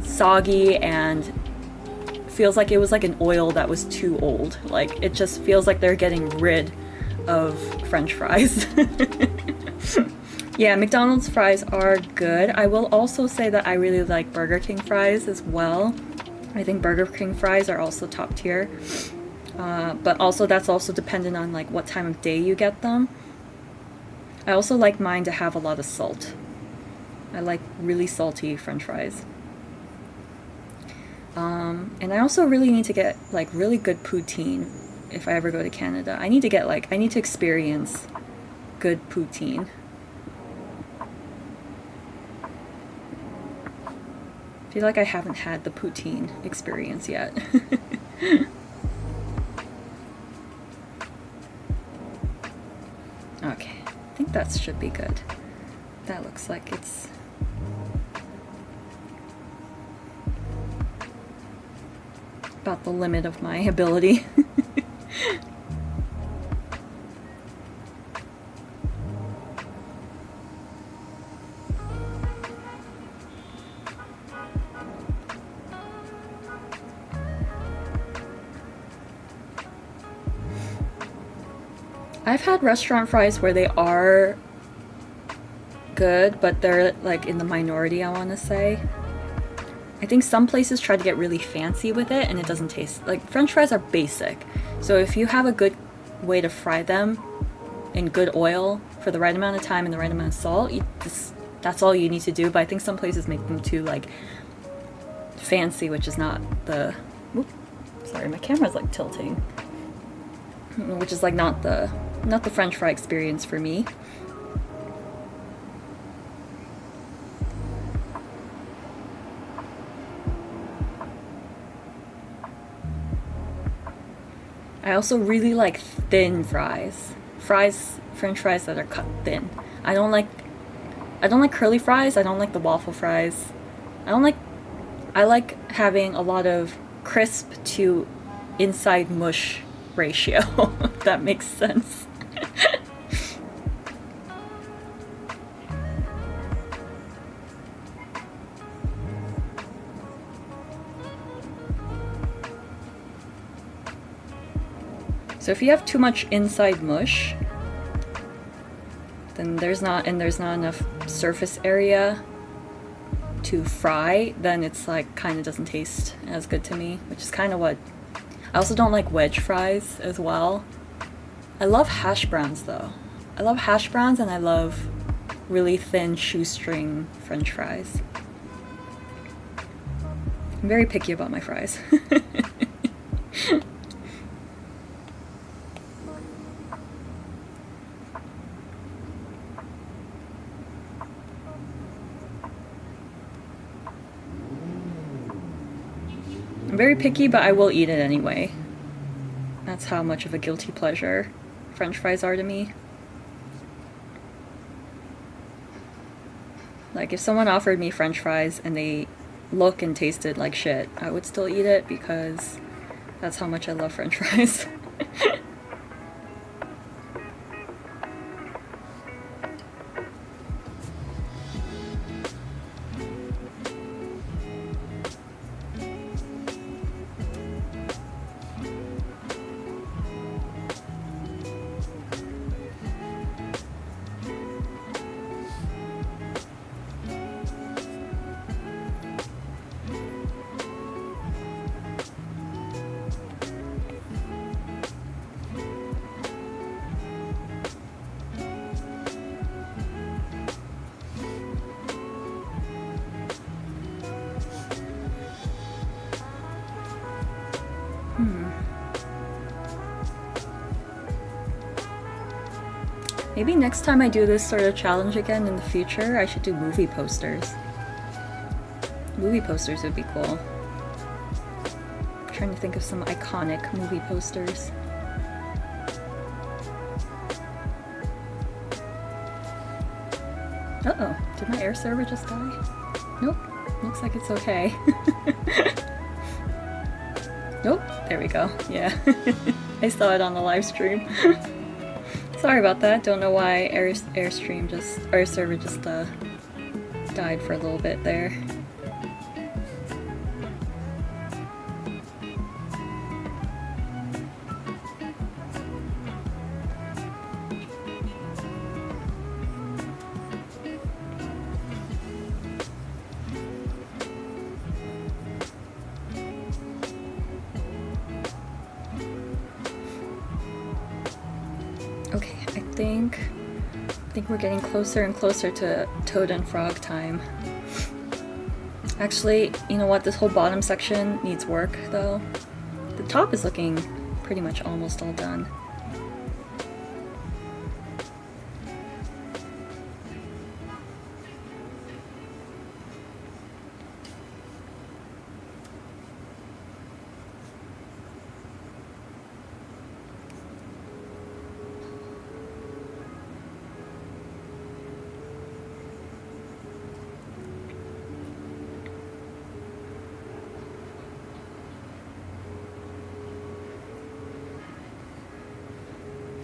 soggy and feels like it was like an oil that was too old. Like it just feels like they're getting rid of French fries. Yeah, McDonald's fries are good. I will also say that I really like Burger King fries as well. I think Burger King fries are also top tier. But also that's also dependent on like what time of day you get them. I also like mine to have a lot of salt. I like really salty French fries. And I also really need to get like really good poutine if I ever go to Canada. I need to experience good poutine. I feel like I haven't had the poutine experience yet. Okay, I think that should be good. That looks like it's about the limit of my ability. I've had restaurant fries where they are good, but they're like in the minority, I want to say. I think some places try to get really fancy with it and it doesn't taste like French fries are basic. So if you have a good way to fry them in good oil for the right amount of time and the right amount of salt, that's all you need to do. But I think some places make them too like fancy, which is not the sorry, my camera's like tilting. Which is like not the French fry experience for me. I also really like thin fries. French fries that are cut thin. I don't like curly fries. I don't like the waffle fries. I like having a lot of crisp to inside mush ratio, if that makes sense. So if you have too much inside mush, then there's not enough surface area to fry, then it's like kind of doesn't taste as good to me, which is kind of what I also don't like wedge fries as well. I love hash browns though. I love hash browns and I love really thin shoestring French fries. I'm very picky about my fries. I'm very picky, but I will eat it anyway. That's how much of a guilty pleasure French fries are to me. Like, if someone offered me French fries and they look and tasted like shit, I would still eat it because that's how much I love French fries. Maybe next time I do this sort of challenge again in the future, I should do movie posters. Movie posters would be cool. I'm trying to think of some iconic movie posters. Uh-oh, did my air server just die? Nope, looks like it's okay. Nope, there we go, yeah. I saw it on the live stream. Sorry about that, don't know why air server just died for a little bit there. think we're getting closer and closer to Toad and Frog time. Actually, you know what? This whole bottom section needs work, though. The top is looking pretty much almost all done.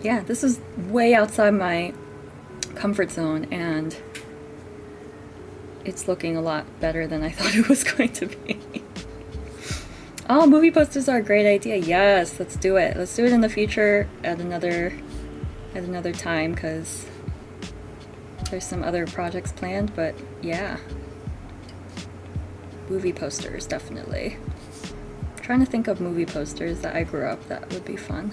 Yeah, this is way outside my comfort zone, and it's looking a lot better than I thought it was going to be. Oh, movie posters are a great idea. Yes, let's do it. Let's do it in the future at another time, because there's some other projects planned, but yeah. Movie posters, definitely. I'm trying to think of movie posters that I grew up that would be fun.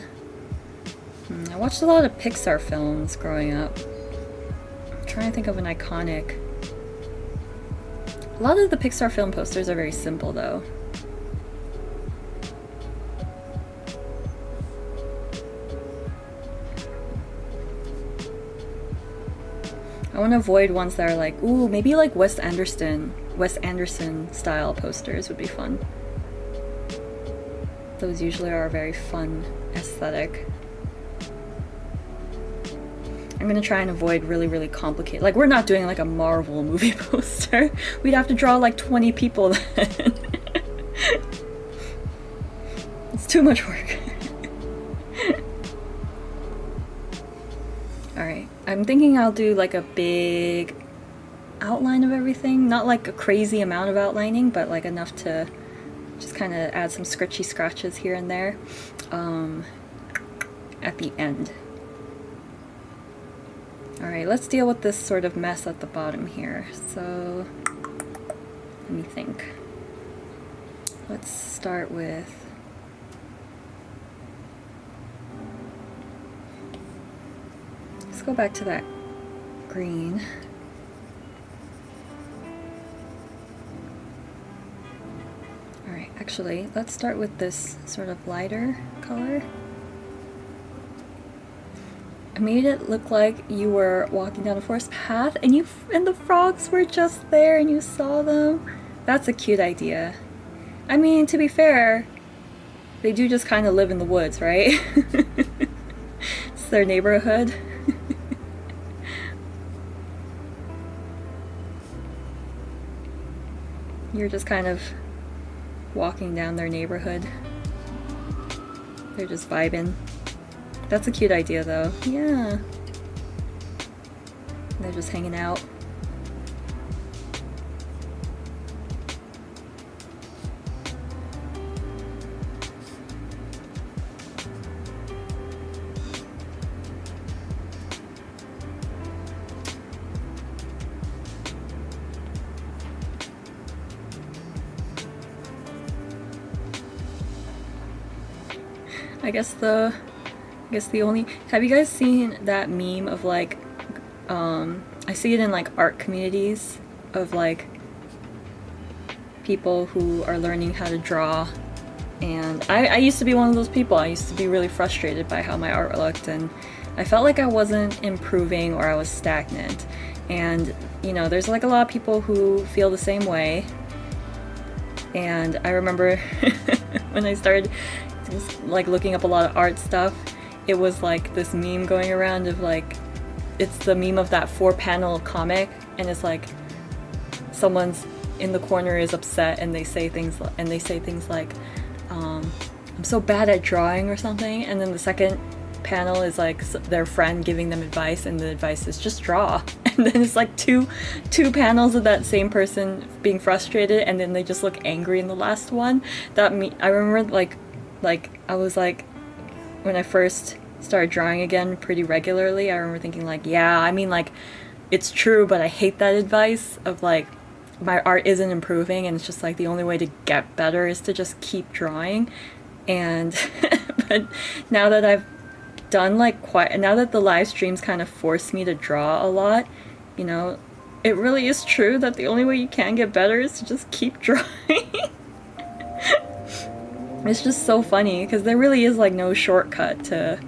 I watched a lot of Pixar films growing up. I'm trying to think of an iconic. A lot of the Pixar film posters are very simple, though. I want to avoid ones that are like, ooh, maybe like Wes Anderson style posters would be fun. Those usually are a very fun aesthetic. I'm gonna try and avoid really complicated. Like, we're not doing like a Marvel movie poster. We'd have to draw like 20 people then. It's too much work. Alright, I'm thinking I'll do like a big outline of everything. Not like a crazy amount of outlining, but like enough to just kind of add some scratchy scratches here and there at the end. Alright, let's deal with this sort of mess at the bottom here. So, let me think. Let's start with... Let's go back to that green. Alright, actually, let's start with this sort of lighter color. I made it look like you were walking down a forest path and the frogs were just there and you saw them. That's a cute idea. I mean, to be fair, they do just kind of live in the woods, right? It's their neighborhood. You're just kind of walking down their neighborhood. They're just vibing. That's a cute idea, though. Yeah. They're just hanging out. I guess the only... Have you guys seen that meme of like, I see it in like art communities of like people who are learning how to draw, and I used to be one of those people. I used to be really frustrated by how my art looked, and I felt like I wasn't improving or I was stagnant. And you know, there's like a lot of people who feel the same way, and I remember when I started just like looking up a lot of art stuff, it was like this meme going around of like, it's the meme of that 4-panel comic, and it's like someone's in the corner is upset and they say things like I'm so bad at drawing or something, and then the second panel is like their friend giving them advice, and the advice is just draw. And then it's like two panels of that same person being frustrated, and then they just look angry in the last one. I remember like I was like, when I first started drawing again pretty regularly, I remember thinking like, yeah, I mean like, it's true, but I hate that advice of like, my art isn't improving, and it's just like the only way to get better is to just keep drawing. And but now that I've done like quite, now that the live streams kind of forced me to draw a lot, you know, it really is true that the only way you can get better is to just keep drawing. It's just so funny because there really is like no shortcut to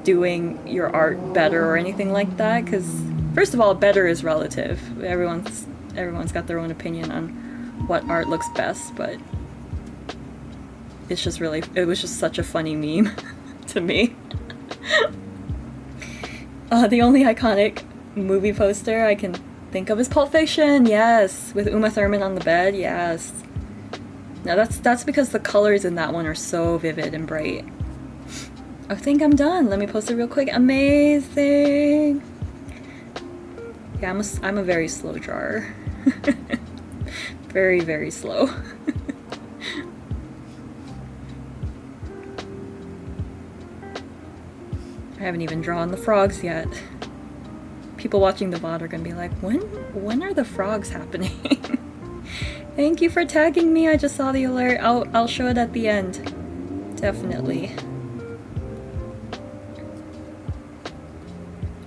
doing your art better or anything like that, because first of all, better is relative. Everyone's got their own opinion on what art looks best, but it's just really, it was just such a funny meme to me. The only iconic movie poster I can think of is Pulp Fiction, yes, with Uma Thurman on the bed, yes. Now that's because the colors in that one are so vivid and bright. I think I'm done. Let me post it real quick. Amazing! Yeah, I'm a very slow drawer. Very, very slow. I haven't even drawn the frogs yet. People watching the VOD are gonna be like, when are the frogs happening? Thank you for tagging me. I just saw the alert. I'll show it at the end. Definitely.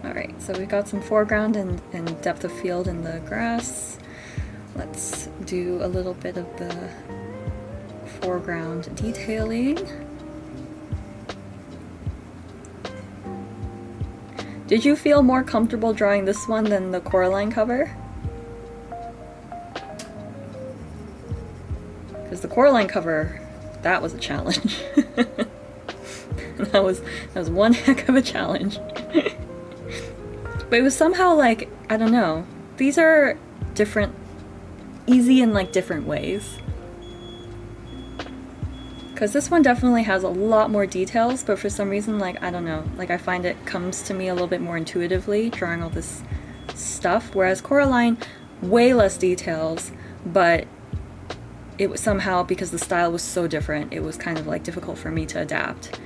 Alright, so we've got some foreground and depth of field in the grass. Let's do a little bit of the foreground detailing. Did you feel more comfortable drawing this one than the Coraline cover? Because the Coraline cover, that was a challenge. that was one heck of a challenge. But it was somehow like, I don't know, these are different, easy in like different ways. Because this one definitely has a lot more details, but for some reason, like, I don't know, like I find it comes to me a little bit more intuitively, drawing all this stuff, whereas Coraline, way less details, but it was somehow, because the style was so different, it was kind of like difficult for me to adapt.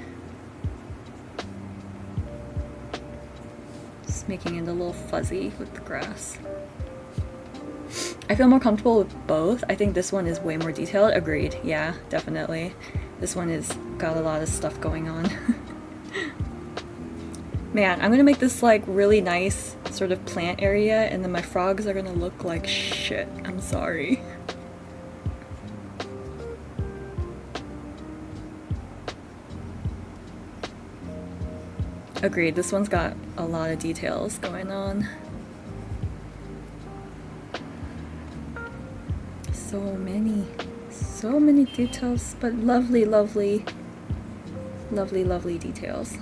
Just making it a little fuzzy with the grass. I feel more comfortable with both. I think this one is way more detailed. Agreed. Yeah, definitely. This one is got a lot of stuff going on. Man, I'm gonna make this like really nice sort of plant area, and then my frogs are gonna look like shit. I'm sorry. Agreed, this one's got a lot of details going on. So many details, but lovely, lovely, lovely, lovely details.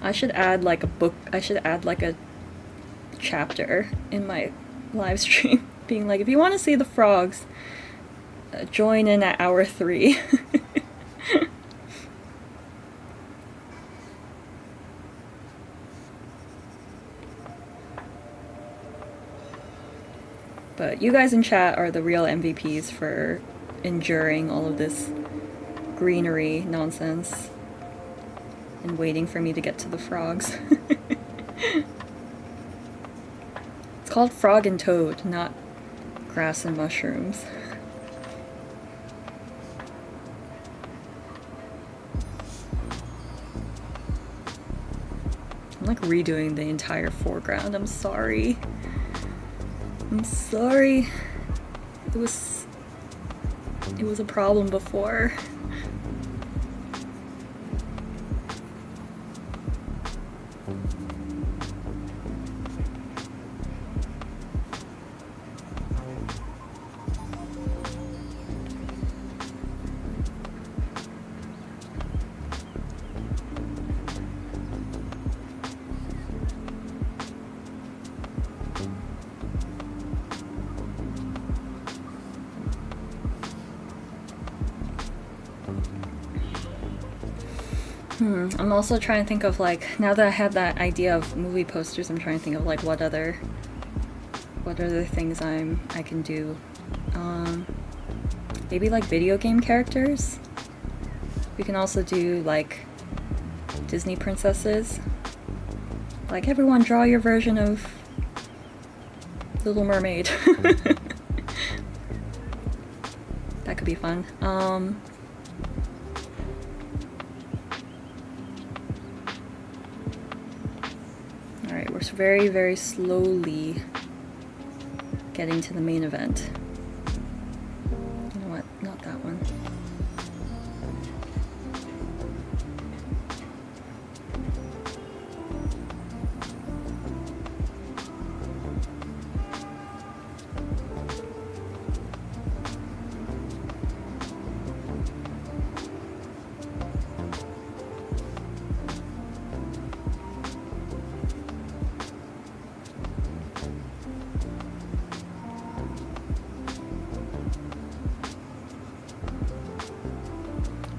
I should add like a book, I should add like a chapter in my live stream being like, if you want to see the frogs, join in at hour 3. But you guys in chat are the real MVPs for enduring all of this greenery nonsense and waiting for me to get to the frogs. It's called Frog and Toad, not grass and mushrooms. I'm like redoing the entire foreground, I'm sorry. I'm sorry. It was a problem before. I'm also trying to think of like, now that I have that idea of movie posters, I'm trying to think of like what other things I can do. Maybe like video game characters. We can also do like Disney princesses. Like everyone draw your version of Little Mermaid. That could be fun. Alright, we're very, very slowly getting to the main event. You know what? Not that one.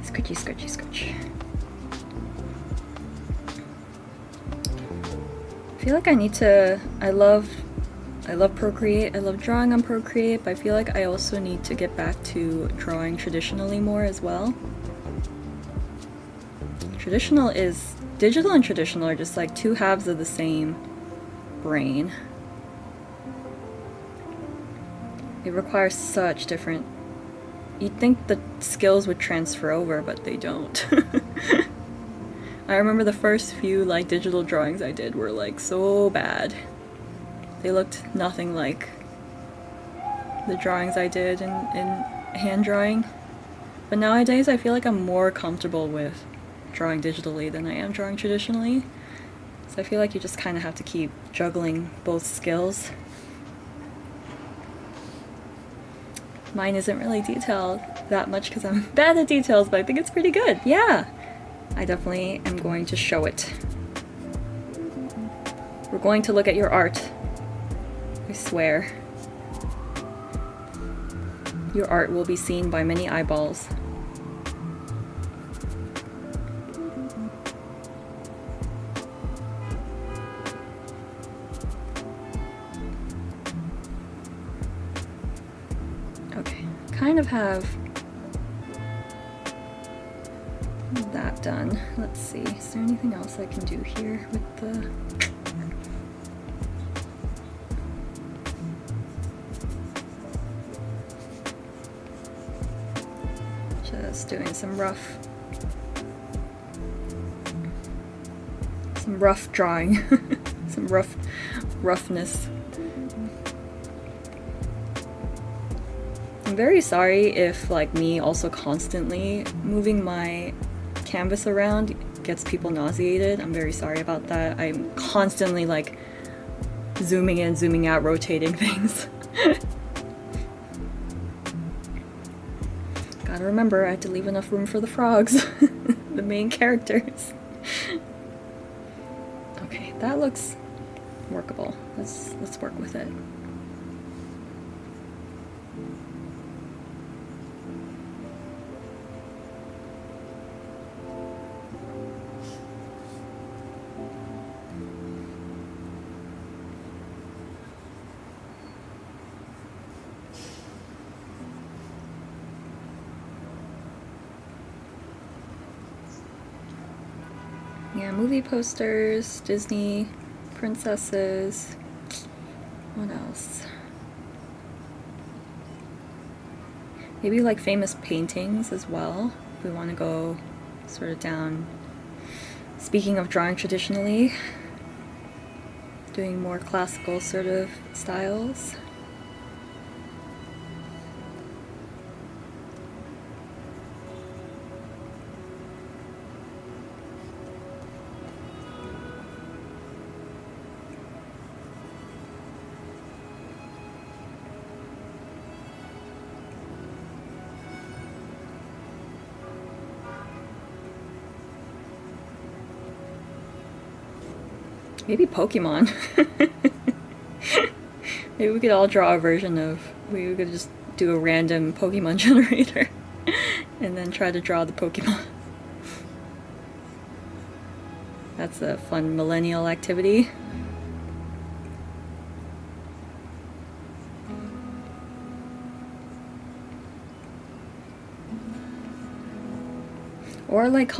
Scratchy, scratchy, scratch. I feel like I need to, I love Procreate, I love drawing on Procreate, but I feel like I also need to get back to drawing traditionally more as well. Traditional is, digital and traditional are just like two halves of the same brain. It requires such different, you'd think the skills would transfer over, but they don't. I remember the first few like digital drawings I did were like so bad. They looked nothing like the drawings I did in hand drawing. But nowadays I feel like I'm more comfortable with drawing digitally than I am drawing traditionally. So I feel like you just kind of have to keep juggling both skills. Mine isn't really detailed that much because I'm bad at details, but I think it's pretty good. Yeah! I definitely am going to show it. We're going to look at your art. I swear. Your art will be seen by many eyeballs. Okay, kind of have that done. Let's see, is there anything else I can do here with the... Just doing some rough drawing, some roughness. I'm very sorry if like me also constantly moving my canvas around gets people nauseated. I'm very sorry about that. I'm constantly like zooming in, zooming out, rotating things. Gotta remember, I had to leave enough room for the frogs, the main characters. Okay, that looks workable. Let's work with it. Yeah, movie posters, Disney, princesses, what else? Maybe like famous paintings as well, if we want to go sort of down. Speaking of drawing traditionally, doing more classical sort of styles. Maybe Pokemon. Maybe we could all draw a version of, we could just do a random Pokemon generator and then try to draw the Pokemon. That's a fun millennial activity. Or like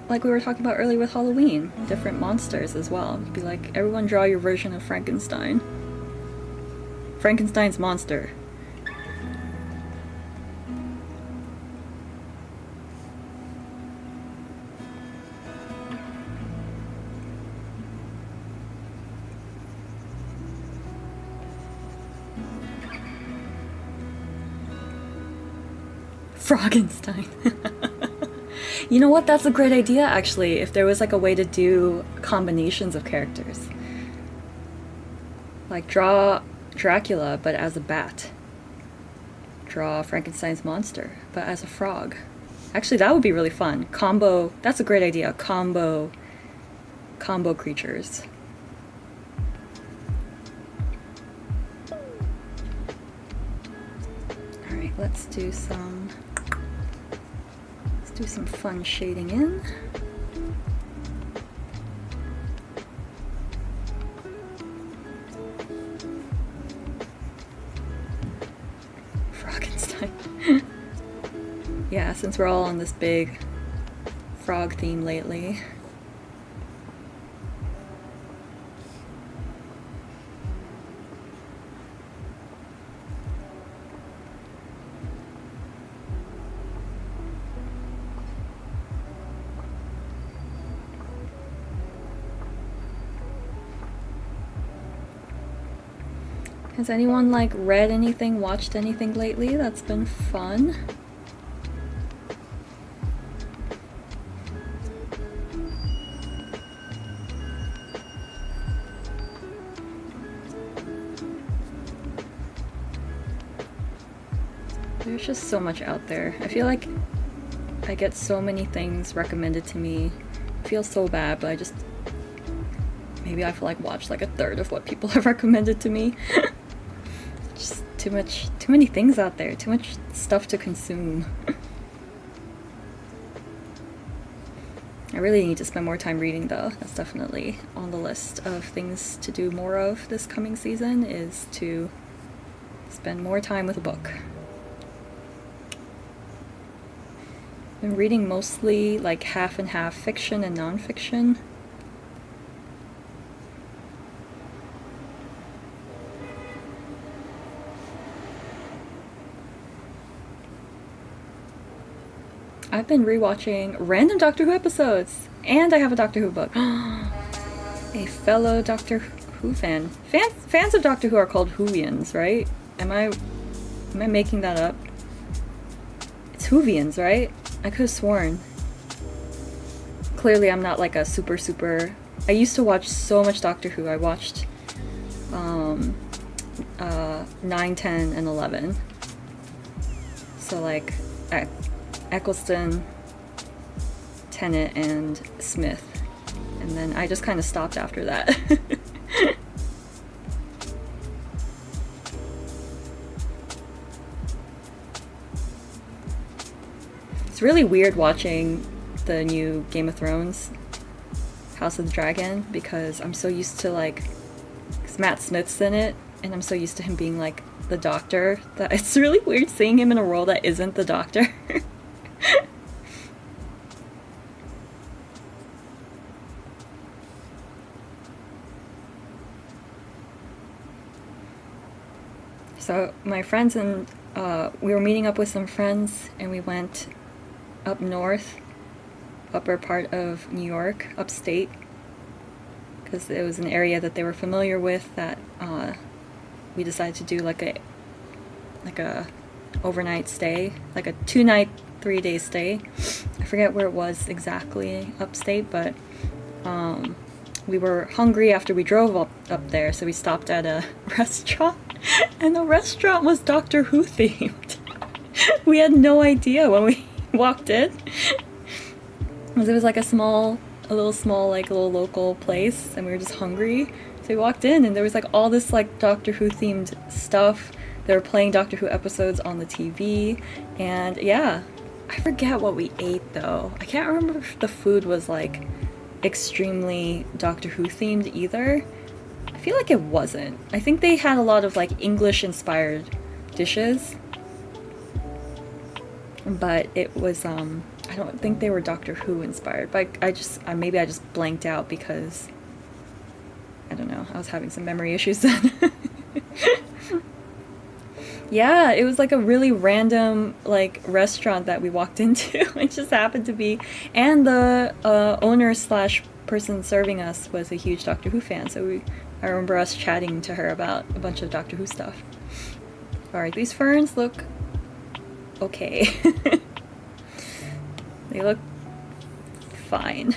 like we were talking about earlier with Halloween, different monsters as well. It'd be like, everyone draw your version of Frankenstein. Frankenstein's monster. Froggenstein. You know what? That's a great idea, actually, if there was like a way to do combinations of characters. Like draw Dracula, but as a bat. Draw Frankenstein's monster, but as a frog. Actually, that would be really fun. Combo, that's a great idea. Combo creatures. Alright, let's do some fun shading in. Froggenstein. Yeah, since we're all on this big frog theme lately. Has anyone like read anything, watched anything lately that's been fun? There's just so much out there. I feel like I get so many things recommended to me. I feel so bad, but maybe I feel like watch like a third of what people have recommended to me. Just too many things out there, too much stuff to consume. I really need to spend more time reading though. That's definitely on the list of things to do more of this coming season, is to spend more time with a book. Been reading mostly like half and half fiction and non-fiction. I've been rewatching random Doctor Who episodes, and I have a Doctor Who book. A fellow Doctor Who fan. Fans of Doctor Who are called Whovians, right? Am I making that up? It's Whovians, right? I could have sworn. Clearly I'm not like a super... I used to watch so much Doctor Who. I watched 9, 10, and 11. So like Eccleston, Tennant, and Smith. And then I just kind of stopped after that. It's really weird watching the new Game of Thrones, House of the Dragon, because I'm so used to like, because Matt Smith's in it, and I'm so used to him being like the Doctor, that it's really weird seeing him in a role that isn't the Doctor. So my friends and we were meeting up with some friends, and we went up north, upper part of New York, upstate, because it was an area that they were familiar with, that we decided to do like a overnight stay, like a 2-night, 3-day stay. I forget where it was exactly upstate, but we were hungry after we drove up there, so we stopped at a restaurant, and the restaurant was Doctor Who themed. We had no idea when we walked in, because it was like a little small local place, and we were just hungry, so we walked in, and there was like all this like Doctor Who themed stuff. They were playing Doctor Who episodes on the TV, and yeah, I forget what we ate though. I can't remember if the food was like extremely Doctor Who themed either. I feel like it wasn't. I think they had a lot of like English inspired dishes, but it was I don't think they were Doctor Who inspired, but maybe I just blanked out because I don't know, I was having some memory issues then. Yeah, it was like a really random like restaurant that we walked into. It just happened to be, and the owner slash person serving us was a huge Doctor Who fan, so I remember us chatting to her about a bunch of Doctor Who stuff. Alright, these ferns look okay. They look fine.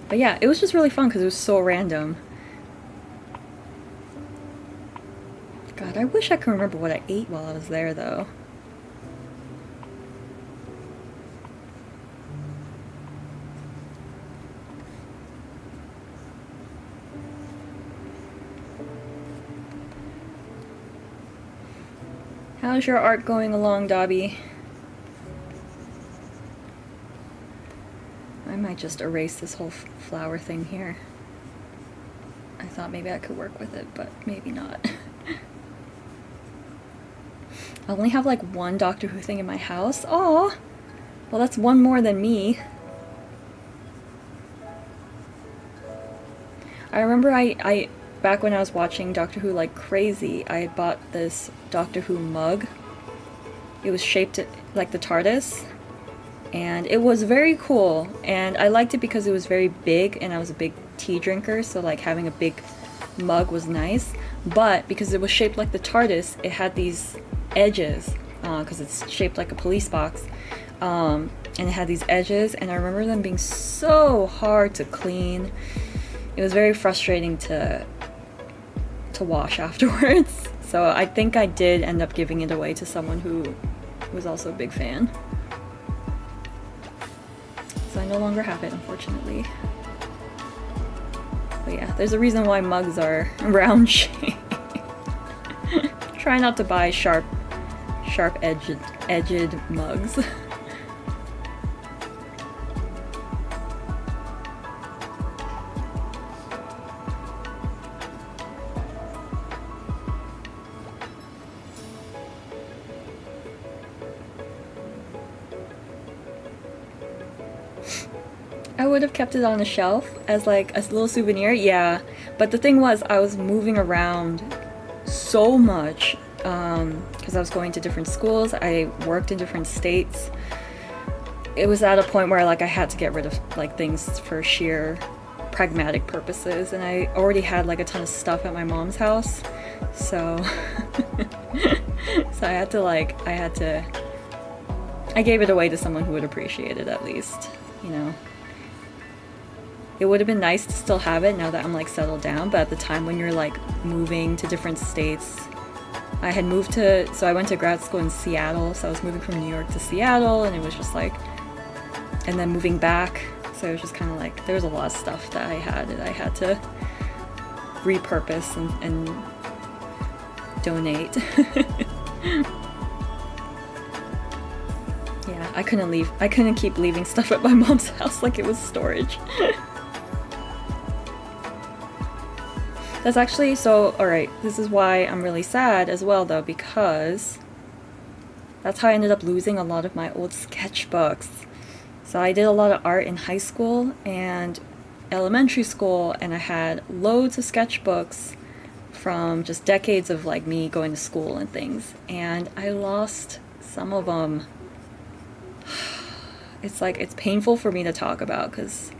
But yeah, it was just really fun because it was so random. God, I wish I could remember what I ate while I was there, though. How's your art going along, Dobby? I might just erase this whole flower thing here. I thought maybe I could work with it, but maybe not. I only have like one Doctor Who thing in my house. Aw! Well, that's one more than me. I remember I back when I was watching Doctor Who like crazy, I had bought this Doctor Who mug. It was shaped like the TARDIS, and it was very cool, and I liked it because it was very big, and I was a big tea drinker, so like having a big mug was nice. But because it was shaped like the TARDIS, it had these edges, because it's shaped like a police box, and it had these edges, and I remember them being so hard to clean. It was very frustrating to wash afterwards. So I think I did end up giving it away to someone who was also a big fan. So I no longer have it, unfortunately. But yeah, there's a reason why mugs are round shape. Try not to buy sharp-edged mugs. I would have kept it on a shelf as like a little souvenir, yeah. But the thing was, I was moving around so much because I was going to different schools. I worked in different states. It was at a point where like I had to get rid of like things for sheer pragmatic purposes, and I already had like a ton of stuff at my mom's house, so so I gave it away to someone who would appreciate it, at least, you know. It would have been nice to still have it now that I'm like settled down, but at the time when you're like moving to different states, I had moved to, so I went to grad school in Seattle, so I was moving from New York to Seattle, and it was just like, and then moving back, so it was just kind of like, there was a lot of stuff that I had to repurpose and donate. Yeah, I couldn't keep leaving stuff at my mom's house like it was storage. That's actually, so, alright, this is why I'm really sad as well though, because that's how I ended up losing a lot of my old sketchbooks. So I did a lot of art in high school and elementary school, and I had loads of sketchbooks from just decades of like me going to school and things, and I lost some of them. It's like, it's painful for me to talk about because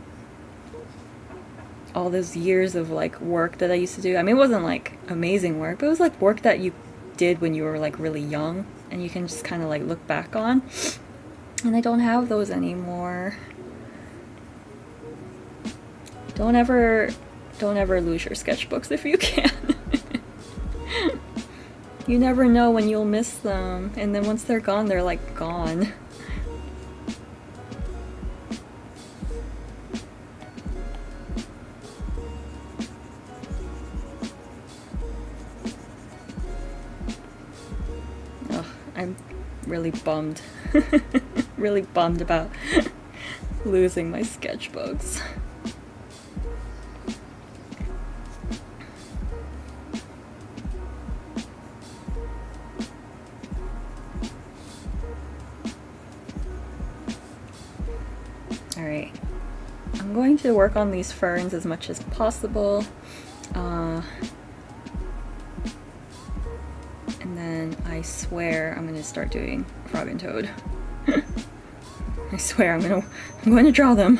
all those years of like work that I used to do. I mean, it wasn't like amazing work, but it was like work that you did when you were like really young and you can just kind of like look back on. And I don't have those anymore. Don't ever lose your sketchbooks if you can. You never know when you'll miss them, and then once they're gone, they're like gone. I'm really bummed. Really bummed about losing my sketchbooks. Alright. I'm going to work on these ferns as much as possible. And then I swear I'm gonna start doing Frog and Toad. I swear I'm going to draw them.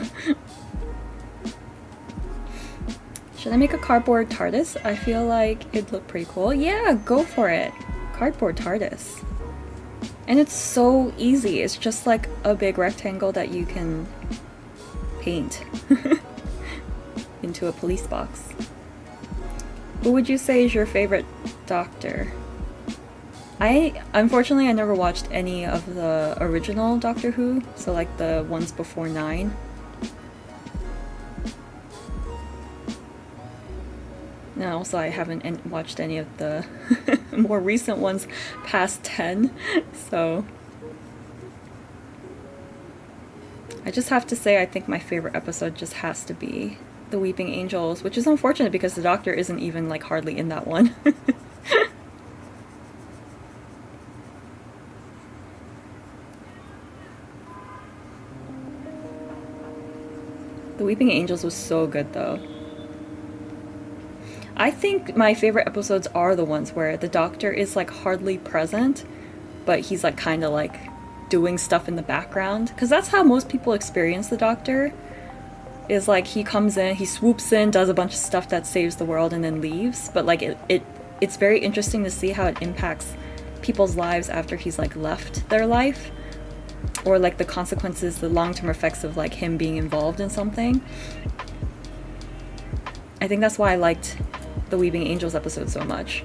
Should I make a cardboard TARDIS? I feel like it'd look pretty cool. Yeah, go for it. Cardboard TARDIS. And it's so easy. It's just like a big rectangle that you can paint into a police box. Who would you say is your favorite Doctor? Unfortunately, I never watched any of the original Doctor Who, so like the ones before 9. No, also I haven't watched any of the more recent ones past 10, so... I just have to say I think my favorite episode just has to be The Weeping Angels, which is unfortunate because the Doctor isn't even like hardly in that one. The Weeping Angels was so good though. I think my favorite episodes are the ones where the Doctor is like hardly present, but he's like kind of like doing stuff in the background. Because that's how most people experience the Doctor. Is like he comes in, he swoops in, does a bunch of stuff that saves the world and then leaves. But like it's very interesting to see how it impacts people's lives after he's like left their life. Or like the consequences, the long-term effects of like him being involved in something. I think that's why I liked the Weeping Angels episode so much.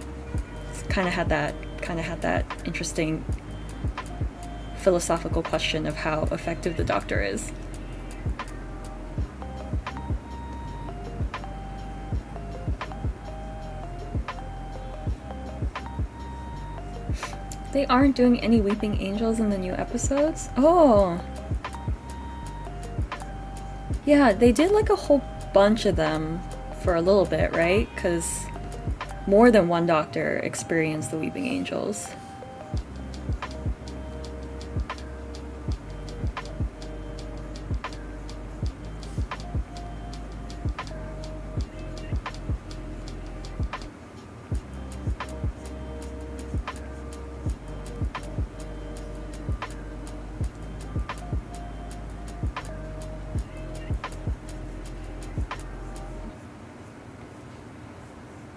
It's kind of had that interesting philosophical question of how effective the Doctor is. They aren't doing any Weeping Angels in the new episodes? Oh! Yeah, they did like a whole bunch of them for a little bit, right? Because more than one Doctor experienced the Weeping Angels.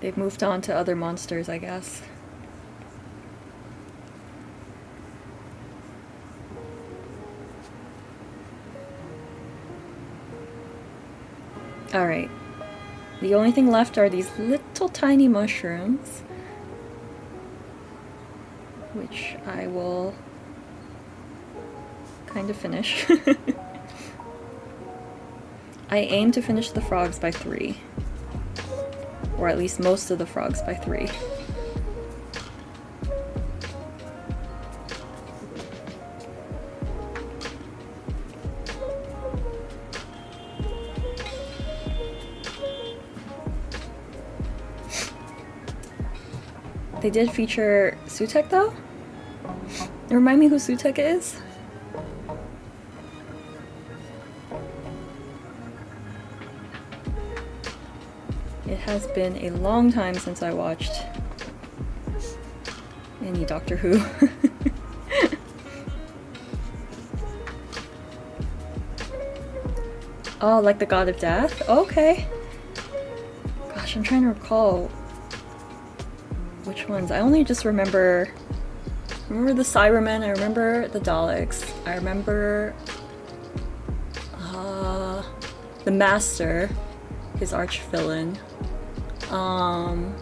They've moved on to other monsters, I guess. Alright. The only thing left are these little tiny mushrooms, which I will kind of finish. I aim to finish the frogs by 3. Or at least most of the frogs by 3. They did feature Sutek though? Remind me who Sutek is? It has been a long time since I watched any Doctor Who. Oh, like the God of Death? Okay. Gosh, I'm trying to recall which ones. I only just remember the Cybermen, I remember the Daleks, I remember the Master, his arch villain. And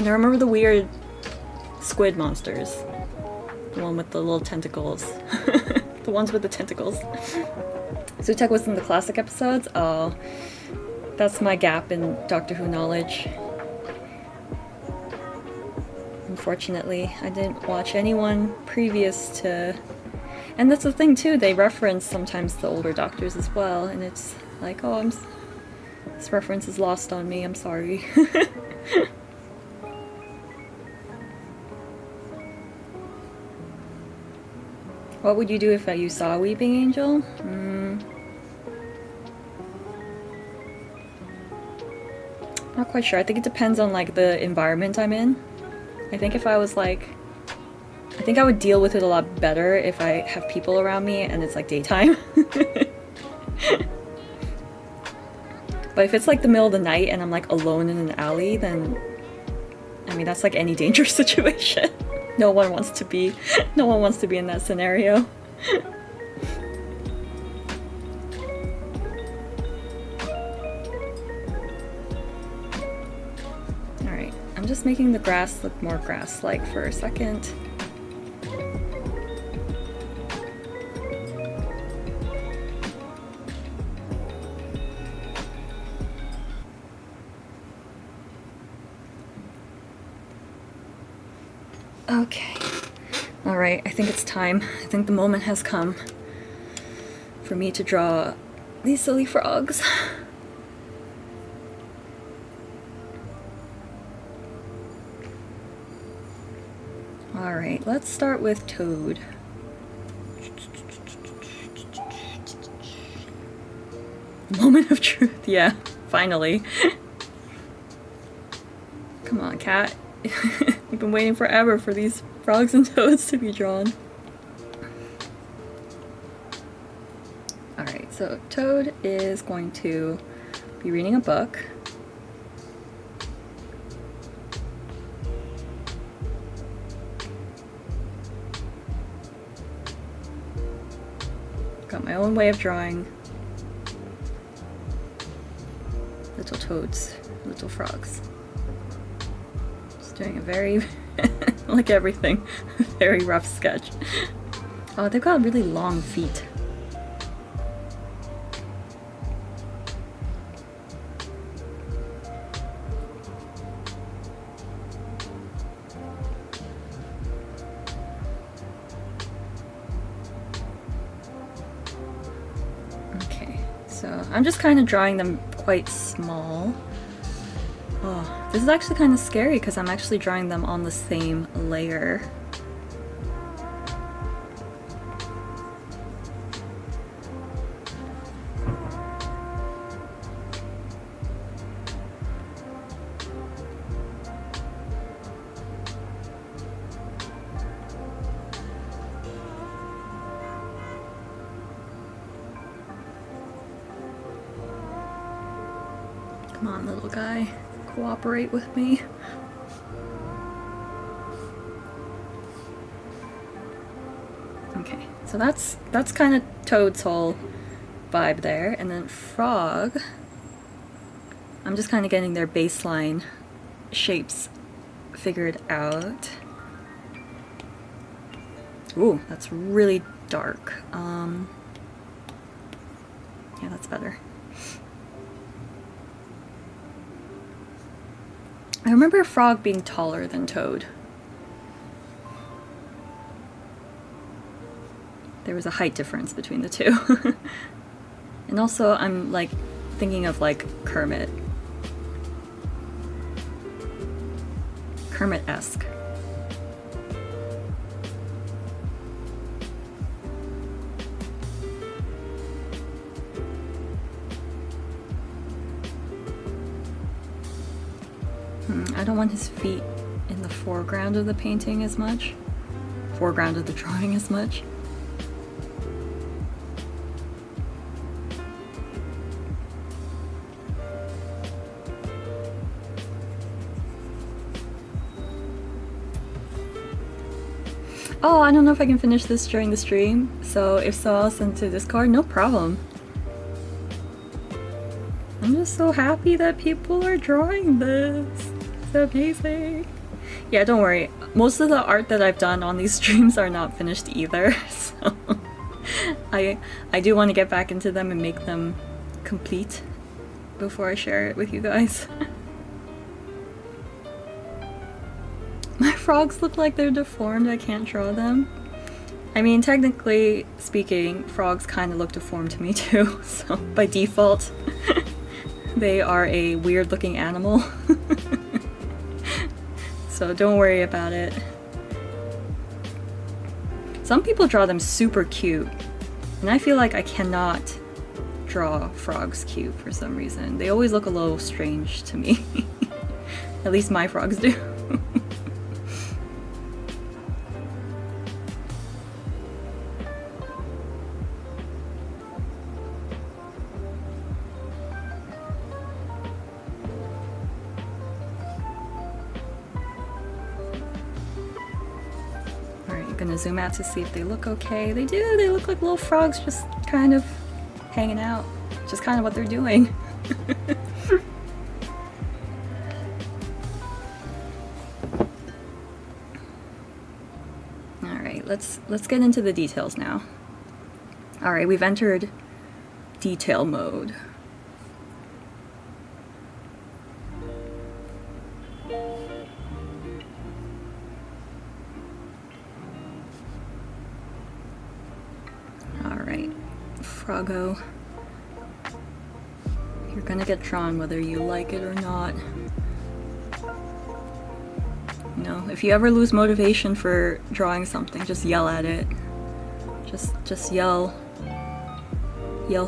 I remember the weird squid monsters. The one with the little tentacles. The ones with the tentacles. Sutek was in the classic episodes? Oh, that's my gap in Doctor Who knowledge. Unfortunately, I didn't watch anyone previous to... And that's the thing too, they reference sometimes the older Doctors as well, and it's like, oh, this reference is lost on me, I'm sorry. What would you do if you saw a Weeping Angel? Not quite sure. I think it depends on like the environment I'm in. I think if I was like... I think I would deal with it a lot better if I have people around me and it's like daytime. But if it's like the middle of the night and I'm like alone in an alley, then I mean that's like any dangerous situation. No one wants to be in that scenario. Alright, I'm just making the grass look more grass-like for a second. Okay. Alright, I think it's time. I think the moment has come for me to draw these silly frogs. Alright, let's start with Toad. Moment of truth, yeah, finally. Come on, cat. We've been waiting forever for these frogs and toads to be drawn. Alright, so Toad is going to be reading a book. Got my own way of drawing little toads, little frogs. Doing a very, like everything, very rough sketch. Oh, they've got really long feet. Okay, so I'm just kind of drawing them quite small. Oh, this is actually kind of scary because I'm actually drawing them on the same layer. Come on, little guy. Cooperate with me. Okay, so that's kind of Toad's whole vibe there, and then Frog, I'm just kind of getting their baseline shapes figured out. Ooh, that's really dark. Yeah, that's better. I remember Frog being taller than Toad. There was a height difference between the two. And also I'm like thinking of like Kermit-esque. I don't want his feet in the foreground of the painting as much. Foreground of the drawing as much. Oh, I don't know if I can finish this during the stream, so if so, I'll send to Discord, no problem. I'm just so happy that people are drawing this. It's amazing. Yeah, don't worry. Most of the art that I've done on these streams are not finished either, so I do want to get back into them and make them complete before I share it with you guys. My frogs look like they're deformed, I can't draw them. I mean, technically speaking, frogs kind of look deformed to me too, so by default, they are a weird looking animal. So don't worry about it. Some people draw them super cute, and I feel like I cannot draw frogs cute for some reason. They always look a little strange to me. At least my frogs do. gonna zoom out to see if they look okay. They do, they look like little frogs just kind of hanging out. Just kind of what they're doing. Alright, let's get into the details now. Alright, we've entered detail mode. Alright, Froggo. You're gonna get drawn whether you like it or not. You know, if you ever lose motivation for drawing something, just yell at it. Just yell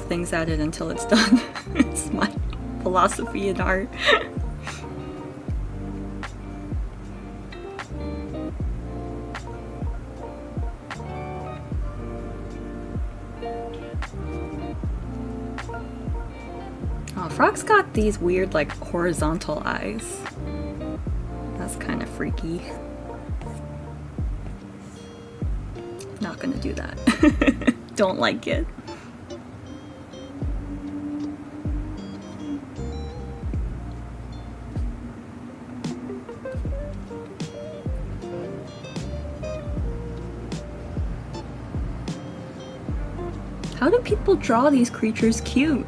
things at it until it's done. It's my philosophy in art. Oh, Frog's got these weird, like, horizontal eyes. That's kind of freaky. Not gonna do that. Don't like it. How do people draw these creatures cute?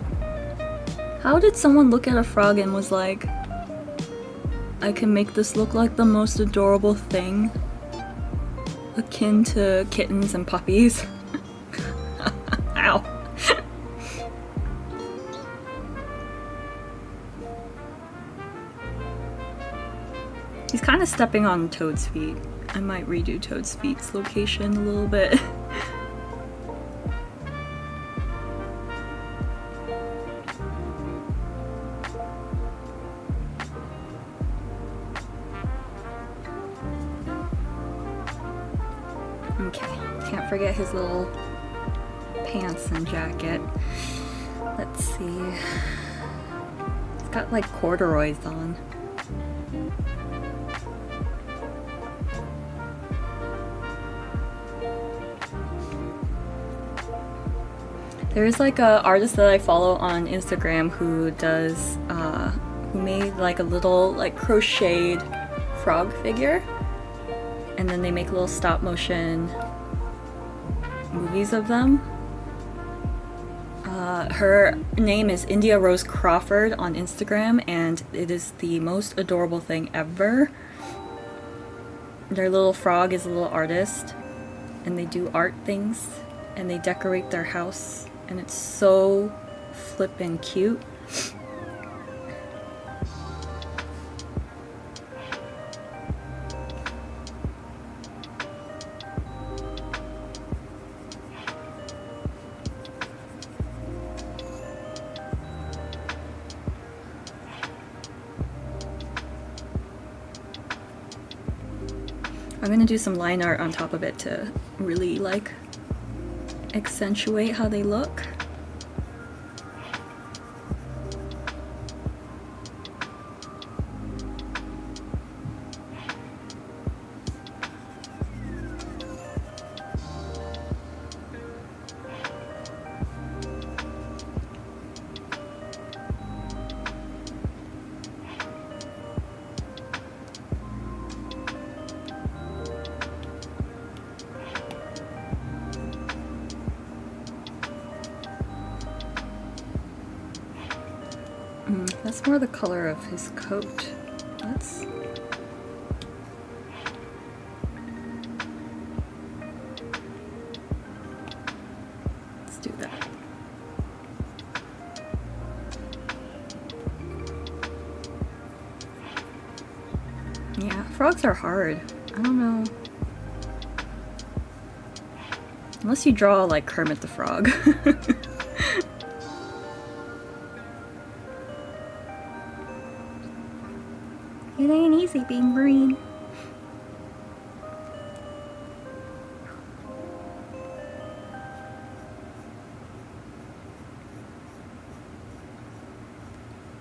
How did someone look at a frog and was like, I can make this look like the most adorable thing, akin to kittens and puppies? Ow. He's kind of stepping on Toad's feet. I might redo Toad's feet's location a little bit. Okay, can't forget his little pants and jacket. Let's see. He's got like corduroys on. There's like a artist that I follow on Instagram who does, who made like a little like crocheted frog figure. And then they make little stop motion movies of them. Her name is India Rose Crawford on Instagram, and it is the most adorable thing ever. Their little frog is a little artist, and they do art things, and they decorate their house, and it's so flippin' cute. I'm gonna do some line art on top of it to really like accentuate how they look. That's more the color of his coat. Let's do that. Yeah, frogs are hard. I don't know. Unless you draw like Kermit the Frog. It ain't easy being green.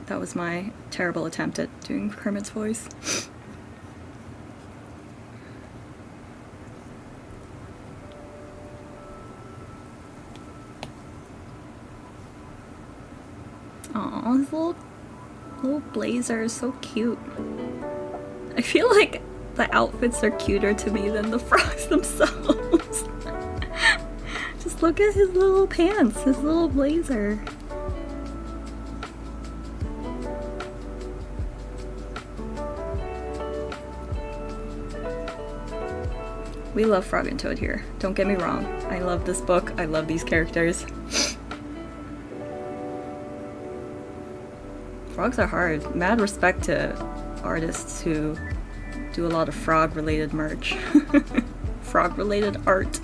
That was my terrible attempt at doing Kermit's voice. Aw, his little blazer is so cute. I feel like the outfits are cuter to me than the frogs themselves. Just look at his little pants, his little blazer. We love Frog and Toad here. Don't get me wrong. I love this book. I love these characters. Frogs are hard. Mad respect to artists who do a lot of frog-related merch. Frog-related art.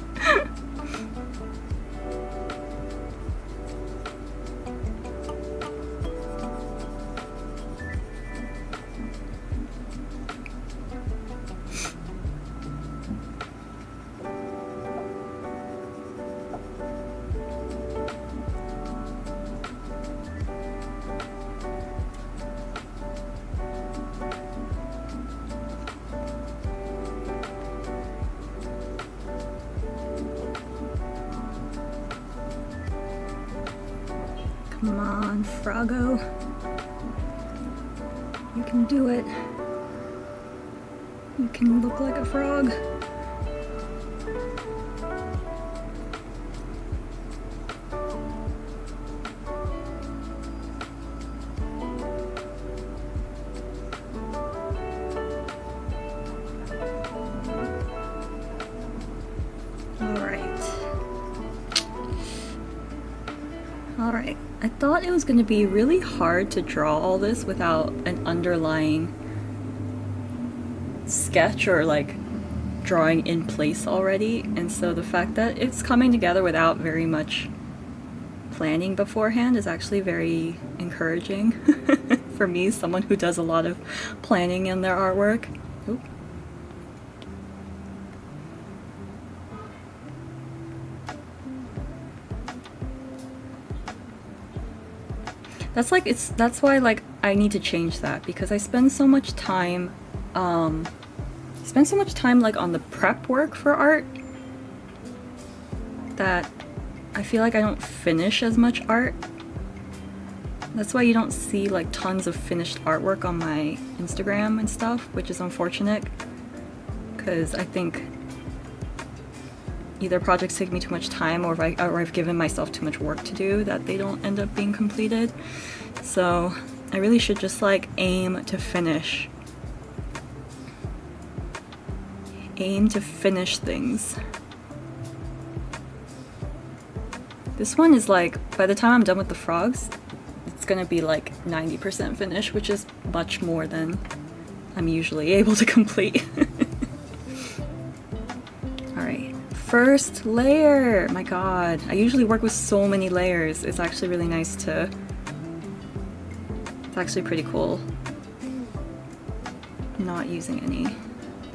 Come on, Froggo. You can do it. You can look like a frog. Alright, I thought it was going to be really hard to draw all this without an underlying sketch or like drawing in place already, and so the fact that it's coming together without very much planning beforehand is actually very encouraging for me, someone who does a lot of planning in their artwork. Oop. That's why like I need to change that, because I spend so much time like on the prep work for art that I feel like I don't finish as much art. That's why you don't see like tons of finished artwork on my Instagram and stuff, which is unfortunate, because I think either projects take me too much time, or I've given myself too much work to do that they don't end up being completed. So I really should just like aim to finish things. This one is like, by the time I'm done with the frogs, it's gonna be like 90% finished, which is much more than I'm usually able to complete. Alright. First layer! My god, I usually work with so many layers. It's actually really nice to... It's actually pretty cool not using any.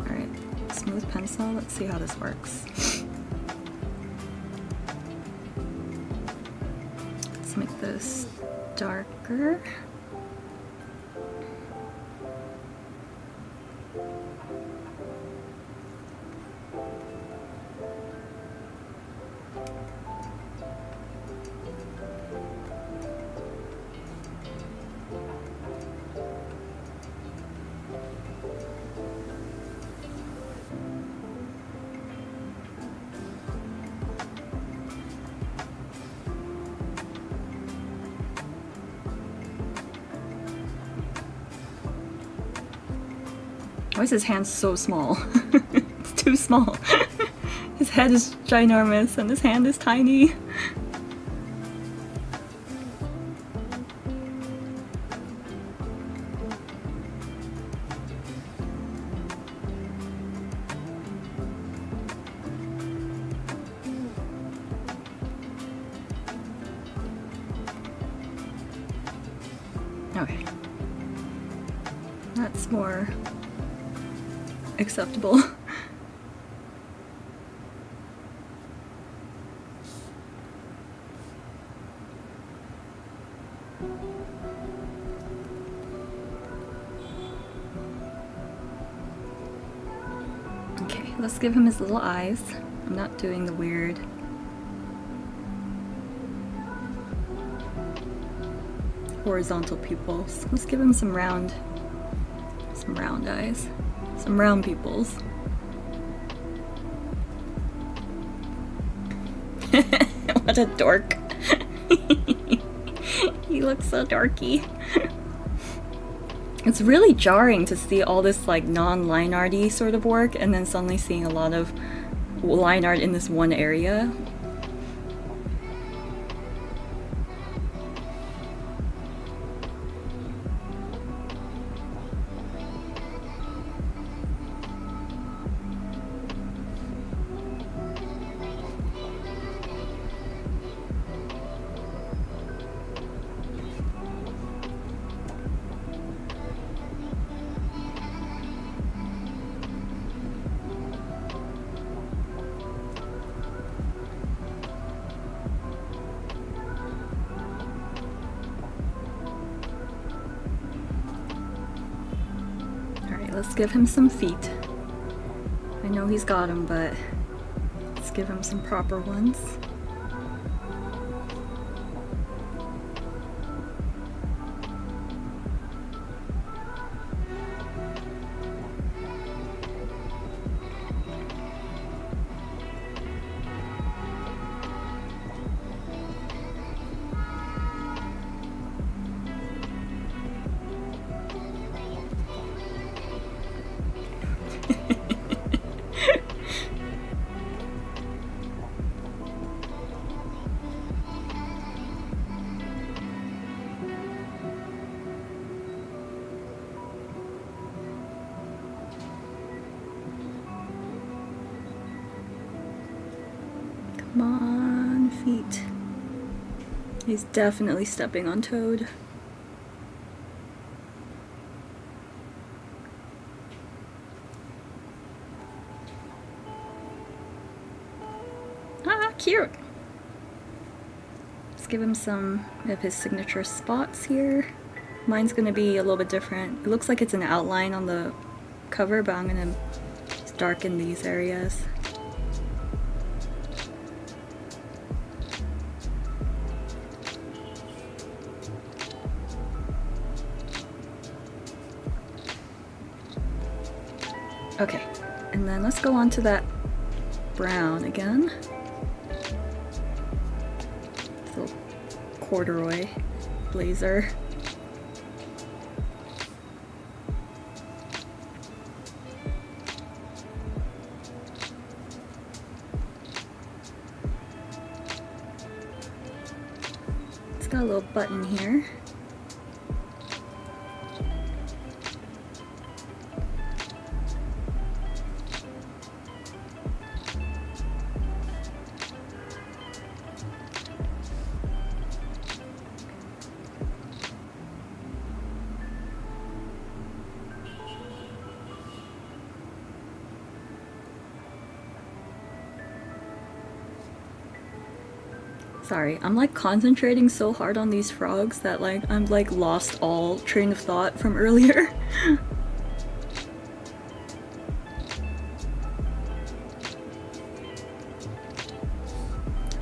Alright, smooth pencil, let's see how this works. Let's make this darker. Why is his hand so small? It's too small. His head is ginormous and his hand is tiny. Okay. That's more acceptable. Okay, let's give him his little eyes. I'm not doing the weird horizontal pupils. Let's give him some round eyes. Some round pupils. What a dork. He looks so dorky. It's really jarring to see all this like non-line arty sort of work and then suddenly seeing a lot of line art in this one area. Let's give him some feet. I know he's got them, but let's give him some proper ones. Come on, feet. He's definitely stepping on Toad. Ah, cute! Let's give him some of his signature spots here. Mine's gonna be a little bit different. It looks like it's an outline on the cover, but I'm gonna just darken these areas. Okay, and then let's go on to that brown again. This little corduroy blazer. It's got a little button here. Sorry, I'm like concentrating so hard on these frogs that like I'm like lost all train of thought from earlier.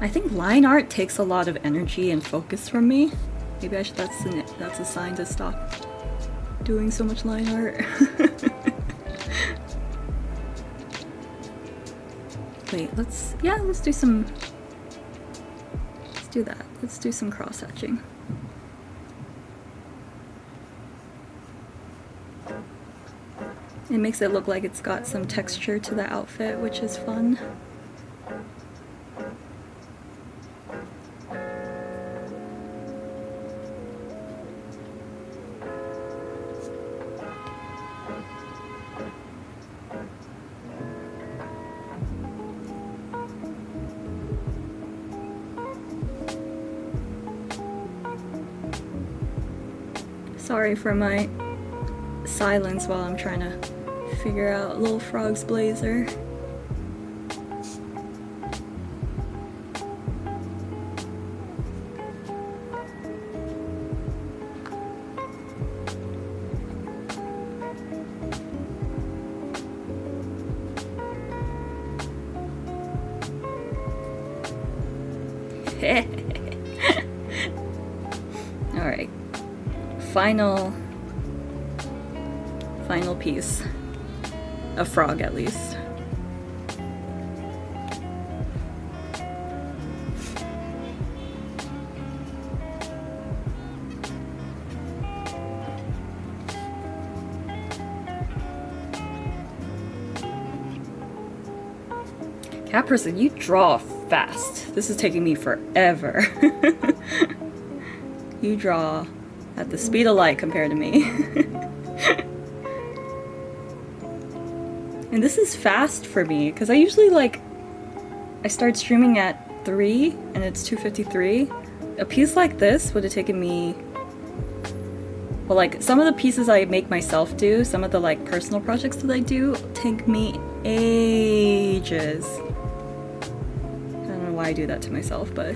I think line art takes a lot of energy and focus from me. Maybe I should, that's a sign to stop doing so much line art. Wait, let's do some, let's do that. Let's do some cross-hatching. It makes it look like it's got some texture to the outfit, which is fun. Sorry for my silence while I'm trying to figure out Little Frog's blazer. Alright. final piece. A frog, at least. Cat person, you draw fast. This is taking me forever. You draw at the speed of light compared to me. And this is fast for me, because I usually I start streaming at 3 and it's 2:53. A piece like this would have taken me, well, like some of the pieces I make myself do, some of the personal projects that I do take me ages. I don't know why I do that to myself, but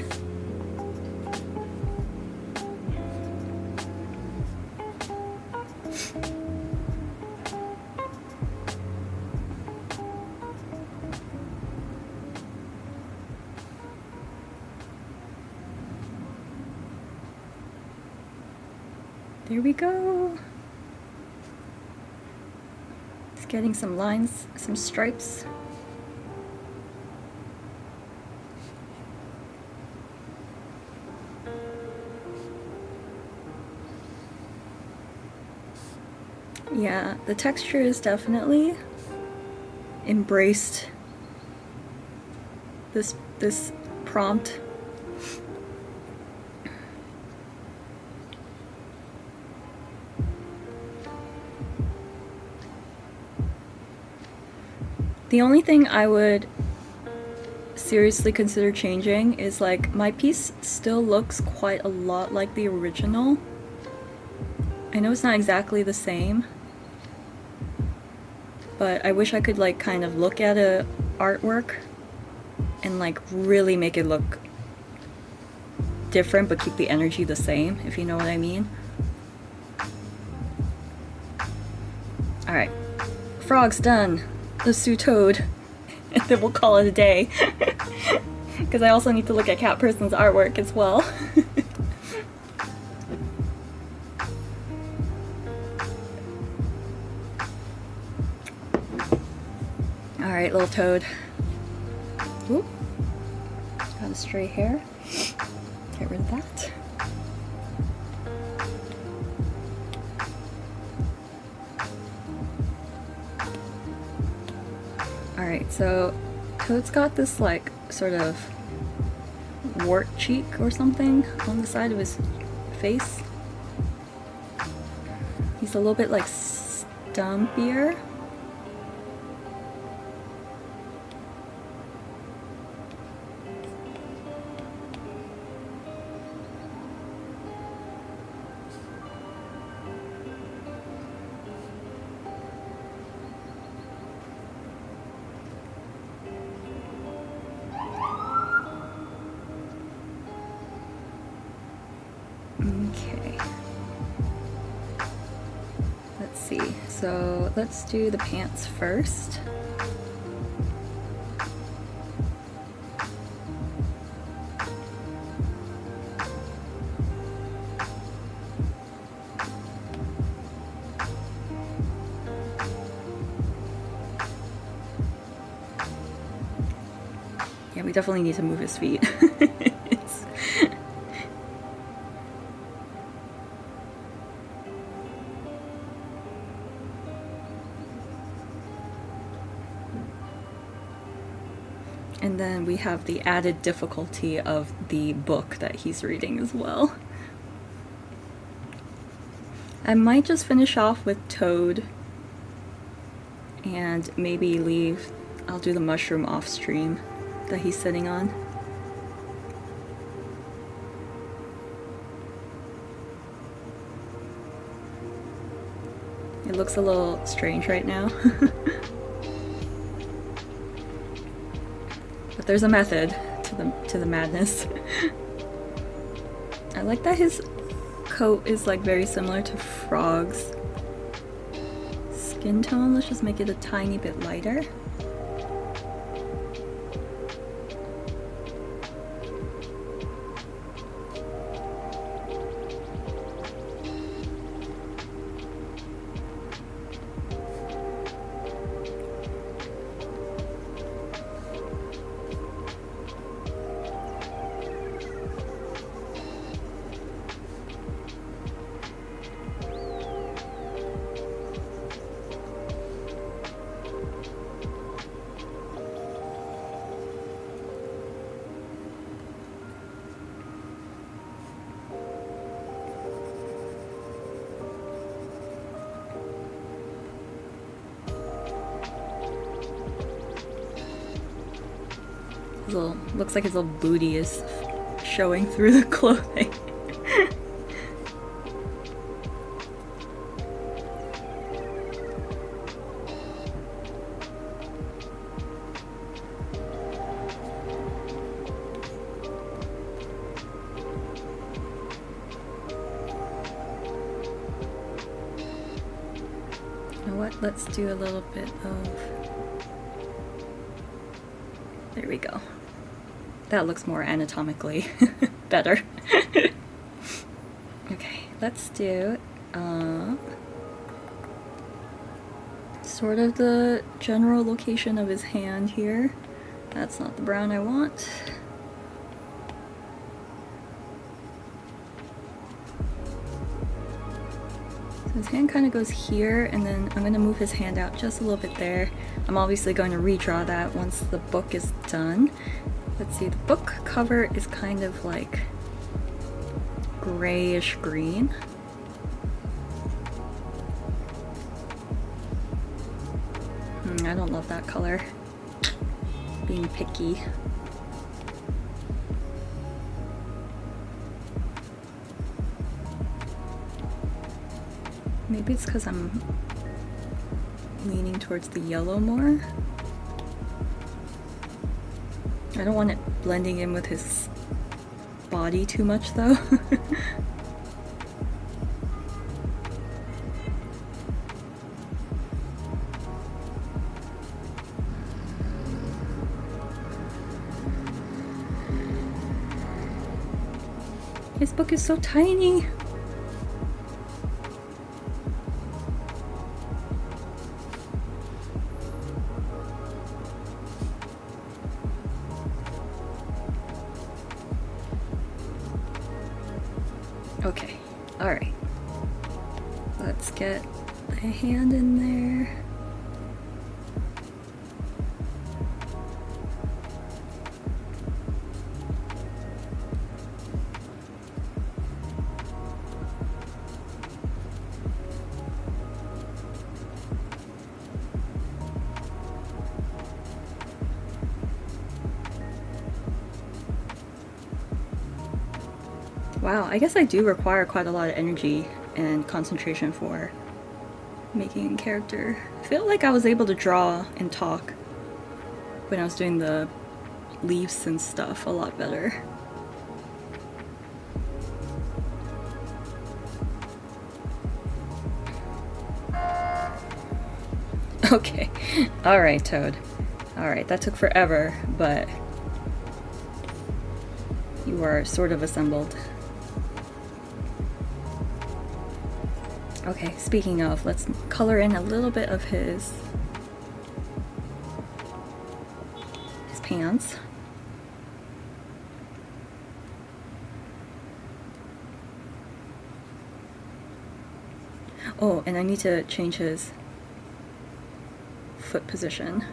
there we go. Just getting some lines, some stripes. Yeah, the texture is definitely embraced this prompt. The only thing I would seriously consider changing is my piece still looks quite a lot like the original. I know it's not exactly the same, but I wish I could kind of look at a artwork and really make it look different but keep the energy the same, if you know what I mean. Alright, frog's done. Let's do Toad, and then we'll call it a day. Because I also need to look at Cat Person's artwork as well. Alright, little Toad. Oop. Got a stray hair. Get rid of that. Alright, so Toad's got this sort of wart cheek or something on the side of his face. He's a little bit stumpier. Okay. Let's see. So let's do the pants first. Yeah, we definitely need to move his feet. And then we have the added difficulty of the book that he's reading as well. I might just finish off with Toad and maybe leave, I'll do the mushroom off stream that he's sitting on. It looks a little strange right now. But there's a method to the madness. I like that his coat is very similar to Frog's skin tone. Let's just make it a tiny bit lighter. Looks like his little booty is showing through the clothing. You know what? Let's do a little bit of... There we go. That looks more anatomically better. Okay, let's do sort of the general location of his hand here. That's not the brown I want. So his hand kind of goes here, and then I'm going to move his hand out just a little bit there. I'm obviously going to redraw that once the book is done. Let's see, the book cover is kind of like grayish green. I don't love that color. Being picky. Maybe it's because I'm leaning towards the yellow more. I don't want it blending in with his body too much though. His book is so tiny. Okay, alright. Let's get the hand in there. Wow, I guess I do require quite a lot of energy and concentration for making a character. I feel like I was able to draw and talk when I was doing the leaves and stuff a lot better. Okay, alright Toad. Alright, that took forever, but you are sort of assembled. Okay, speaking of, let's color in a little bit of his pants. Oh, and I need to change his foot position.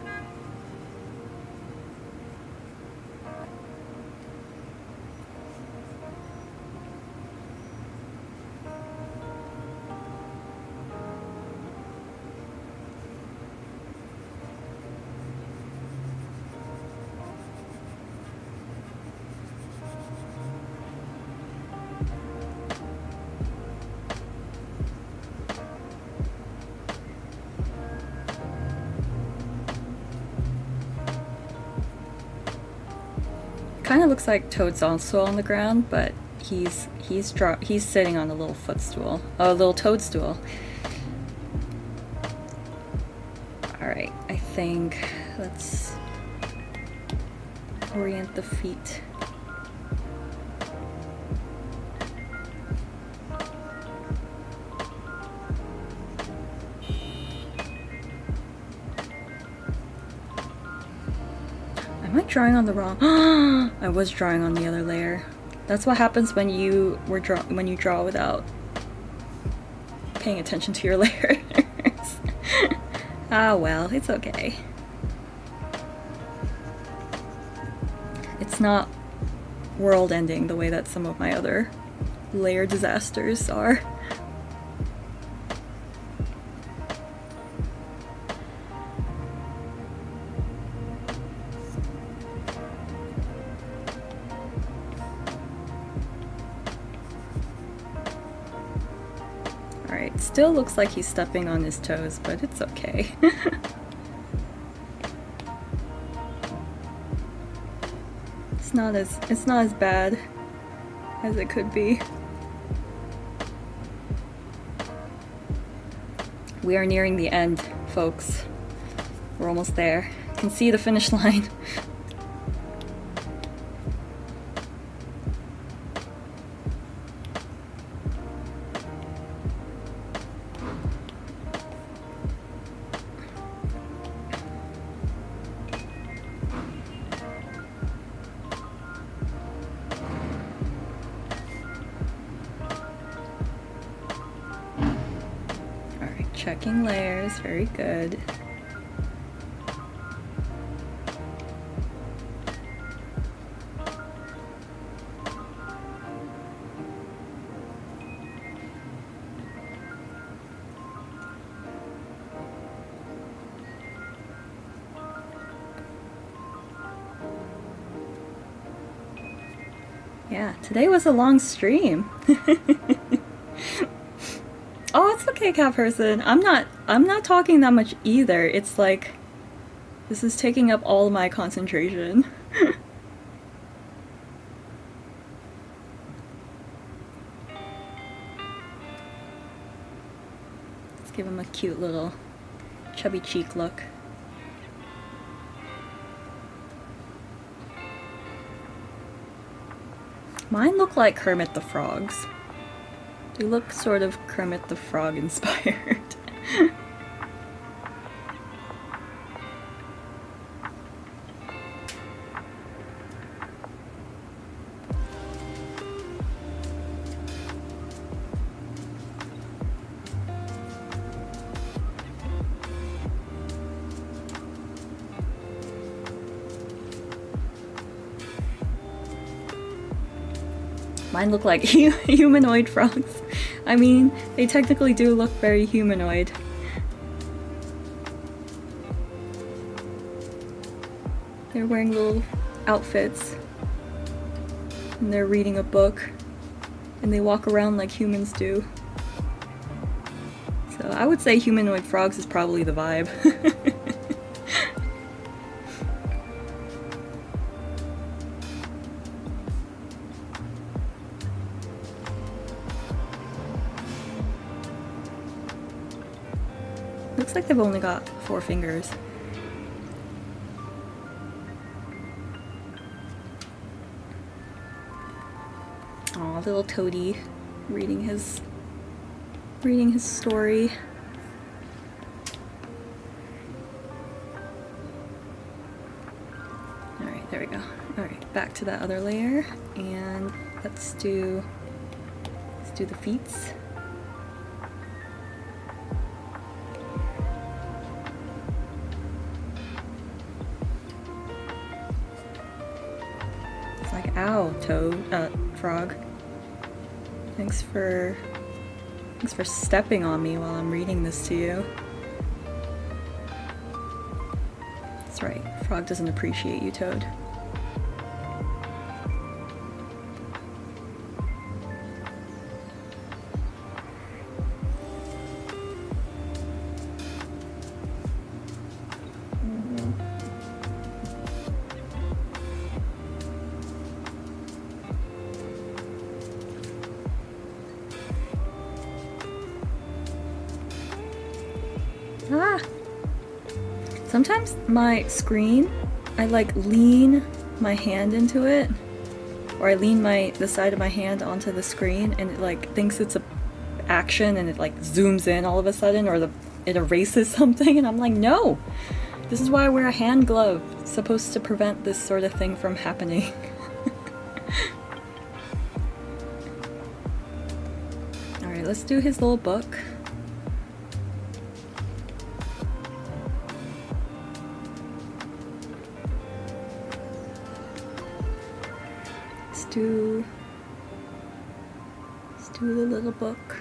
Kind of looks like Toad's also on the ground, but he's sitting on a little footstool, a little toadstool. All right, I think let's orient the feet. Am I drawing on the wrong? I was drawing on the other layer. That's what happens when you draw without paying attention to your layers. Ah well, it's okay. It's not world-ending the way that some of my other layer disasters are. still looks like he's stepping on his toes, but it's okay. It's not as bad as it could be. We are nearing the end, folks. We're almost there. You can see the finish line. Checking layers, very good. Yeah, today was a long stream. Oh, it's okay, cat person. I'm not talking that much either. It's like this is taking up all my concentration. Let's give him a cute little chubby cheek look. Mine look like Kermit the Frogs. They look sort of Kermit the Frog inspired. Mine look like humanoid frogs. I mean, they technically do look very humanoid. They're wearing little outfits, and they're reading a book, and they walk around like humans do. So I would say humanoid frogs is probably the vibe. Looks like they've only got 4 fingers. Aw, little Toady reading his story. Alright, there we go. Alright, back to that other layer, and let's do the feet. Like, ow, frog. Thanks for stepping on me while I'm reading this to you. That's right, frog doesn't appreciate you, Toad. Ah! Sometimes my screen, I like lean my hand into it, or I lean the side of my hand onto the screen, and it like thinks it's a action, and it like zooms in all of a sudden, or it erases something, and I'm like, no! This is why I wear a hand glove. It's supposed to prevent this sort of thing from happening. Alright, let's do his little book. Let's do the little book.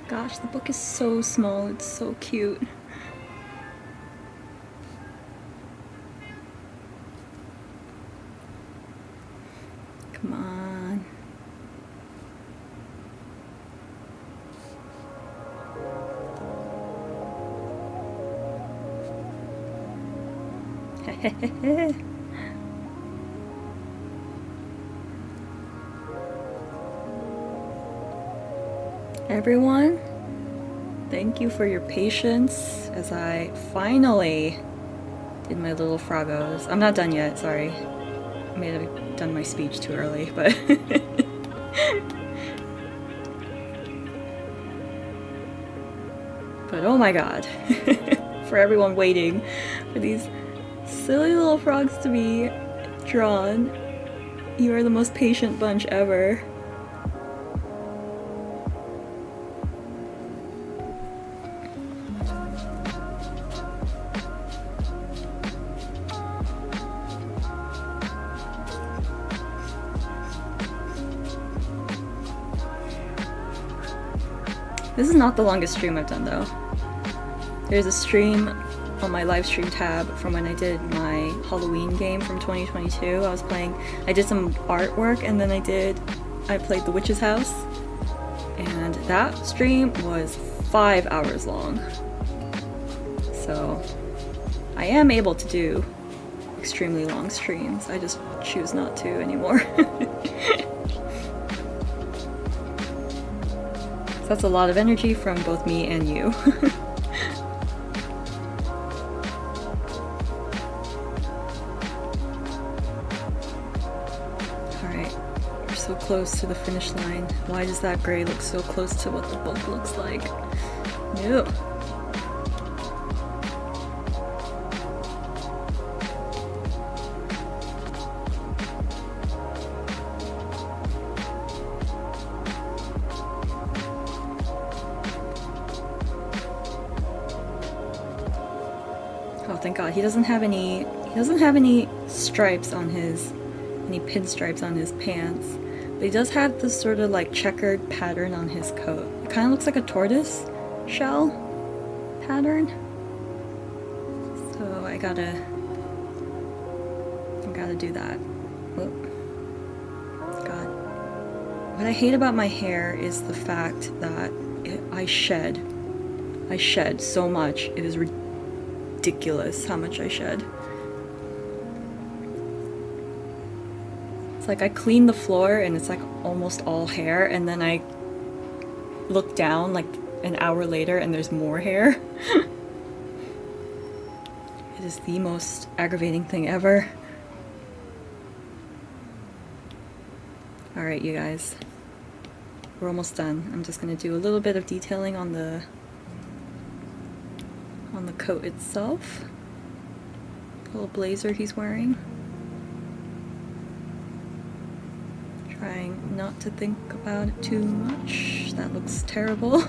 Gosh, the book is so small, it's so cute. Come on. Everyone, thank you for your patience as I finally did my little froggos. I'm not done yet, sorry. I may have done my speech too early, but but oh my god. For everyone waiting for these silly little frogs to be drawn. You are the most patient bunch ever. This is not the longest stream I've done though. There's a stream on my live stream tab from when I did my Halloween game from 2022. I did some artwork and then I played the witch's house. And that stream was 5 hours long. So I am able to do extremely long streams. I just choose not to anymore. So that's a lot of energy from both me and you. Alright, we're so close to the finish line. Why does that gray look so close to what the book looks like? No. Thank God, he doesn't have any stripes on any pinstripes on his pants. But he does have this sort of like checkered pattern on his coat. It kind of looks like a tortoise shell pattern. So I gotta do that. Whoop. God. What I hate about my hair is the fact that I shed so much. It is ridiculous how much I shed. It's like I clean the floor and it's like almost all hair, and then I look down like an hour later and there's more hair. It is the most aggravating thing ever. Alright, you guys. We're almost done. I'm just gonna do a little bit of detailing on the coat itself. The little blazer he's wearing. Trying not to think about it too much. That looks terrible.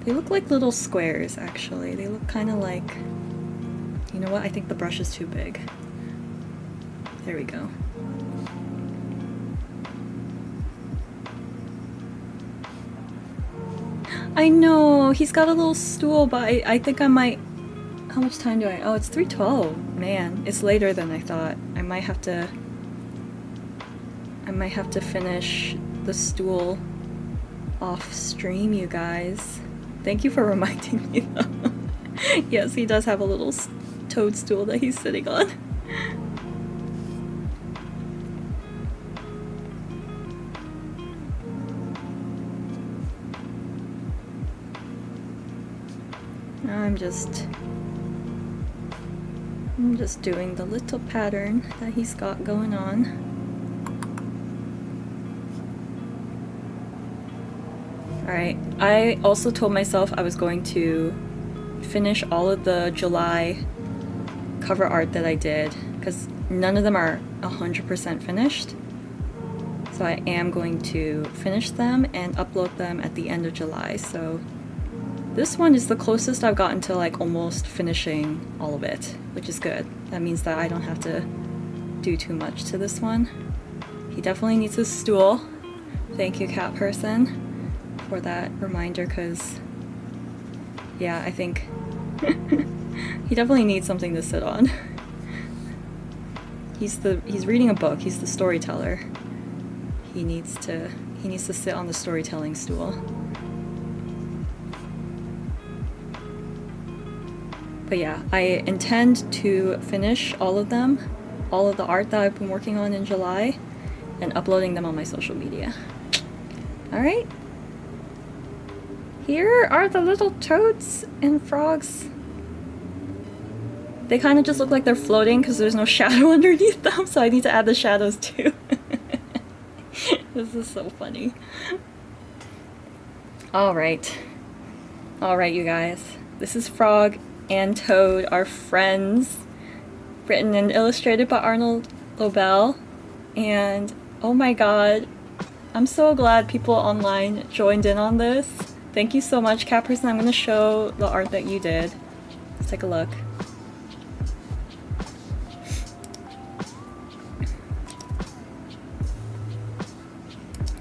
They look like little squares, actually. They look kind of like... You know what? I think the brush is too big. There we go. I know! He's got a little stool, but I think I might... How much time do I... Oh, it's 3:12. Man, it's later than I thought. I might have to finish the stool off stream, you guys. Thank you for reminding me, though. Yes, he does have a little toadstool that he's sitting on. I'm just doing the little pattern that he's got going on. Alright, I also told myself I was going to finish all of the July cover art that I did, because none of them are 100% finished. So I am going to finish them and upload them at the end of July. So this one is the closest I've gotten to like almost finishing all of it, which is good. That means that I don't have to do too much to this one. He definitely needs a stool. Thank you, cat person, for that reminder, because yeah, I think he definitely needs something to sit on. He's reading a book, he's the storyteller. He needs to sit on the storytelling stool. But yeah, I intend to finish all of them, all of the art that I've been working on in July, and uploading them on my social media. Alright? Here are the little toads and frogs. They kind of just look like they're floating because there's no shadow underneath them, so I need to add the shadows too. This is so funny. Alright. Alright, you guys. This is Frog and Toad, our friends. Written and illustrated by Arnold Lobel. And oh my god, I'm so glad people online joined in on this. Thank you so much, Cat Person. I'm going to show the art that you did. Let's take a look.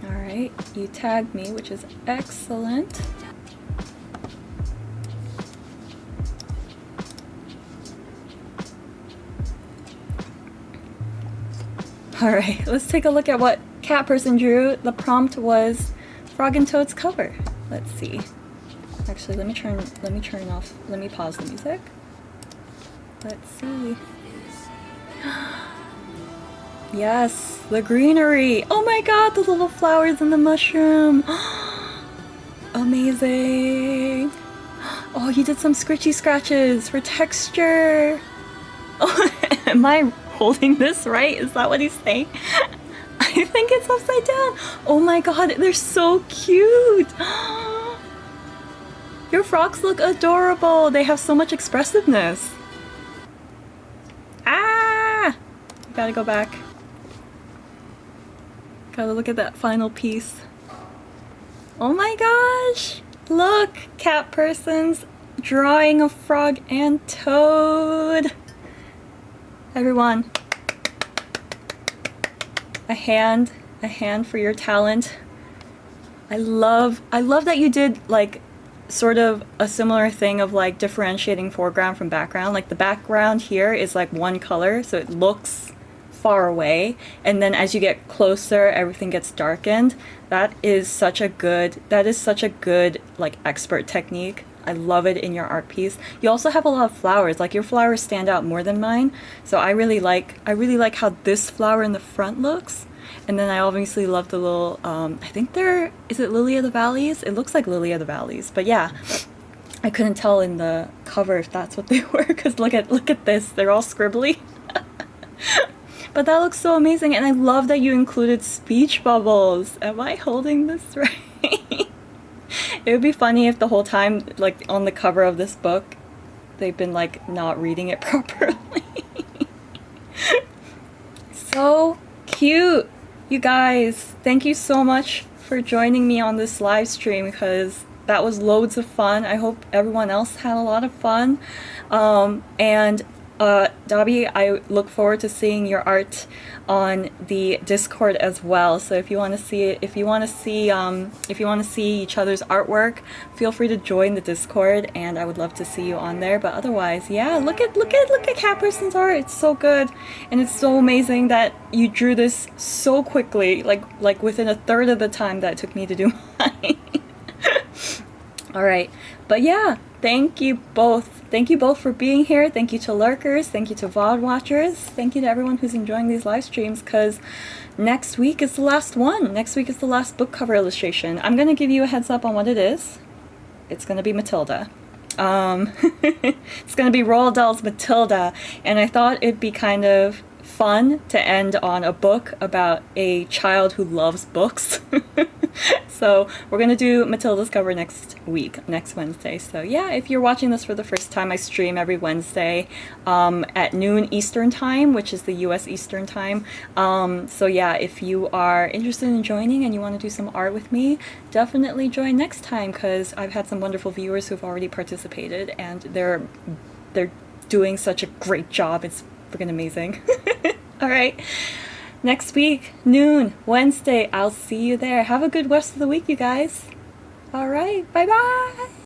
Alright, you tagged me, which is excellent. Alright, let's take a look at what Cat Person drew. The prompt was Frog and Toad's cover. Let's see. Actually, let me pause the music. Let's see. Yes, the greenery. Oh my god, the little flowers and the mushroom. Amazing. Oh, you did some scritchy scratches for texture. Oh, am I holding this right? Is that what he's saying? I think it's upside down. Oh my god, they're so cute. Your frogs look adorable. They have so much expressiveness. Ah! Gotta go back. Gotta look at that final piece. Oh my gosh! Look! Cat Person's drawing a frog and toad. Everyone. A hand for your talent. I love that you did like sort of a similar thing of like differentiating foreground from background. Like the background here is like one color, so it looks far away, and then as you get closer everything gets darkened. That is such a good like expert technique. I love it in your art piece. You also have a lot of flowers. Like your flowers stand out more than mine. So I really like how this flower in the front looks. And then I obviously love the little I think is it Lily of the Valleys? It looks like Lily of the Valleys. But yeah, I couldn't tell in the cover if that's what they were, because look at this. They're all scribbly. But that looks so amazing, and I love that you included speech bubbles. Am I holding this right? It would be funny if the whole time, like on the cover of this book, they've been like not reading it properly. So cute! You guys, thank you so much for joining me on this live stream, because that was loads of fun. I hope everyone else had a lot of fun. And Dobby, I look forward to seeing your art on the Discord as well. So if you want to see it, if you want to see each other's artwork, feel free to join the Discord, and I would love to see you on there. But otherwise, yeah, look at Cat Person's art. It's so good, and it's so amazing that you drew this so quickly, like within a third of the time that it took me to do mine. All right, but yeah, thank you both. Thank you both for being here. Thank you to lurkers. Thank you to VOD watchers. Thank you to everyone who's enjoying these live streams, because next week is the last one. Next week is the last book cover illustration. I'm going to give you a heads up on what it is. It's going to be Matilda. It's going to be Roald Dahl's Matilda, and I thought it'd be kind of fun to end on a book about a child who loves books. So we're gonna do Matilda's cover next Wednesday. So yeah, if you're watching this for the first time, I stream every Wednesday at noon Eastern time, which is the US Eastern time. So yeah, if you are interested in joining and you want to do some art with me, definitely join next time, because I've had some wonderful viewers who've already participated, and they're doing such a great job. It's freaking amazing. All right. Next week, noon, Wednesday, I'll see you there. Have a good rest of the week, you guys. All right, bye-bye.